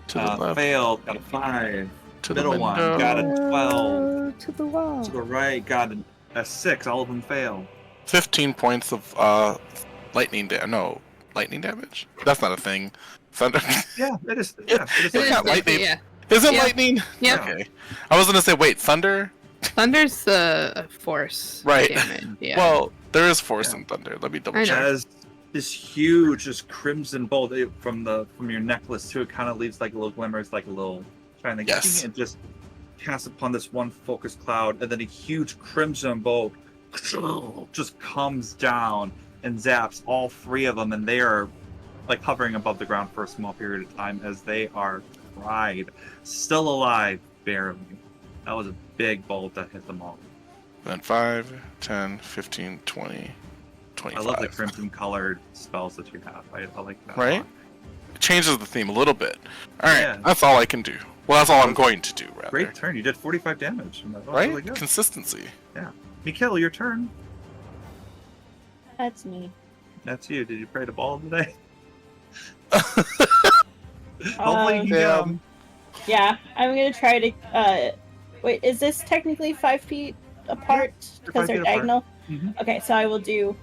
To the left. Failed. Got a 5. To Middle the one. window. Got a 12. To the wall. To the right. Got a 6. All of them fail. 15 points of lightning damage. No, lightning damage? That's not a thing. Thunder. Yeah, it is. Yeah, it is. It like- got lightning. Yeah. Is it Yeah. lightning? Yeah. Okay. I was going to say, wait, thunder? Thunder's the force. Right. Damage. Yeah. Well, there is force Yeah. in thunder. Let me double I know. check. As this huge, just crimson bolt from your necklace too, it kind of leaves like a little glimmer. It's like a little trying to Yes. and just casts upon this one focused cloud, and then a huge crimson bolt just comes down and zaps all three of them, and they are like hovering above the ground for a small period of time as they are fried, still alive, barely. That was a big bolt that hit them all. Then 5, 10, 15, 20, 25. I love the crimson colored spells that you have. I like that. a Right? lot. It changes the theme a little bit. Alright, Yeah. that's all I can do. Well, that's all I'm going to do, rather. Great turn. You did 45 damage. That was Right? really good. Consistency. Mikhail, your turn. That's me. That's you. Did you pray to ball today? Hopefully you get 'em. Yeah, I'm gonna try to. Wait, is this technically 5 feet apart they're because 5 they're feet apart. diagonal? Mhm. Okay, so I will do.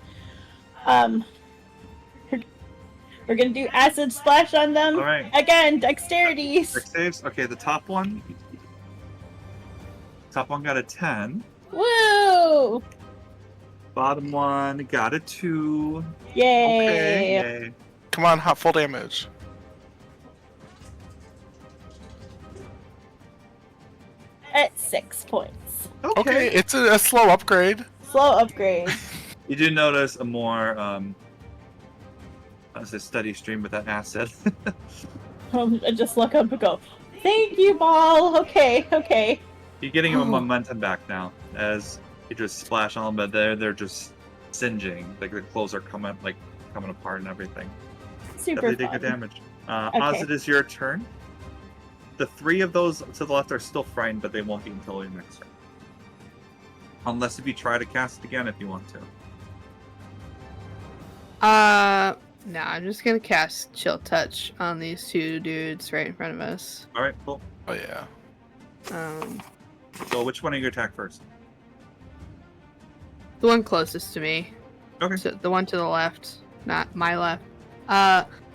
We're gonna do acid splash on them All right. again. Dexterities. Dex saves. Okay, the top one. Top one got a 10. Woo! Bottom one got a 2. Yay! Okay. Yay. Come on, hot full damage. at 6 points. Okay, it's a slow upgrade. Slow upgrade. You do notice a more, steady stream with that acid. I just look up and go, thank you, Ball. Okay. You're getting a momentum back now as you just splash on them, but they're just singeing. Like, the clothes are coming apart and everything. Super Definitely did fun. good damage. Okay. Oz, it is your turn. The 3 of those to the left are still frightened, but they won't be until your next turn. Unless if you try to cast it again if you want to. No, I'm just gonna cast Chill Touch on these 2 dudes right in front of us. Alright, cool. Oh yeah. So which one are you going to attack first? The one closest to me. Okay. So the one to the left, not my left.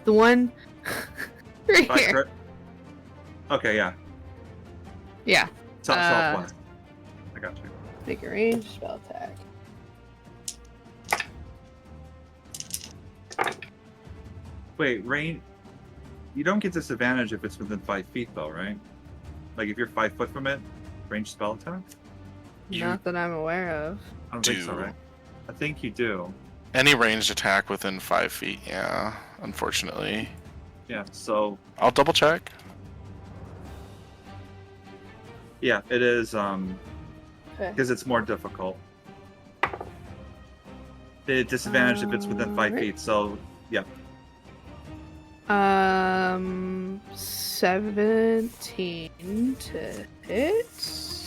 The one right Vice here. grip? Okay, yeah. Yeah. Southwest. I got you. Make a range spell attack. Wait, rain. You don't get disadvantage if it's within 5 feet, though, right? Like if you're 5 foot from it, range spell attack. Not that I'm aware of. I don't think so, Do. right? I think you do. Any ranged attack within 5 feet, yeah, unfortunately. Yeah. So I'll double check. yeah, it is. Okay. Because it's more difficult. The disadvantage if it's within 5 Right. feet. So yeah. 17 to hit,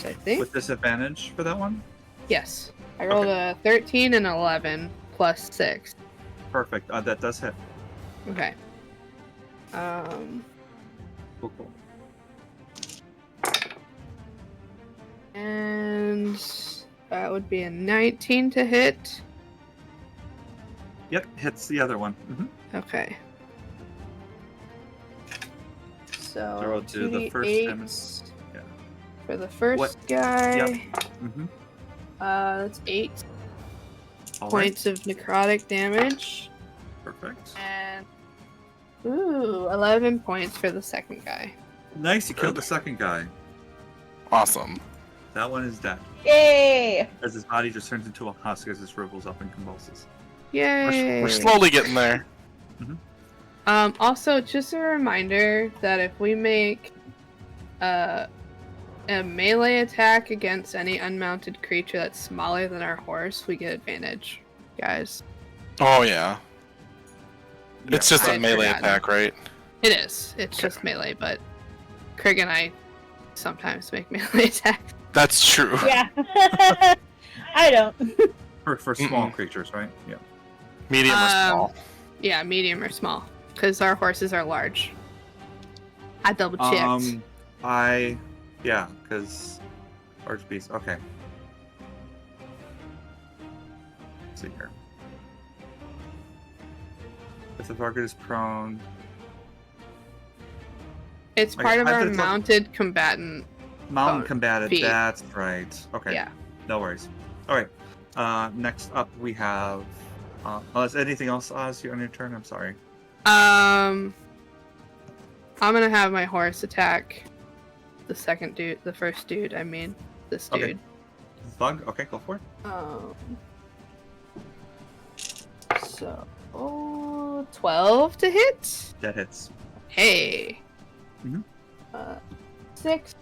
I think. With disadvantage for that one. Yes. I rolled a 13 and 11 plus 6. Perfect. That does hit. Okay. Cool, cool. And that would be a 19 to hit. Yep, hits the other one. Okay. So Throw to the first 2d8 damage. Yeah. for the first What- guy. Yep. That's 8 All right. points of necrotic damage. Perfect. And 11 points for the second guy. Nice, you killed the second guy. Awesome. That one is dead. Yay! As his body just turns into a husk as it shrivels up and convulses. Yay! We're slowly getting there. Also, just a reminder that if we make a melee attack against any unmounted creature that's smaller than our horse, we get advantage, guys. Oh yeah. It's just I a had melee forgotten. attack, right? It is. It's just melee, but Craig and I sometimes make melee attacks. That's true. Yeah. I don't. For small Mm-mm. creatures, right? Yeah. Medium or small. Yeah, medium or small, because our horses are large. I double checked. Yeah, because large beast. Okay. Let's see here. If the target is prone, It's I part of thought our it's on- mounted combatant. mountain Oh, combatant. feet. That's right. Okay. Yeah. No worries. All right. Next up we have. Is anything else, Oz? You on your turn? I'm sorry. I'm gonna have my horse attack the second dude, the first dude. I mean, this dude. Okay. Thug. Okay, go for it. So 12 to hit. That hits. Hey. Mhm. 6.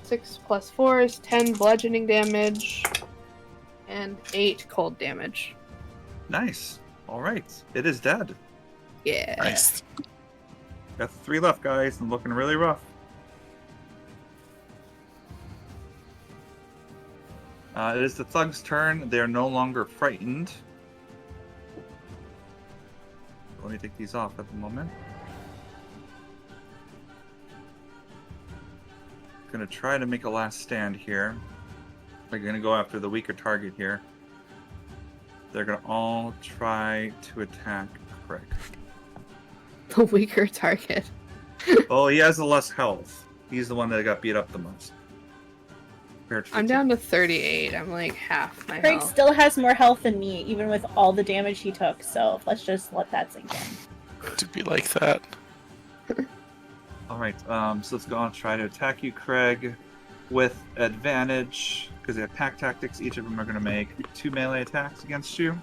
6 plus 4 is 10 bludgeoning damage. And 8 cold damage. Nice. All right. It is dead. Yeah. Nice. Got 3 left, guys, and looking really rough. It is the thug's turn. They are no longer frightened. Let me take these off at the moment. Gonna try to make a last stand here. They're gonna go after the weaker target here. They're gonna all try to attack Craig. The weaker target. Oh, he has the less health. He's the one that got beat up the most. Compared to the I'm two. down to 38. I'm like half my Craig health. still has more health than me, even with all the damage he took, so let's just let that sink in. To be like that. All right. So let's go on and try to attack you, Craig, with advantage because they have pack tactics. Each of them are going to make 2 melee attacks against you.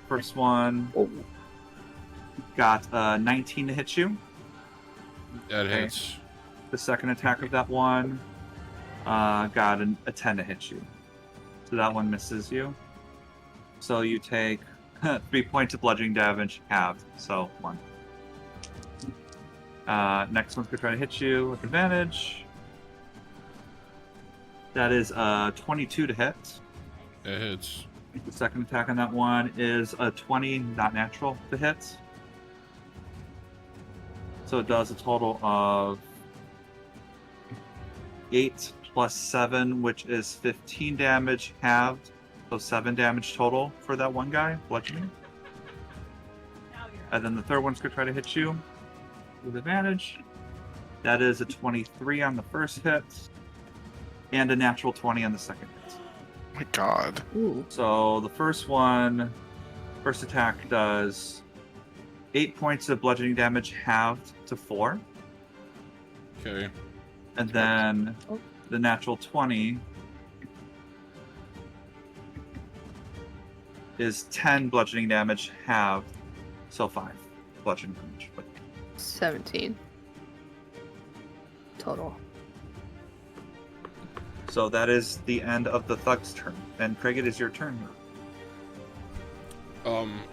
First one got 19 to hit you. That Okay. hits. The second attack of that one got a 10 to hit you. So that one misses you. So you take 3 points of bludgeoning damage halved. So 1. Next one's going to try to hit you with advantage. That is 22 to hit. That hits. The second attack on that one is a 20, not natural, to hit. So it does a total of 8 plus 7, which is 15 damage halved. So 7 damage total for that one guy, bludgeoning. And then the third one's going to try to hit you with advantage. That is a 23 on the first hit, and a natural 20 on the second hit. Oh my god. Ooh. So the first attack does 8 points of bludgeoning damage halved to 4. Okay. And then the natural 20 is 10 bludgeoning damage halved, so 5 bludgeoning damage. 17 total. So that is the end of the thug's turn. And Craig, it is your turn.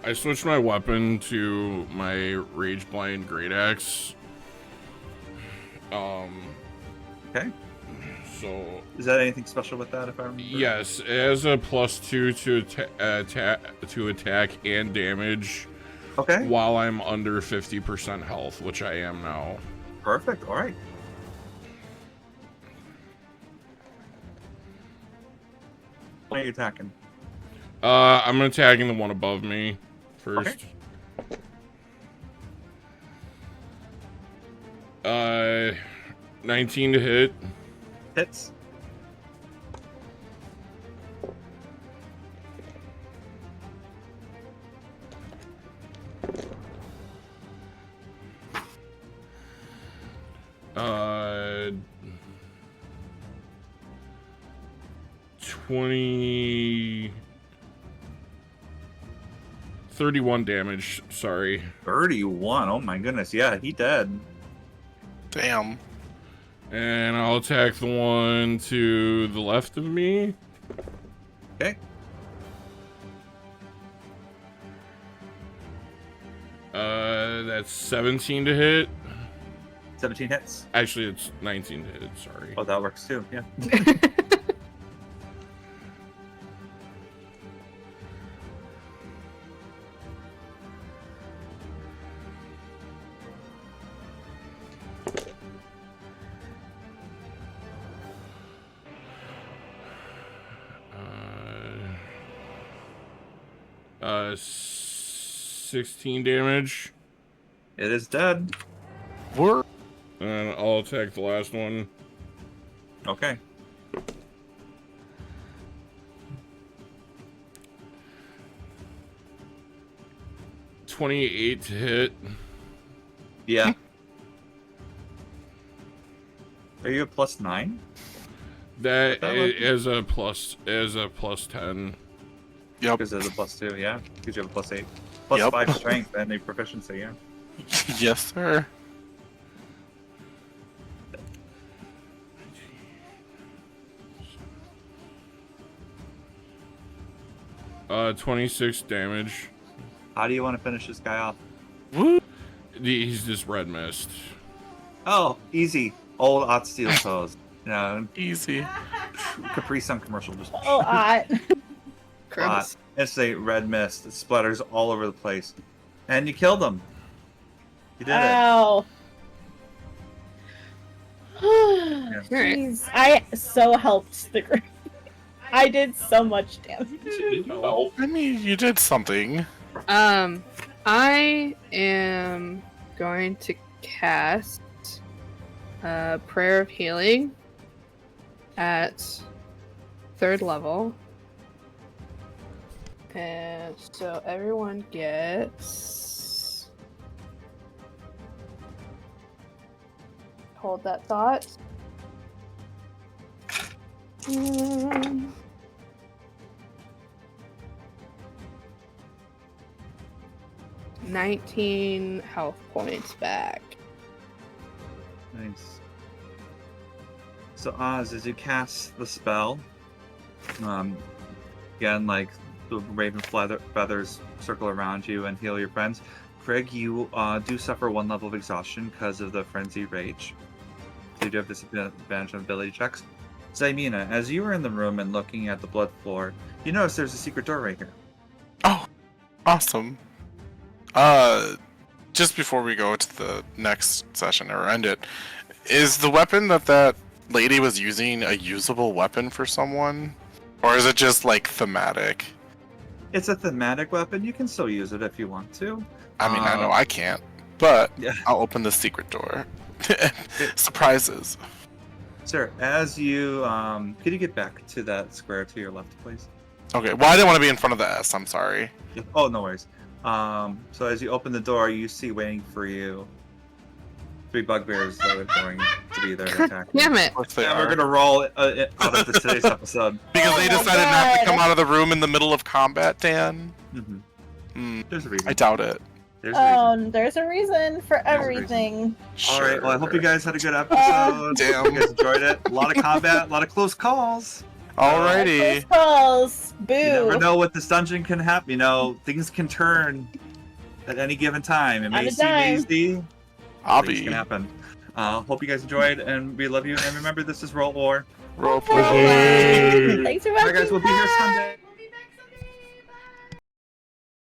I switched my weapon to my Rage Blind Great Axe. Okay. So Is that anything special with that, if I remember? yes, it has a +2 to attack and damage Okay. while I'm under 50% health, which I am now. Perfect. All right. What are you attacking? I'm attacking the one above me first. Okay. 19 to hit. Hits. Uh, 20... 31 damage, sorry. 31. Oh my goodness. Yeah, he dead. Damn. And I'll attack the one to the left of me. Okay. That's 17 to hit. 17 hits. Actually, it's 19 to hit, sorry. Oh, that works too. Yeah. Uh, 16 damage. It is dead. We're And I'll attack the last one. Okay. $28 to hit. Yeah. Are you a +9? That That one? is a plus 10. Yep. Because there's a +2, yeah. Because you have a +8. Plus Yep. 5 strength and a proficiency, yeah. Yes, sir. Uh, 26 damage. How do you want to finish this guy off? Woo. He's just red mist. Oh, easy. Old Ot Steel Toes. You know, Easy. Capri Sun commercial. Just Oh, Gross. It's a red mist. It splatters all over the place. And you killed him. You did it. Ow. Alright. Jeez, I so helped the group. I did so much damage. I mean, you did something. I am going to cast Prayer of Healing at 3rd level. And so everyone gets hold that thought. 19 health points back. Nice. So Oz, as you cast the spell, again, like the raven feathers circle around you and heal your friends. Craig, you do suffer 1 level of exhaustion because of the frenzy rage. So you do have disadvantage on ability checks. Zymina, as you were in the room and looking at the blood floor, you notice there's a secret door right here. Oh, awesome. Just before we go to the next session or end it, is the weapon that lady was using a usable weapon for someone? Or is it just like thematic? It's a thematic weapon. You can still use it if you want to. I mean, I know I can't, but Yeah. I'll open the secret door. Surprises. Sir, as you could you get back to that square to your left, please? Okay, well, I didn't want to be in front of the S, I'm sorry. Oh, no worries. So as you open the door, you see waiting for you 3 bugbears that are going to be there to attack you. Damn it! Of course they And are. we're gonna roll out of today's episode. Because Oh they my decided not to God. come out of the room in the middle of combat, Dan. Mm-hmm. There's a reason. I doubt it. There's a reason. There's a reason for There's a reason. everything. All right. Well, I hope you Sure. guys had a good episode. Damn. You guys enjoyed it. A lot of combat, a lot of close calls. Alrighty. Close calls. Boo. You never know what this dungeon can happen. You know, things can turn at any given time. It On may a seem dime. easy. Things Obby. can happen. Hope you guys enjoyed, and we love you. And remember, this is Roll War. Roleplay. Bye. Thanks for Bye, watching. guys. We'll be here Bye. Sunday.